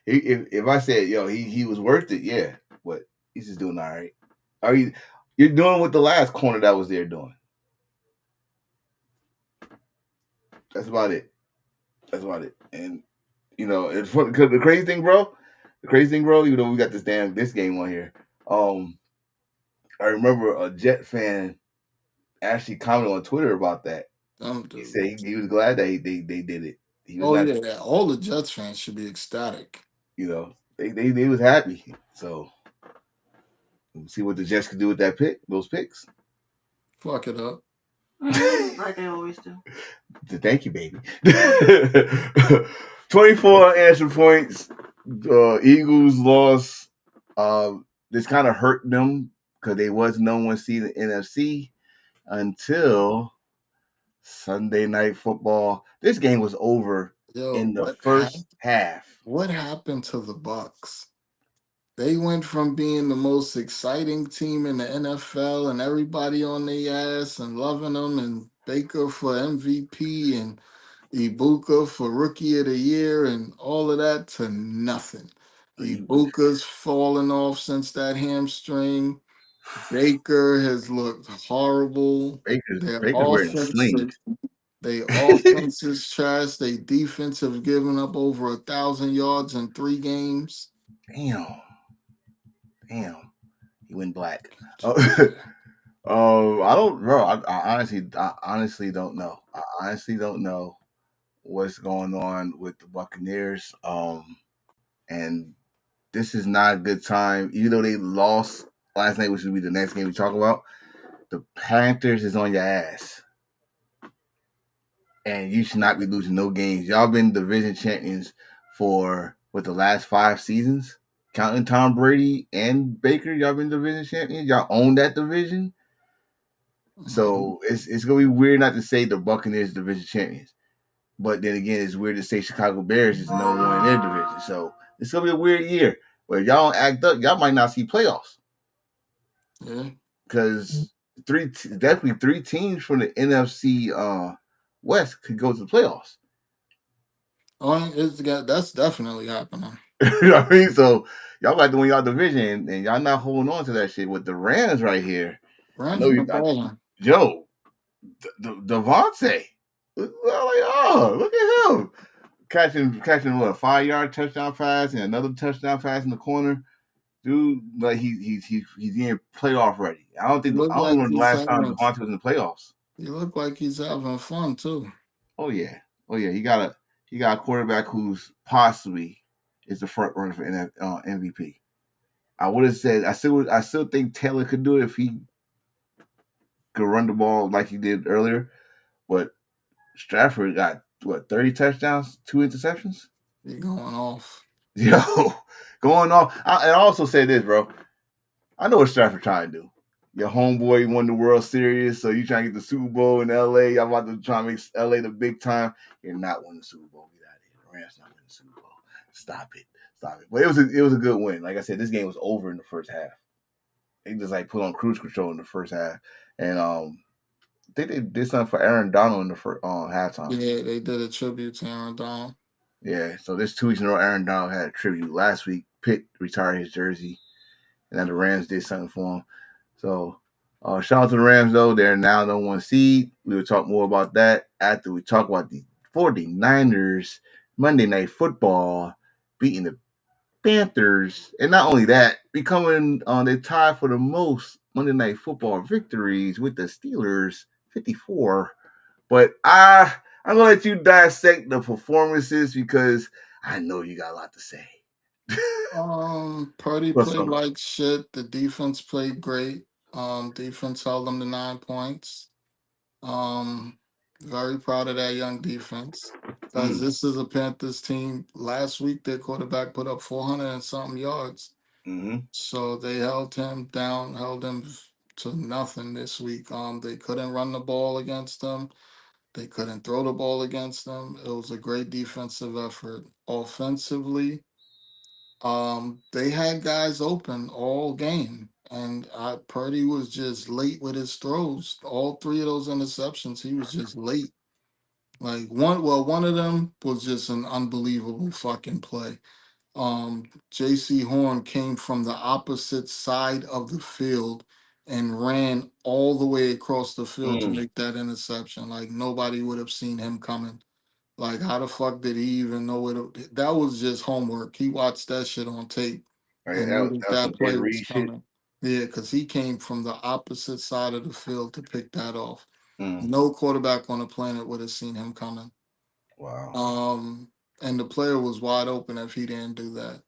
If I said, yo, he was worth it, yeah, but he's just doing all right. You're doing what the last corner that was there doing. That's about it. And it's funny because the crazy thing, bro, even though we got this game on here, I remember a Jet fan actually commented on Twitter about that. He said he was glad that they did it. Yeah, all the Jets fans should be ecstatic. They was happy. So we'll see what the Jets can do with those picks. Fuck it up. Like they always do. Thank you, baby. 24 answer points. Eagles lost. This kind of hurt them because they was no one seed in the NFC until Sunday night football. This game was over Yo, in the first half. what happened to the Bucks? They went from being the most exciting team in the NFL and everybody on their ass and loving them and Baker for MVP and Ibuka for Rookie of the Year and all of that to nothing. He was Ibuka's fallen off since that hamstring. Baker has looked horrible. Baker's wearing a sling. Their offense is trash. Their defense have given up over 1,000 yards in 3 games. Damn, damn. He went black. Yeah. I don't, bro. I honestly don't know. I honestly don't know what's going on with the Buccaneers. And this is not a good time. Even though they lost last night, which will be the next game we talk about, the Panthers is on your ass, and you should not be losing no games. Y'all been division champions for the last 5 seasons, counting Tom Brady and Baker. Y'all been division champions. Y'all own that division. So it's gonna be weird not to say the Buccaneers division champions, but then again, it's weird to say Chicago Bears is no one in their division. So it's gonna be a weird year. But if y'all don't act up, y'all might not see playoffs. Yeah. Because definitely 3 teams from the NFC West could go to the playoffs. Oh, that's definitely happening. You know what I mean? So y'all got to win y'all division, and y'all not holding on to that shit with the Rams right here. I Rams know you been got balling. Joe, Devontae. Like, oh, look at him catching what, a 5-yard touchdown pass and another touchdown pass in the corner. Dude, like he's in playoff ready. I don't Look know like when the he's last time having. Devontae was in the playoffs. He look like he's having fun too. Oh yeah, He got a quarterback who's possibly is the front runner for MVP. I would have said I still think Taylor could do it if he could run the ball like he did earlier, but Stafford got what, 30 touchdowns, 2 interceptions. He going off. Yo, going off. I also say this, bro. I know what Stafford trying to do. Your homeboy won the World Series, so you trying to get the Super Bowl in LA. Y'all about to try to make LA the big time. You're not winning the Super Bowl. Get out of here. The Rams not winning the Super Bowl. Stop it. But it was a good win. Like I said, this game was over in the first half. They just like put on cruise control in the first half, and I think they did something for Aaron Donald in the first halftime. Yeah, they did a tribute to Aaron Donald. Yeah, so this 2 weeks in a row, Aaron Donald had a tribute. Last week, Pitt retired his jersey, and then the Rams did something for him. So, shout out to the Rams, though. They're now the 1 seed. We will talk more about that after we talk about the 49ers Monday Night Football beating the Panthers. And not only that, becoming the tie for the most Monday Night Football victories with the Steelers, 54. But I'm going to let you dissect the performances because I know you got a lot to say. Purdy What's played up? like shit. The defense played great. Defense held them to 9 points. Um, Very proud of that young defense because Mm, this is a Panthers team. Last week, their quarterback put up 400 and something yards. mm-hmm. So they held him down, held him to nothing this week. They couldn't run the ball against them. They couldn't throw the ball against them. It was a great defensive effort. Offensively, they had guys open all game, and Purdy was just late with his throws. All 3 of those interceptions, he was just late. Like one of them was just an unbelievable fucking play. J.C. Horn came from the opposite side of the field and ran all the way across the field to Mm. make that interception. Like nobody would have seen him coming. Like how the fuck did he even know it? That was just homework. He watched that shit on tape Right, and knew that that was some that Ed play was Reed shit. coming. Yeah, because he came from the opposite side of the field to pick that off. Mm. No quarterback on the planet would have seen him coming. Wow. And the player was wide open if he didn't do that.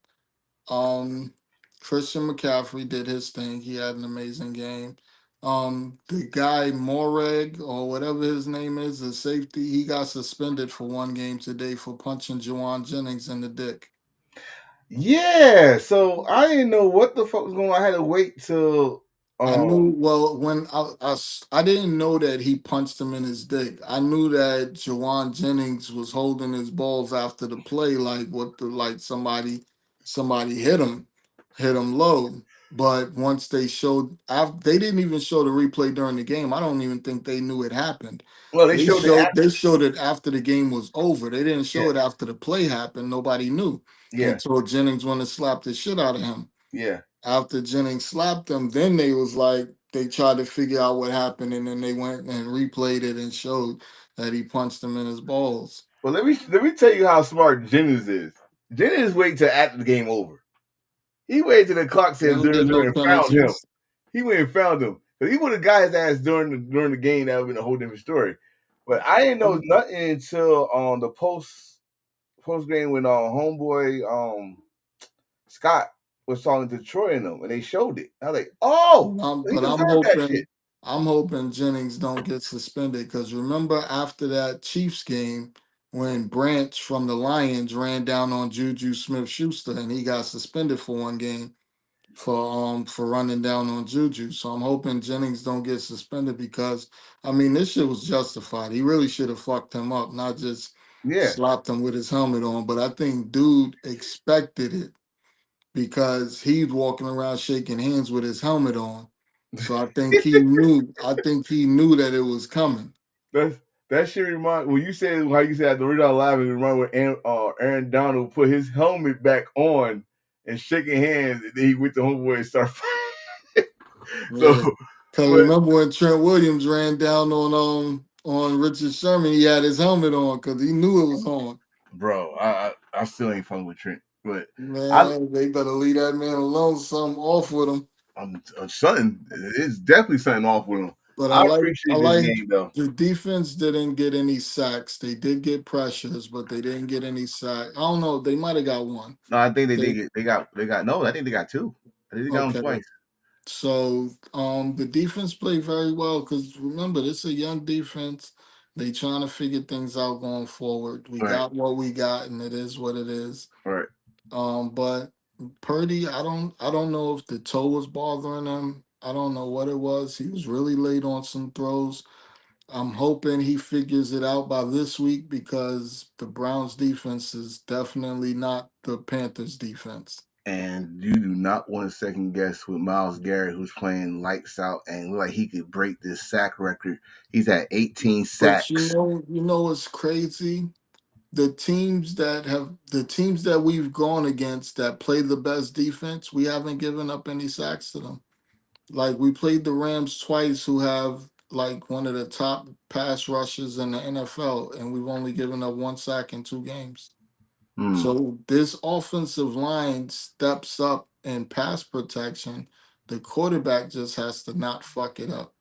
Um, Christian McCaffrey did his thing. He had an amazing game. The guy Moreg or whatever his name is, the safety, he got suspended for 1 game today for punching Juwan Jennings in the dick. Yeah, so I didn't know what the fuck was going on. I had to wait till I knew well when I didn't know that he punched him in his dick. I knew that Juwan Jennings was holding his balls after the play, like what the like somebody hit him low. But once they showed, after, they didn't even show the replay during the game. I don't even think they knew it happened. well, they showed it They after. showed it after the game was over. They didn't Yeah, show it after the play happened. Nobody knew yeah, until Jennings went and slapped the shit out of him. yeah. After Jennings slapped him, then they was like they tried to figure out what happened, and then they went and replayed it and showed that he punched him in his balls. Well, let me tell you how smart Jennings is. Jennings wait till after the game over. He waited till the clock They said don't get 0-0 no and found him. penalties. He went and found him. Because he would have got his ass during the game. That would have been a whole different story. But I didn't know nothing until the post game when homeboy Scott was talking to Troy and them, and they showed it. I was like, oh, he But deserved that shit. I'm hoping Jennings don't get suspended because remember after that Chiefs game when Branch from the Lions ran down on Juju Smith-Schuster and he got suspended for 1 game for running down on Juju. So I'm hoping Jennings don't get suspended because I mean this shit was justified. He really should have fucked him up, not just Yeah. slapped him with his helmet on. But I think dude expected it because he's walking around shaking hands with his helmet on. So I think he knew. I think he knew that it was coming. That's that shit remind when you said how you said the read out live, it remind when Aaron Donald put his helmet back on and shaking hands, and then he went to homeboy and started fighting. So, Yeah. Cause but remember when Trent Williams ran down on Richard Sherman, he had his helmet on because he knew it was on. bro, I still ain't fucking with Trent, but I Man, they better leave that man alone. Something off with him. I'm something. It's definitely something off with him. But I I appreciate this like game though. the defense didn't get any sacks. They did get pressures, but they didn't get any sacks. I don't know. They might have got one. No, I think they They did get they got no. I think they got two. I think they got them okay. twice. So the defense played very well because remember this is a young defense. They trying to figure things out going forward. We Right, got what we got, and it is what it is. right. But Purdy, I don't know if the toe was bothering him. I don't know what it was. He was really late on some throws. I'm hoping he figures it out by this week because the Browns defense is definitely not the Panthers defense. And you do not want to second guess with Myles Garrett, who's playing lights out and look like he could break this sack record. He's at 18 But sacks. you know what's crazy? The teams that we've gone against that play the best defense, we haven't given up any sacks to them. Like we played the Rams twice, who have like one of the top pass rushes in the NFL, and we've only given up 1 sack in 2 games. Hmm. So this offensive line steps up in pass protection. The quarterback just has to not fuck it up.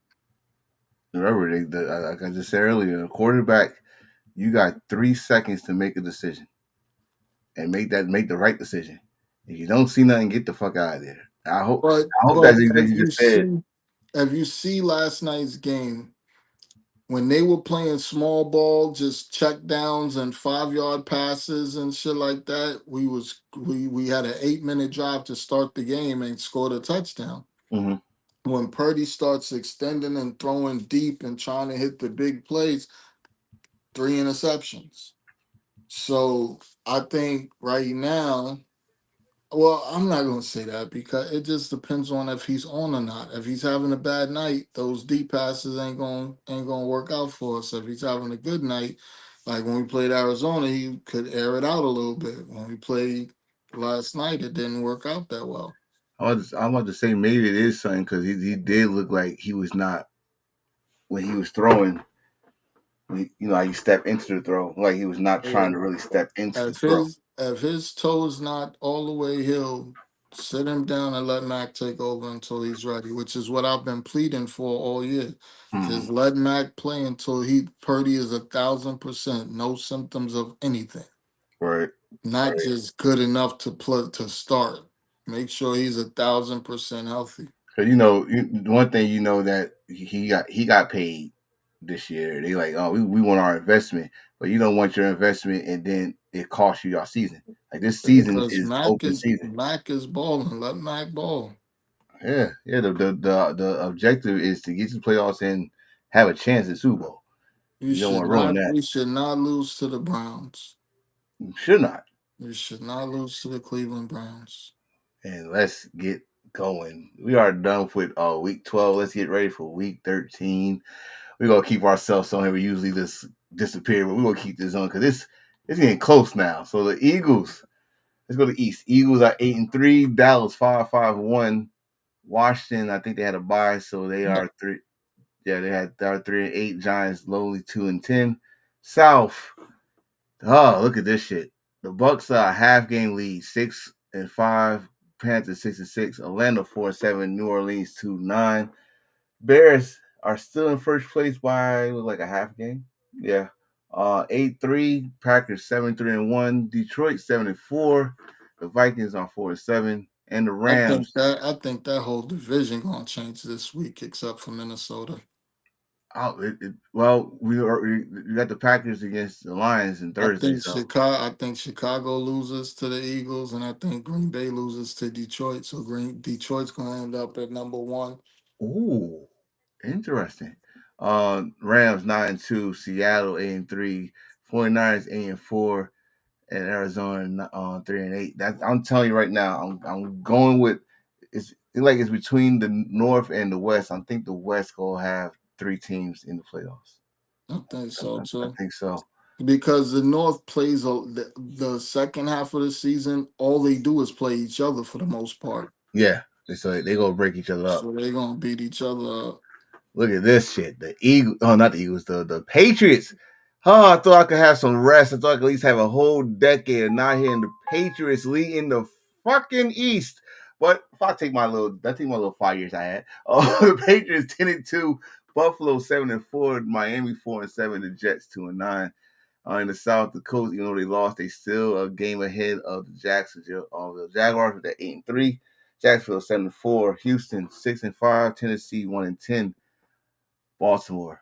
Remember, like I just said earlier, a quarterback, you got 3 seconds to make a decision and make the right decision. If you don't see nothing, get the fuck out of there. I hope But that's what you just said. if you see last night's game, when they were playing small ball, just check downs and 5 yard passes and shit like that, we had an 8 minute drive to start the game and scored a touchdown. Hmm. When Purdy starts extending and throwing deep and trying to hit the big plays, 3 interceptions. So I think right now, well, I'm not gonna say that because it just depends on if he's on or not. If he's having a bad night, those deep passes ain't gonna work out for us. If he's having a good night, like when we played Arizona, he could air it out a little bit. When we played last night, it didn't work out that well. I'm about to say maybe it is something because he did look like he was not when he was throwing. You know how you step into the throw, like he was not trying to really step into the throw. If his toe is not all the way healed, sit him down and let Mac take over until he's ready, which is what I've been pleading for all year. Hmm. Just let Mac play until he Purdy is 1,000%, no symptoms of anything, Right, not right. just good enough to play to start. Make sure he's 1,000% healthy. Because one thing that he got paid this year. They like, oh, we want our investment, but you don't want your investment, and then it costs you your season. Like this season Because is Mac open is season. Mac is balling. Let Mac ball. Yeah, yeah. The objective is to get to the playoffs and have a chance at Super Bowl. You You don't should want to ruin not. that. We should not lose to the Browns. You should not. You should not lose to the Cleveland Browns. And let's get going. We are done with week 12. Let's get ready for week 13. We're gonna keep ourselves on here. We usually just disappear, but we're gonna keep this on because it's getting close now. So the Eagles, let's go to East. Eagles are 8-3. Dallas 5-5-1. Washington, I think they had a bye, so they Yep. are three. Yeah, they are 3-8. Giants lowly 2-10. South. Oh, look at this shit. The Bucks are a half game lead, 6-5. Panthers 6-6. Atlanta 4-7. New Orleans 2-9. Bears are still in first place by like a half game. Yeah. 8-3. Packers 7-3-1. Detroit 7-4. The Vikings are 4-7. And the Rams. I think that whole division gonna change this week, except for Minnesota. Well, we got the Packers against the Lions on Thursday, so I think Chicago loses to the Eagles, and I think Green Bay loses to Detroit. So Detroit's gonna end up at number one. ooh, interesting. Rams 9-2, Seattle 8-3, 49ers 8-4, and Arizona 3-8. That I'm telling you right now, I'm going with it's between the North and the West. I think the West gonna have three teams in the playoffs. I think so I too. think so. Because the North plays the second half of the season, all they do is play each other for the most part. Yeah, so they gonna break each other up. So they're gonna beat each other up. Look at this shit. The Eagles, oh, not the Eagles, the Patriots. Oh, I thought I could have some rest. I thought I could at least have a whole decade of not hearing the Patriots leading the fucking East. But if I take my little 5 years I had. Oh, the Patriots 10-2, Buffalo 7-4, Miami 4-7, the Jets 2-9. In the South, the Colts, even though they lost, they still a game ahead of the the Jaguars with that 8-3. Jacksonville 7-4, Houston 6-5, Tennessee 1-10. Baltimore.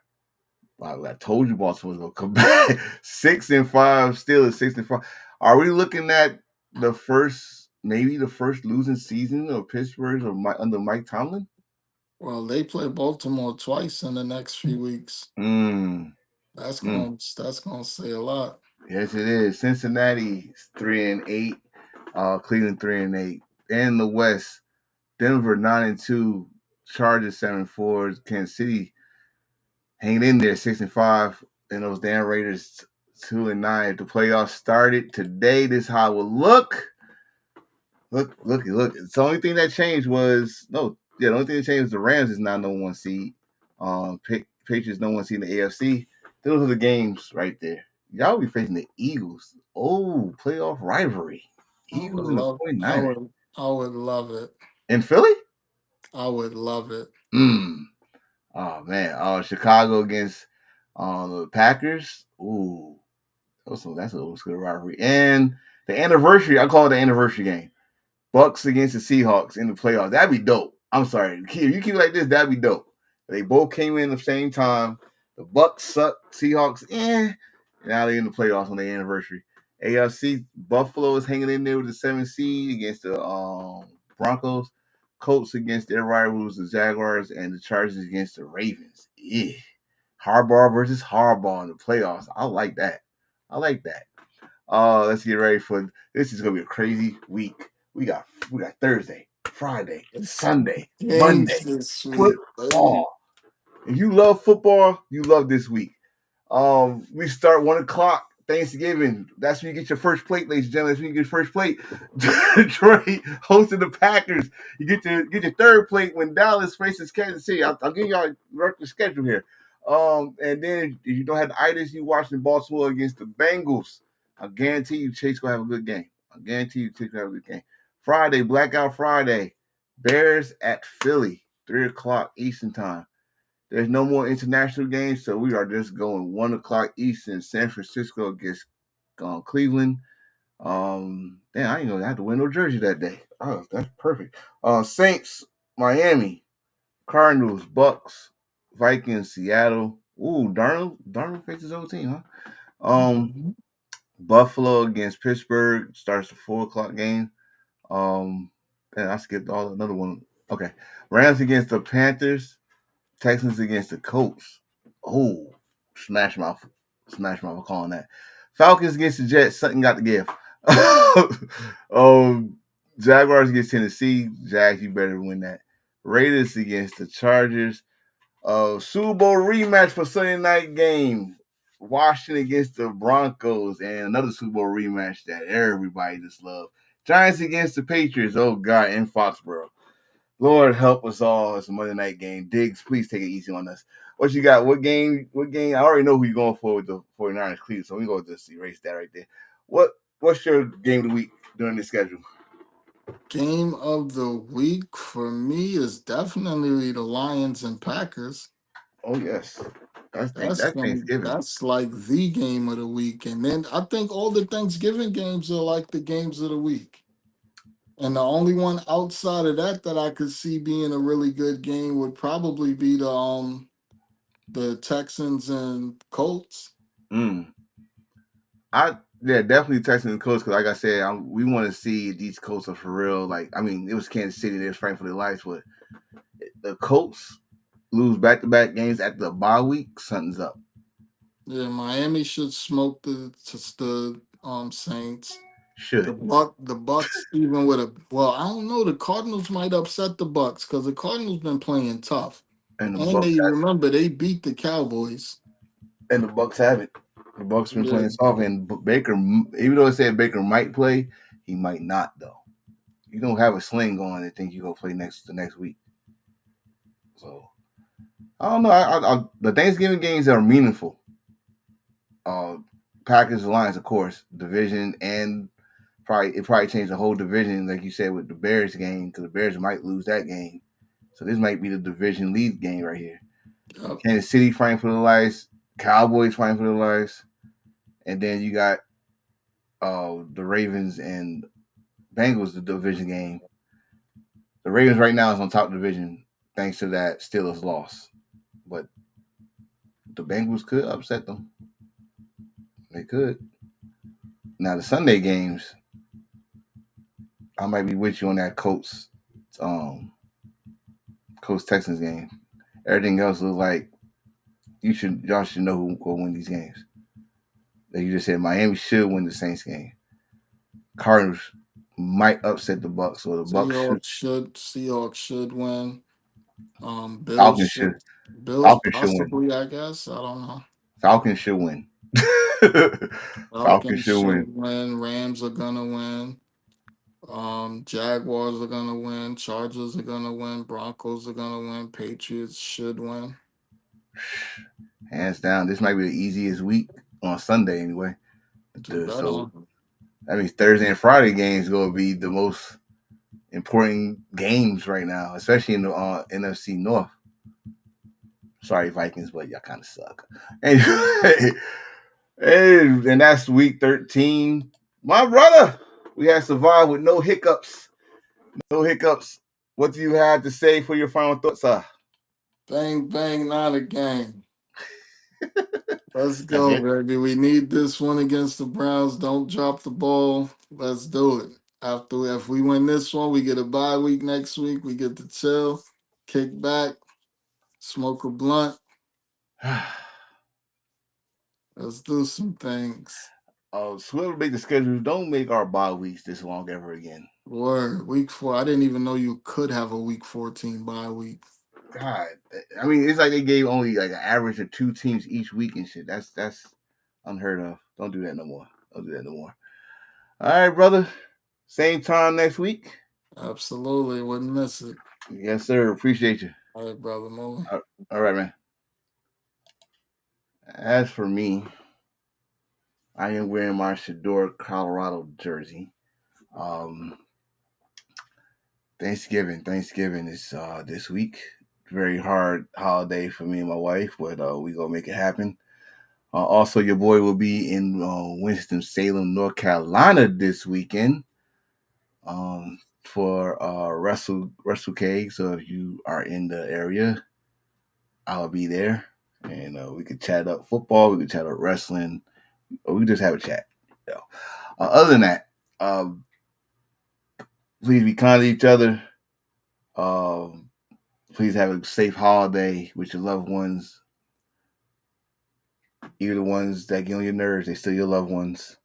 Wow, I told you Baltimore was gonna come back. 6-5, still at 6-5. Are we looking at maybe the first losing season of Pittsburgh under Mike Tomlin? Well, they play Baltimore twice in the next few weeks. Mm, That's gonna say a lot. yes, it is. Cincinnati 3-8. Cleveland 3-8. And the West, Denver 9-2. Chargers 7-4. Kansas City hanging in there 6-5, and those damn Raiders 2-9. If the playoffs started today, this is how it would look. Look. It's the only thing that changed was the only thing that changed was the Rams is now number one seed. Patriots number one seed in the AFC. Those are the games right there. Y'all be facing the Eagles. Oh, playoff rivalry. Eagles and the 49ers. I would love it. In Philly? I would love it. Oh man. Chicago against the Packers. Ooh. That's a good rivalry. And the anniversary, I call it the anniversary game. Bucks against the Seahawks in the playoffs. That'd be dope. I'm sorry. If you keep it like this, that'd be dope. They both came in at the same time. The Bucks suck. Seahawks, Now they're in the playoffs on their anniversary. AFC, Buffalo is hanging in there with the 7th seed against the Broncos. Colts against their rivals, the Jaguars, and the Chargers against the Ravens. Yeah. Harbaugh versus Harbaugh in the playoffs. I like that. Let's get ready for this. Is gonna be a crazy week. We got Thursday, Friday, Sunday, Monday, Games this week. football. If you love football, you love this week. We start 1:00 Thanksgiving. That's when you get your first plate, ladies and gentlemen. That's when you get your first plate. Detroit hosting the Packers. You get your third plate when Dallas faces Kansas City. I'll give y'all the schedule here. And then if you don't have the itis, you watching Baltimore against the Bengals. I guarantee you Chase gonna have a good game. Friday, Blackout Friday. Bears at Philly, 3:00 Eastern time. There's no more international games, so we are just going 1:00 Eastern. San Francisco against Cleveland. Damn, I ain't gonna have to win no jersey that day. Oh, that's perfect. Saints Miami, Cardinals, Bucks, Vikings, Seattle. Ooh, Darnold faces his old team, huh? Mhm. Buffalo against Pittsburgh starts the 4 o'clock game. And I skipped all another one. Okay, Rams against the Panthers, Texans against the Colts. Oh, smash mouth. I'm calling that. Falcons against the Jets. Something got to give. um, Jaguars against Tennessee. Jags, you better win that. Raiders against the Chargers. Super Bowl rematch for Sunday night game. Washington against the Broncos, and another Super Bowl rematch that everybody just loved. Giants against the Patriots. Oh God, in Foxborough. Lord help us all. It's a Monday night game. Diggs, please take it easy on us. What you got? What game? I already know who you're going for with the 49ers Cleveland, so we go just erase that right there. What's your game of the week during the schedule? Game of the week for me is definitely the Lions and Packers. Oh yes. That's Thanksgiving. That's like the game of the week. And then I think all the Thanksgiving games are like the games of the week. And the only one outside of that that I could see being a really good game would probably be the Texans and Colts. Mm. Yeah, definitely Texans and Colts because, like I said, we want to see if these Colts are for real. Like, I mean, it was Kansas City, they was fighting for their lives, but the Colts lose back-to-back games at the bye week. Something's up. Yeah, Miami should smoke the Saints. Should The Bucks even with a well, I don't know. The Cardinals might upset the Bucks because the Cardinals been playing tough, and the and Bucks they remember they beat the Cowboys. and the Bucks have it. The Bucks been Yeah, playing soft, and Baker, even though it said Baker might play, he might not though. You don't have a sling on and think you gonna play the next week. So I don't know. The Thanksgiving games are meaningful. Uh, Packers, Lions, of course, division, and probably changed the whole division, like you said with the Bears game, because the Bears might lose that game. So this might be the division lead game right here. yep. Kansas City fighting for the lives, Cowboys fighting for the lives, and then you got the Ravens and Bengals, the division game. The Ravens right now is on top of the division thanks to that Steelers loss, but the Bengals could upset them. They could. Now the Sunday games, I might be with you on that um, Colts Texans game. Everything else looks like y'all should know who will win these games. Like you just said, Miami should win the Saints game. Cardinals might upset the Bucks, or the Bucks should. Seahawks should win. Bills Falcons should. should Bills Falcons should win. possibly, I guess. I don't know. Falcons should win. Falcons Falcons should should win. win. Rams are gonna win. Jaguars are gonna win. Chargers are gonna win. Broncos are gonna win. Patriots should win. Hands down, this might be the easiest week on Sunday anyway. You better. So that means Thursday and Friday games going to be the most important games right now, especially in the NFC North. Sorry, Vikings, but y'all kind of suck. Anyway, and that's week 13. My brother, we have survived with no hiccups. No hiccups. What do you have to say for your final thoughts, sir? Bang bang, not a game. Let's That's go, it. baby. We need this one against the Browns. Don't drop the ball. Let's do it. If we win this one, we get a bye week next week. We get to chill, kick back, smoke a blunt. Let's do some things. So whoever make the schedule, don't make our bye weeks this long ever again. Word. Week 4. I didn't even know you could have a week 14 bye week. God, I mean, it's like they gave only like an average of 2 teams each week and shit. That's unheard of. Don't do that no more. Don't do that no more. All right, brother. Same time next week. Absolutely. Wouldn't miss it. Yes, sir. Appreciate you. All right, brother Mo. All right, man. As for me, I am wearing my Shador, Colorado jersey. Um, Thanksgiving is this week. Very hard holiday for me and my wife, but we gonna make it happen. Also, your boy will be in Winston-Salem, North Carolina this weekend. for Wrestle K. So if you are in the area, I'll be there, and we could chat up football, we could chat up wrestling, or we just have a chat. You know. Other than that, please be kind to each other. Please have a safe holiday with your loved ones. Even the ones that get on your nerves, they still your loved ones.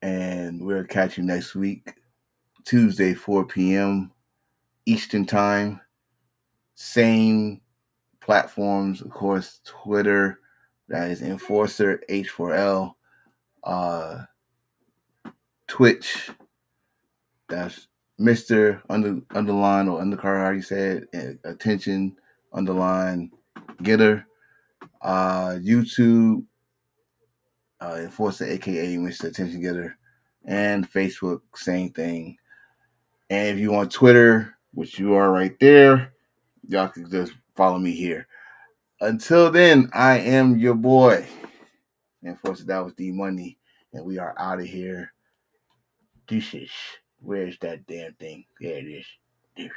And we'll catch you next week, Tuesday, 4 p.m. Eastern Time. Same platforms, of course, Twitter, that is Enforcer H4L. Twitch, that's Mr. Underline or undercard, how you say it, attention underline getter. YouTube, Enforcer, aka Mr. Attention Getter, and Facebook, same thing. And if you want Twitter, which you are right there, y'all can just follow me here. Until then, I am your boy, Enforcer. That was D Money, and we are out of here. Deuces. Where's that damn thing? There it is. Deuce.